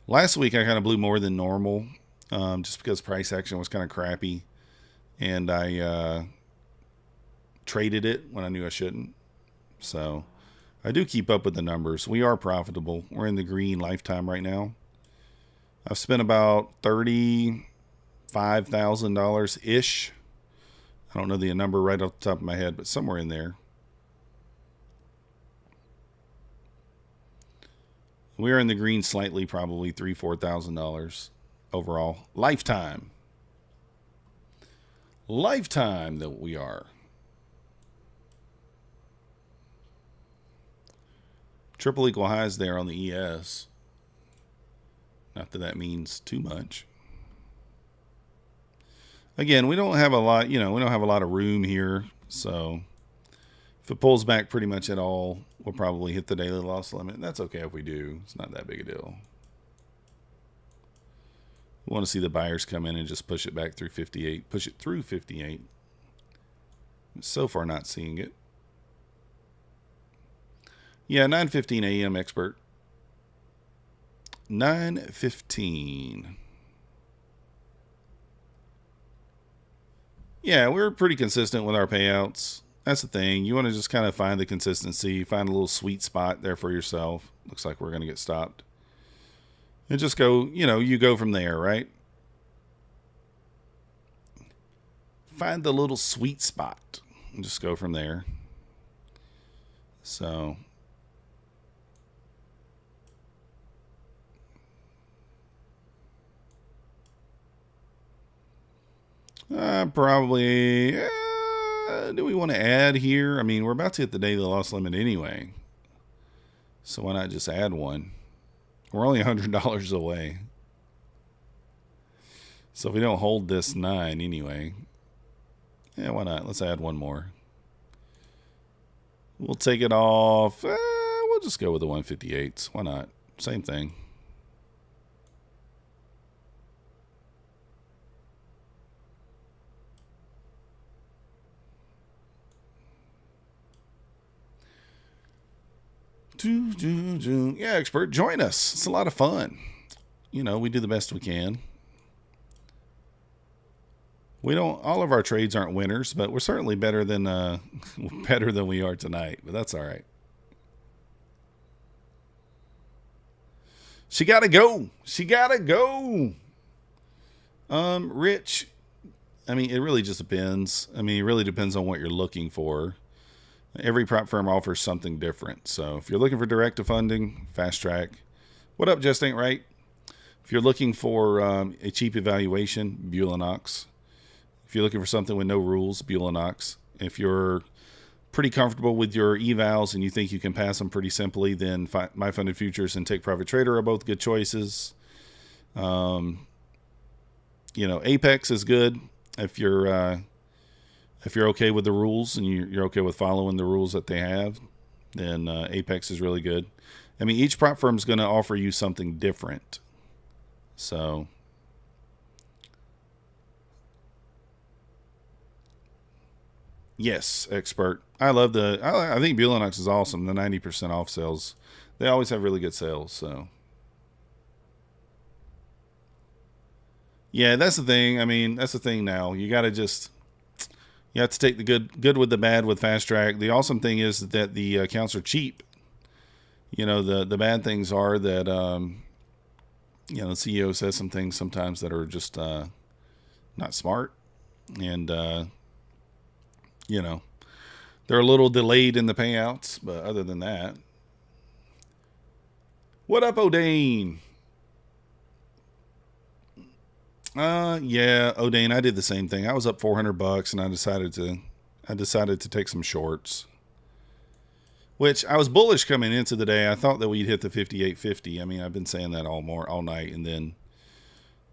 Last week I kind of blew more than normal, just because price action was kind of crappy. And I traded it when I knew I shouldn't. So I do keep up with the numbers. We are profitable. We're in the green lifetime right now. I've spent about $35,000-ish. I don't know the number right off the top of my head, but somewhere in there. We're in the green slightly, probably $3,000-$4,000 overall. Lifetime. Lifetime that we are. Triple equal highs there on the ES. Not that that means too much. Again, we don't have a lot, you know, we don't have a lot of room here. So if it pulls back pretty much at all, we'll probably hit the daily loss limit. That's okay if we do. It's not that big a deal. We want to see the buyers come in and just push it back through 58. Push it through 58. So far not seeing it. Yeah, 9:15 a.m. expert. 9:15. Yeah, we're pretty consistent with our payouts. That's the thing. You want to just kind of find the consistency, find a little sweet spot there for yourself. Looks like we're going to get stopped. And just go, you know, you go from there, right? Find the little sweet spot and just go from there. So... probably, do we want to add here? I mean, we're about to hit the daily loss limit anyway. So why not just add one? We're only $100 away. So if we don't hold this 9 anyway, yeah, why not? Let's add one more. We'll take it off. We'll just go with the 158s. Why not? Same thing. Yeah, expert, join us. It's a lot of fun. You know, we do the best we can. We don't. All of our trades aren't winners, but we're certainly better than we are tonight. But that's all right. She gotta go. She gotta go. Rich. I mean, it really just depends. I mean, it really depends on what you're looking for. Every prop firm offers something different. So if you're looking for direct to funding, fast track. What up, Just Ain't Right? If you're looking for a cheap evaluation, Bulenox. If you're looking for something with no rules, Bulenox. If you're pretty comfortable with your evals and you think you can pass them pretty simply, then My Funded Futures and Take Profit Trader are both good choices. You know, Apex is good if you're okay with the rules and you're okay with following the rules that they have, then Apex is really good. I mean, each prop firm is going to offer you something different. So Yes, expert. I love I think Bulenox is awesome. The 90% off sales. They always have really good sales. So yeah, that's the thing. I mean, that's the thing now. You got to just you have to take the good with the bad with Fast Track. The awesome thing is that the accounts are cheap. You know, the bad things are that you know, the CEO says some things sometimes that are just not smart, and you know, they're a little delayed in the payouts. But other than that, what up, O'Dane? Yeah, O'Dane. I did the same thing. I was up $400, and I decided to take some shorts. Which I was bullish coming into the day. I thought that we'd hit the 58.50. I mean, I've been saying that all night, and then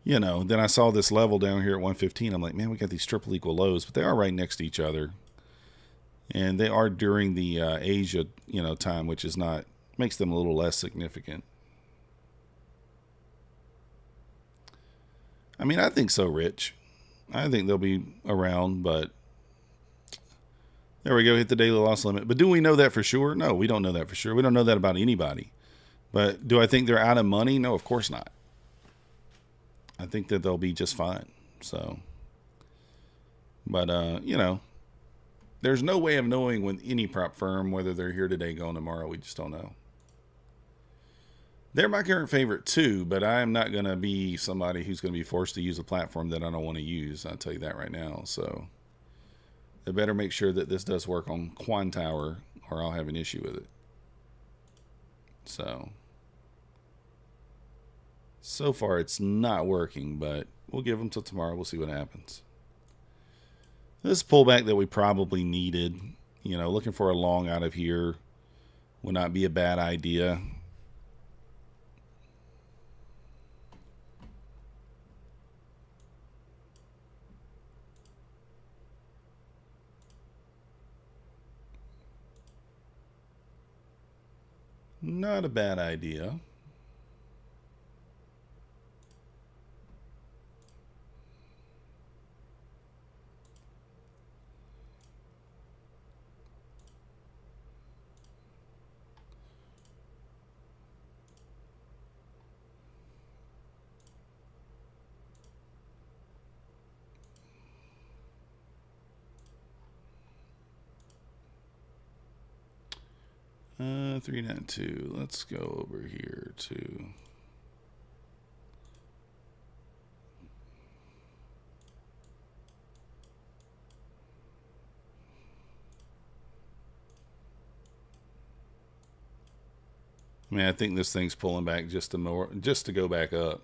you know, then I saw this level down here at 115. I'm like, man, we got these triple equal lows, but they are right next to each other, and they are during the Asia, you know, time, which is not makes them a little less significant. I mean, I think so, Rich. I think they'll be around, but there we go, hit the daily loss limit. But do we know that for sure? No, we don't know that for sure. We don't know that about anybody. But do I think they're out of money? No, of course not. I think that they'll be just fine. So, but you know, there's no way of knowing with any prop firm whether they're here today, going tomorrow. We just don't know. They're my current favorite too, but I am not going to be somebody who's going to be forced to use a platform that I don't want to use. I'll tell you that right now. So they better make sure that this does work on Quantower, or I'll have an issue with it. So far it's not working, but we'll give them till tomorrow. We'll see what happens. This pullback that we probably needed, you know, looking for a long out of here would not be a bad idea. Not a bad idea. Uh, 392. Let's go over here to I mean, I think this thing's pulling back just to go back up.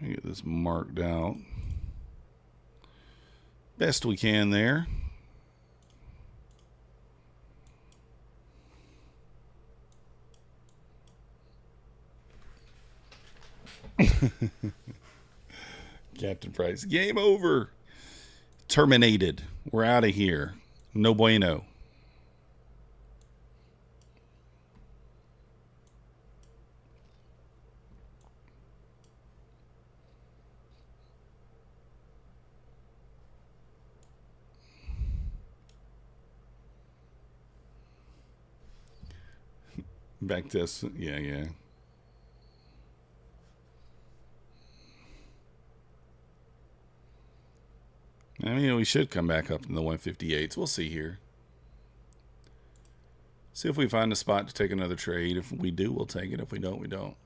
Let me get this marked out best we can there. Captain Price, game over. Terminated. We're out of here. No bueno. Back to us. Yeah. I mean, we should come back up in the 158s. We'll see here. See if we find a spot to take another trade. If we do, we'll take it. If we don't, we don't.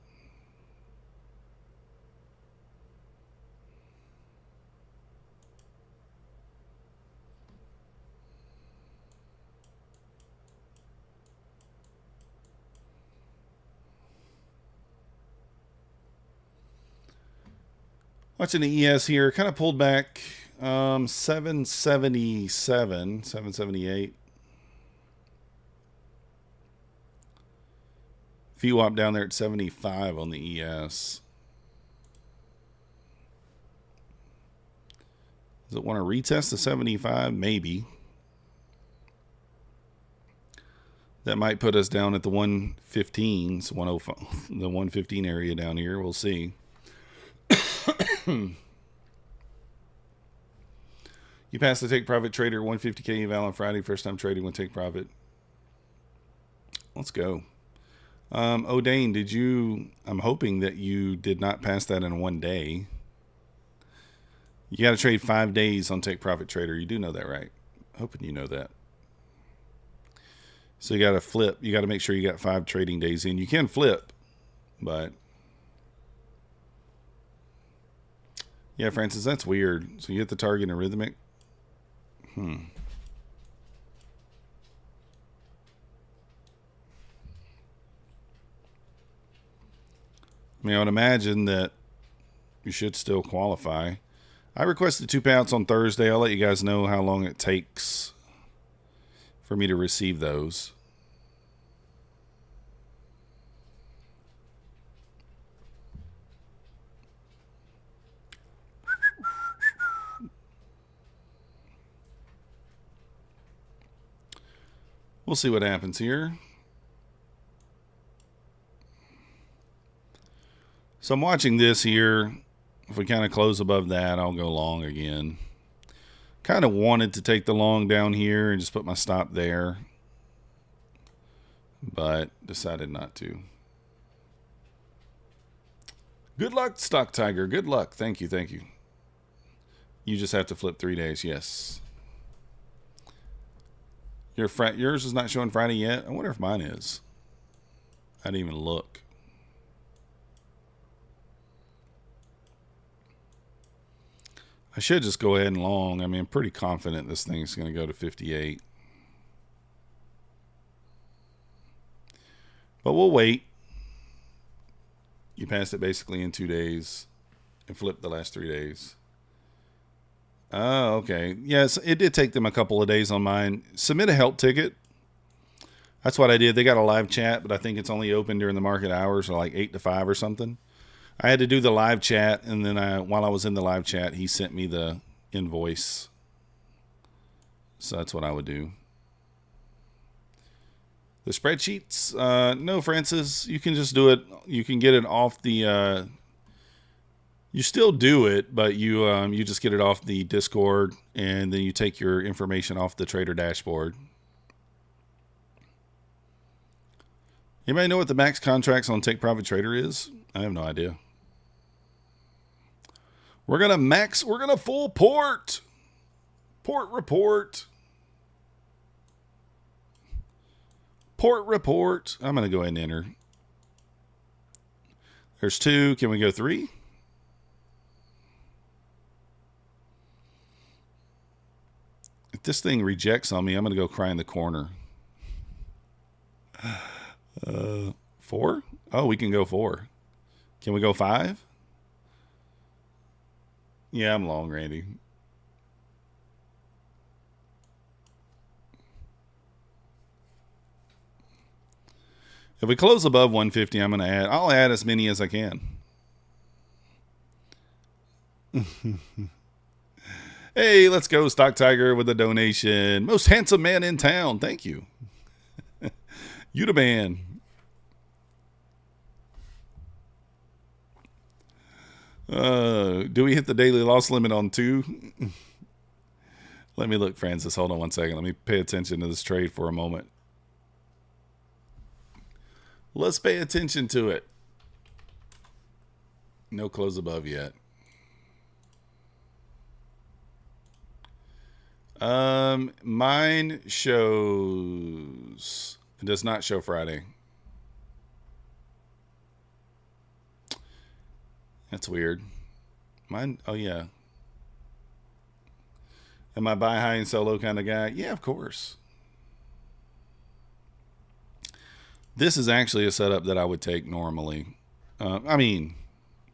Watching the ES here, kind of pulled back 777, 778. VWAP down there at 75 on the ES. Does it want to retest the 75? Maybe. That might put us down at the 115s, 105, the 115 area down here. We'll see. You passed the take profit trader 150K eval on Friday. First time trading with take profit. Let's go. O'Dane, did you? I'm hoping that you did not pass that in one day. You got to trade 5 days on take profit trader. You do know that, right? Hoping you know that. So you got to flip. You got to make sure you got 5 trading days in. You can flip, but yeah, Francis, that's weird. So you hit the target in rhythmic. I mean, I would imagine that you should still qualify. I requested 2 payouts on Thursday. I'll let you guys know how long it takes for me to receive those. We'll see what happens here. So I'm watching this here. If we kind of close above that, I'll go long again. Kind of wanted to take the long down here and just put my stop there, but decided not to. Good luck, Stock Tiger. Good luck. Thank you. Thank you. You just have to flip 3 days. Yes. Yours is not showing Friday yet. I wonder if mine is. I didn't even look. I should just go ahead and long. I mean, I'm pretty confident this thing's going to go to 58. But we'll wait. You passed it basically in 2 days and flipped the last 3 days. Oh, okay. Yes, it did take them a couple of days on mine. Submit a help ticket. That's what I did. They got a live chat, but I think it's only open during the market hours, or like 8 to 5 or something. I had to do the live chat, and then while I was in the live chat, he sent me the invoice. So that's what I would do. The spreadsheets? No, Francis. You can just do it. You can get it off the... you still do it, but you just get it off the Discord, and then you take your information off the trader dashboard. Anybody know what the max contracts on Take Profit Trader is? I have no idea. We're gonna full port. Port report. Port report. I'm gonna go ahead and enter. There's 2. Can we go 3? If this thing rejects on me, I'm gonna go cry in the corner. 4? Oh, we can go 4. Can we go 5? Yeah, I'm long, Randy. If we close above 150, I'm going to add. I'll add as many as I can. Hey, let's go, Stock Tiger, with a donation. Most handsome man in town. Thank you. You the man. Do we hit the daily loss limit on 2? Let me look, Francis. Hold on one second. Let me pay attention to this trade for a moment. Let's pay attention to it. No close above yet. Mine shows... It does not show Friday. That's weird. Mine, oh yeah. Am I buy high and sell low kind of guy? Yeah, of course. This is actually a setup that I would take normally. I mean,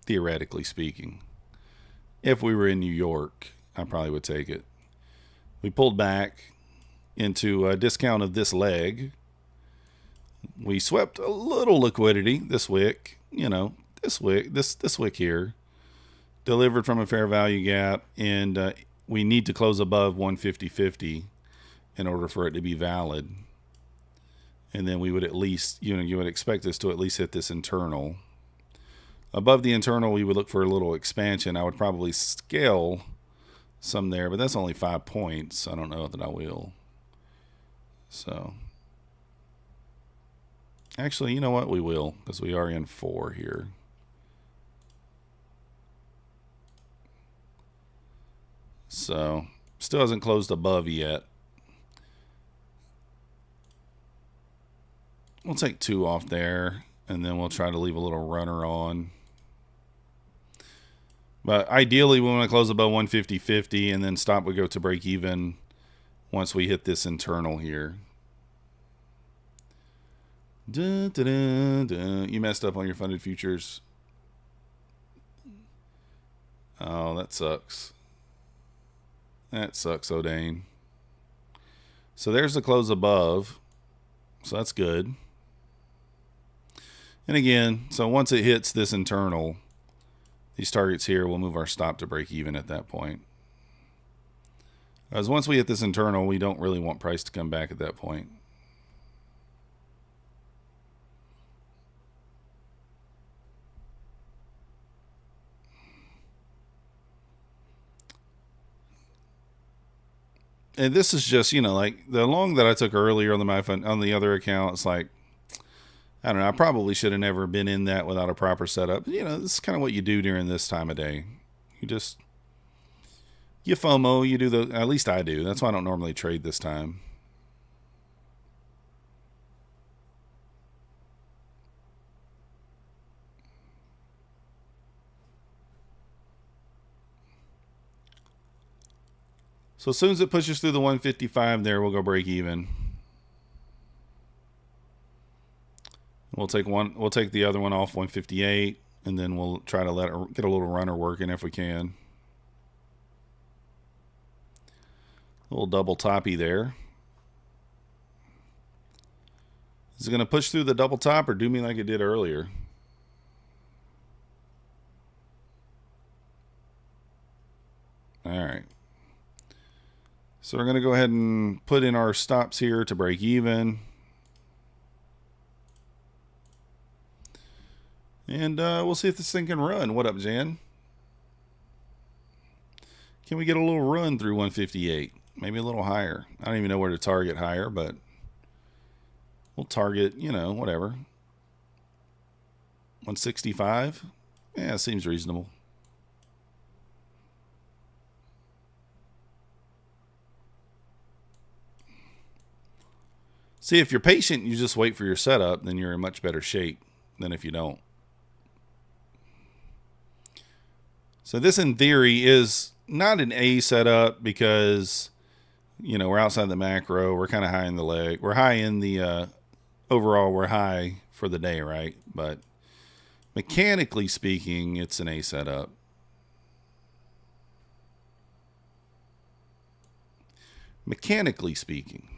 theoretically speaking. If we were in New York, I probably would take it. We pulled back into a discount of this leg. We swept a little liquidity this wick, you know. This wick here, delivered from a fair value gap, and we need to close above 150.50 in order for it to be valid. And then we would at least, you would expect us to at least hit this internal. Above the internal, we would look for a little expansion. I would probably scale some there, but that's only 5 points. I don't know that I will. So, actually, you know what? We will, because we are in 4 here. So, still hasn't closed above yet. We'll take 2 off there, and then we'll try to leave a little runner on. But ideally, we want to close above 150.50 and then stop. We go to break even once we hit this internal here. Dun, dun, dun, dun. You messed up on your funded futures. Oh, that sucks. That sucks, O'Dane. So there's the close above. So that's good. And again, so once it hits this internal, these targets here, we'll move our stop to break even at that point. As once we hit this internal, we don't really want price to come back at that point. And this is just, like the long that I took earlier on the other account, it's like, I don't know, I probably should have never been in that without a proper setup. This is kind of what you do during this time of day. You FOMO, you do at least I do. That's why I don't normally trade this time. So as soon as it pushes through the 155 there, we'll go break even. We'll take the other one off 158, and then we'll try to get a little runner working if we can. A little double toppy there. Is it going to push through the double top or do me like it did earlier? All right. So we're going to go ahead and put in our stops here to break even. And we'll see if this thing can run. What up, Jan? Can we get a little run through 158? Maybe a little higher. I don't even know where to target higher, but we'll target, whatever. 165? Yeah, seems reasonable. See, if you're patient, you just wait for your setup, then you're in much better shape than if you don't. So this, in theory, is not an A setup because, we're outside the macro. We're kind of high in the leg. We're high in the overall. We're high for the day, right? But mechanically speaking, it's an A setup. Mechanically speaking.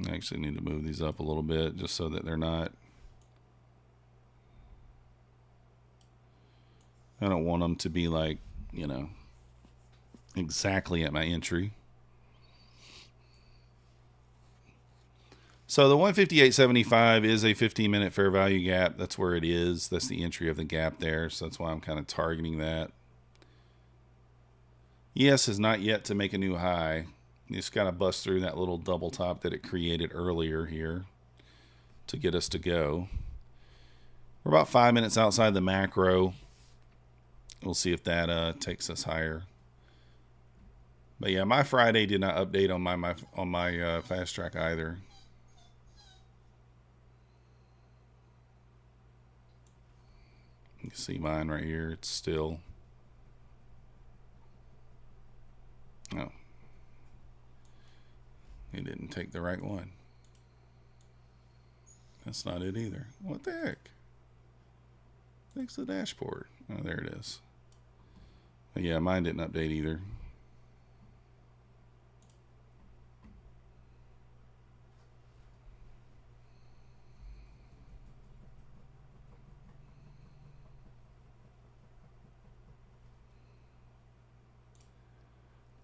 I actually need to move these up a little bit just so that they're not. I don't want them to be like, exactly at my entry. So the 158.75 is a 15-minute fair value gap. That's where it is. That's the entry of the gap there. So that's why I'm kind of targeting that. ES is not yet to make a new high. You just got to bust through that little double top that it created earlier here to get us to go. We're about 5 minutes outside the macro. We'll see if that takes us higher. But yeah, my Friday did not update on my fast track either. You can see mine right here. It's still. Oh. He didn't take the right one. That's not it either. What the heck? Fix the dashboard. Oh, there it is. But yeah, mine didn't update either.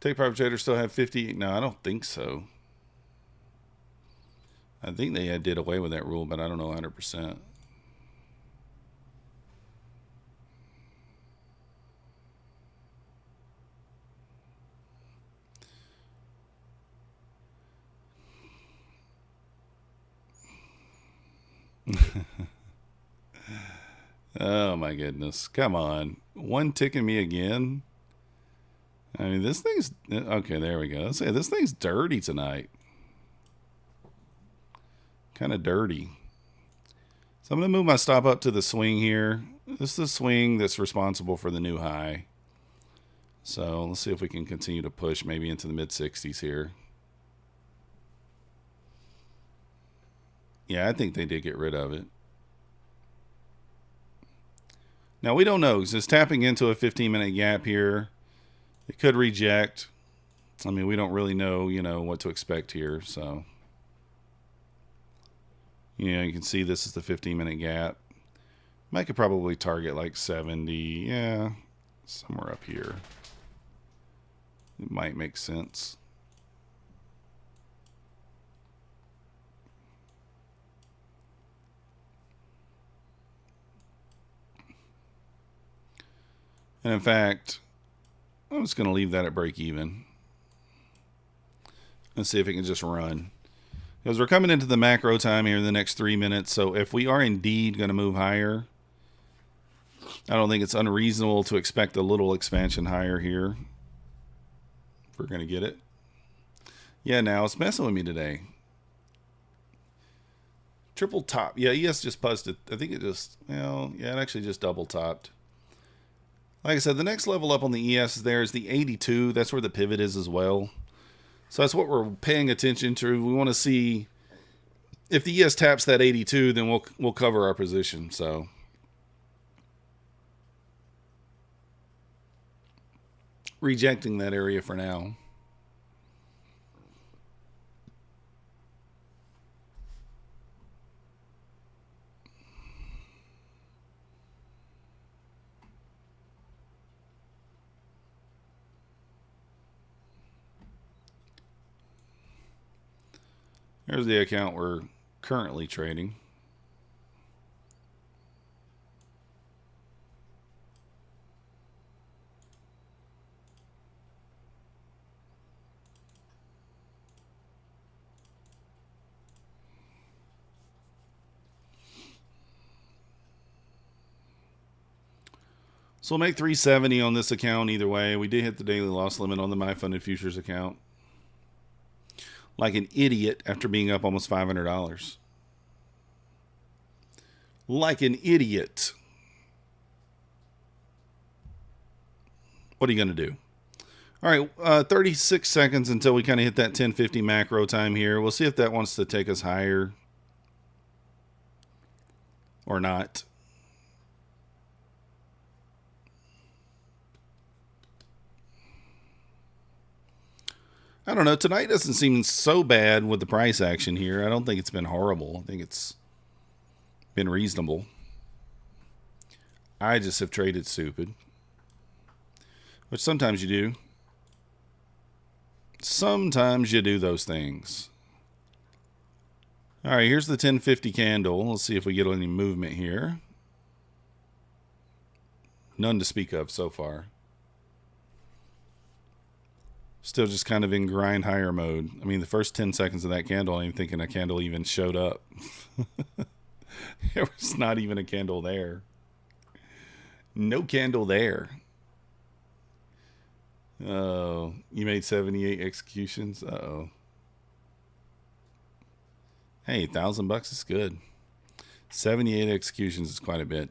Take Private Trader still have 50? No, I don't think so. I think they did away with that rule, but I don't know 100%. Oh my goodness. Come on. One ticking me again. I mean, this thing's... Okay, there we go. Let's say this thing's dirty tonight. Kind of dirty. So I'm going to move my stop up to the swing here. This is the swing that's responsible for the new high. So let's see if we can continue to push maybe into the mid-60s here. Yeah, I think they did get rid of it. Now, we don't know, because it's tapping into a 15-minute gap here. It could reject. I mean, we don't really know, what to expect here. So, you can see this is the 15-minute gap. I could probably target like 70. Yeah, somewhere up here. It might make sense. And in fact, I'm just going to leave that at break even. Let's see if it can just run. Because we're coming into the macro time here in the next 3 minutes. So if we are indeed going to move higher, I don't think it's unreasonable to expect a little expansion higher here. If we're going to get it. Yeah, now it's messing with me today. Triple top. Yeah, ES just buzzed it. I think it just, well, yeah, it actually just double topped. Like I said, the next level up on the ES there is the 82. That's where the pivot is as well. So that's what we're paying attention to. We want to see if the ES taps that 82, then we'll cover our position. So rejecting that area for now. Here's the account we're currently trading. So we'll make 370 on this account either way. We did hit the daily loss limit on the My Funded Futures account. Like an idiot after being up almost $500. Like an idiot. What are you going to do? All right, 36 seconds until we kind of hit that 1050 macro time here. We'll see if that wants to take us higher or not. I don't know. Tonight doesn't seem so bad with the price action here. I don't think it's been horrible. I think it's been reasonable. I just have traded stupid. Which sometimes you do. Sometimes you do those things. All right, here's the 1050 candle. Let's see if we get any movement here. None to speak of so far. Still just kind of in grind higher mode. I mean, the first 10 seconds of that candle, I'm even thinking a candle even showed up. There was not even a candle there. No candle there. Oh, you made 78 executions? Uh-oh. Hey, $1,000 is good. 78 executions is quite a bit.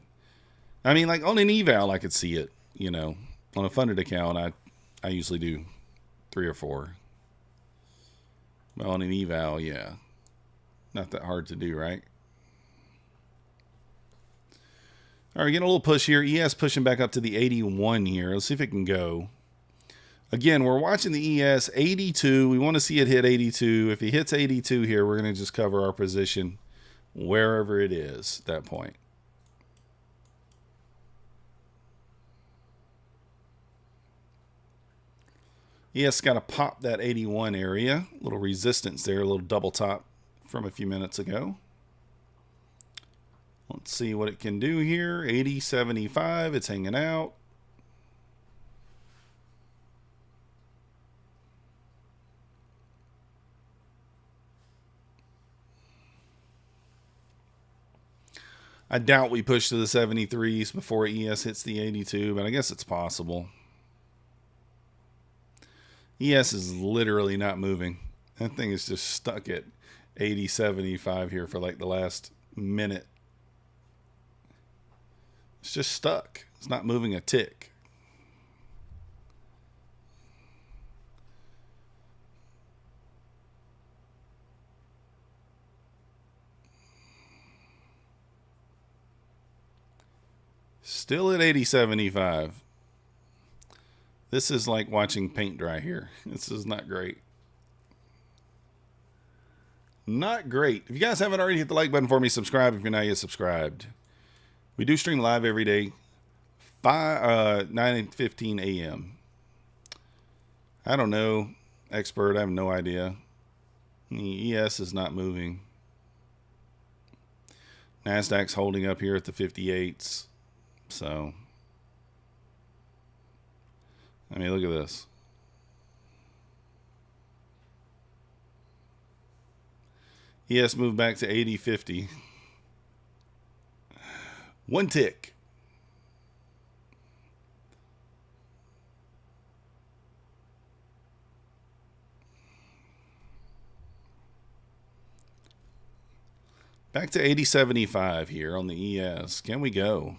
I mean, like on an eval, I could see it. On a funded account, I usually do 3 or 4. Well, on an eval, yeah. Not that hard to do, right? All right, getting a little push here. ES pushing back up to the 81 here. Let's see if it can go. Again, we're watching the ES 82. We want to see it hit 82. If it hits 82 here, we're going to just cover our position wherever it is at that point. ES got to pop that 81 area. A little resistance there, a little double top from a few minutes ago. Let's see what it can do here. 80.75, it's hanging out. I doubt we push to the 73s before ES hits the 82, but I guess it's possible. ES is literally not moving. That thing is just stuck at 80.75 here for like the last minute. It's just stuck. It's not moving a tick. Still at 80.75. This is like watching paint dry here. This is not great. Not great. If you guys haven't already, hit the like button for me. Subscribe if you're not yet subscribed. We do stream live every day, 9:15 a.m. I don't know, expert. I have no idea. The ES is not moving. Nasdaq's holding up here at the 58s. So, I mean, look at this. ES moved back to 80.50. One tick. Back to 80.75 here on the ES. Can we go?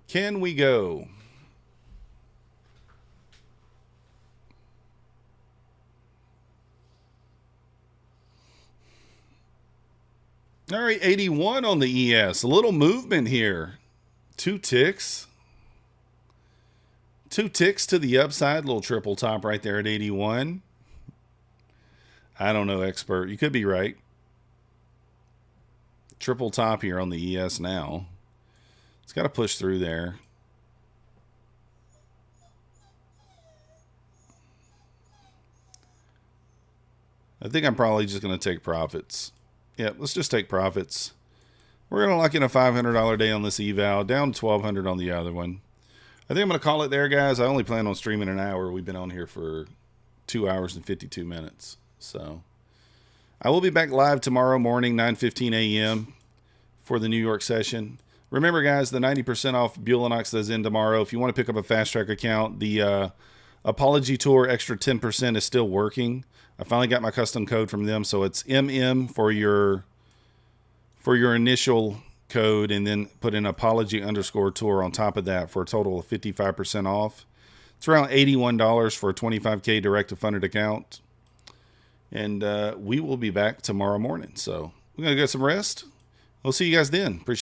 Can we go? All right, 81 on the ES. A little movement here. 2 ticks. 2 ticks to the upside. Little triple top right there at 81. I don't know, expert. You could be right. Triple top here on the ES now. It's got to push through there. I think I'm probably just going to take profits. Yeah, let's just take profits. We're going to lock in a $500 day on this eval, down to $1,200 on the other one. I think I'm going to call it there, guys. I only plan on streaming an hour. We've been on here for 2 hours and 52 minutes. So I will be back live tomorrow morning, 9:15 a.m. for the New York session. Remember, guys, the 90% off Bulenox is in tomorrow. If you want to pick up a fast track account, the Apology Tour extra 10% is still working. I finally got my custom code from them, so it's MM for your initial code, and then put in apology_tour on top of that for a total of 55% off. It's around $81 for a 25K direct-to-funded account. And we will be back tomorrow morning. So we're going to get some rest. We'll see you guys then. Appreciate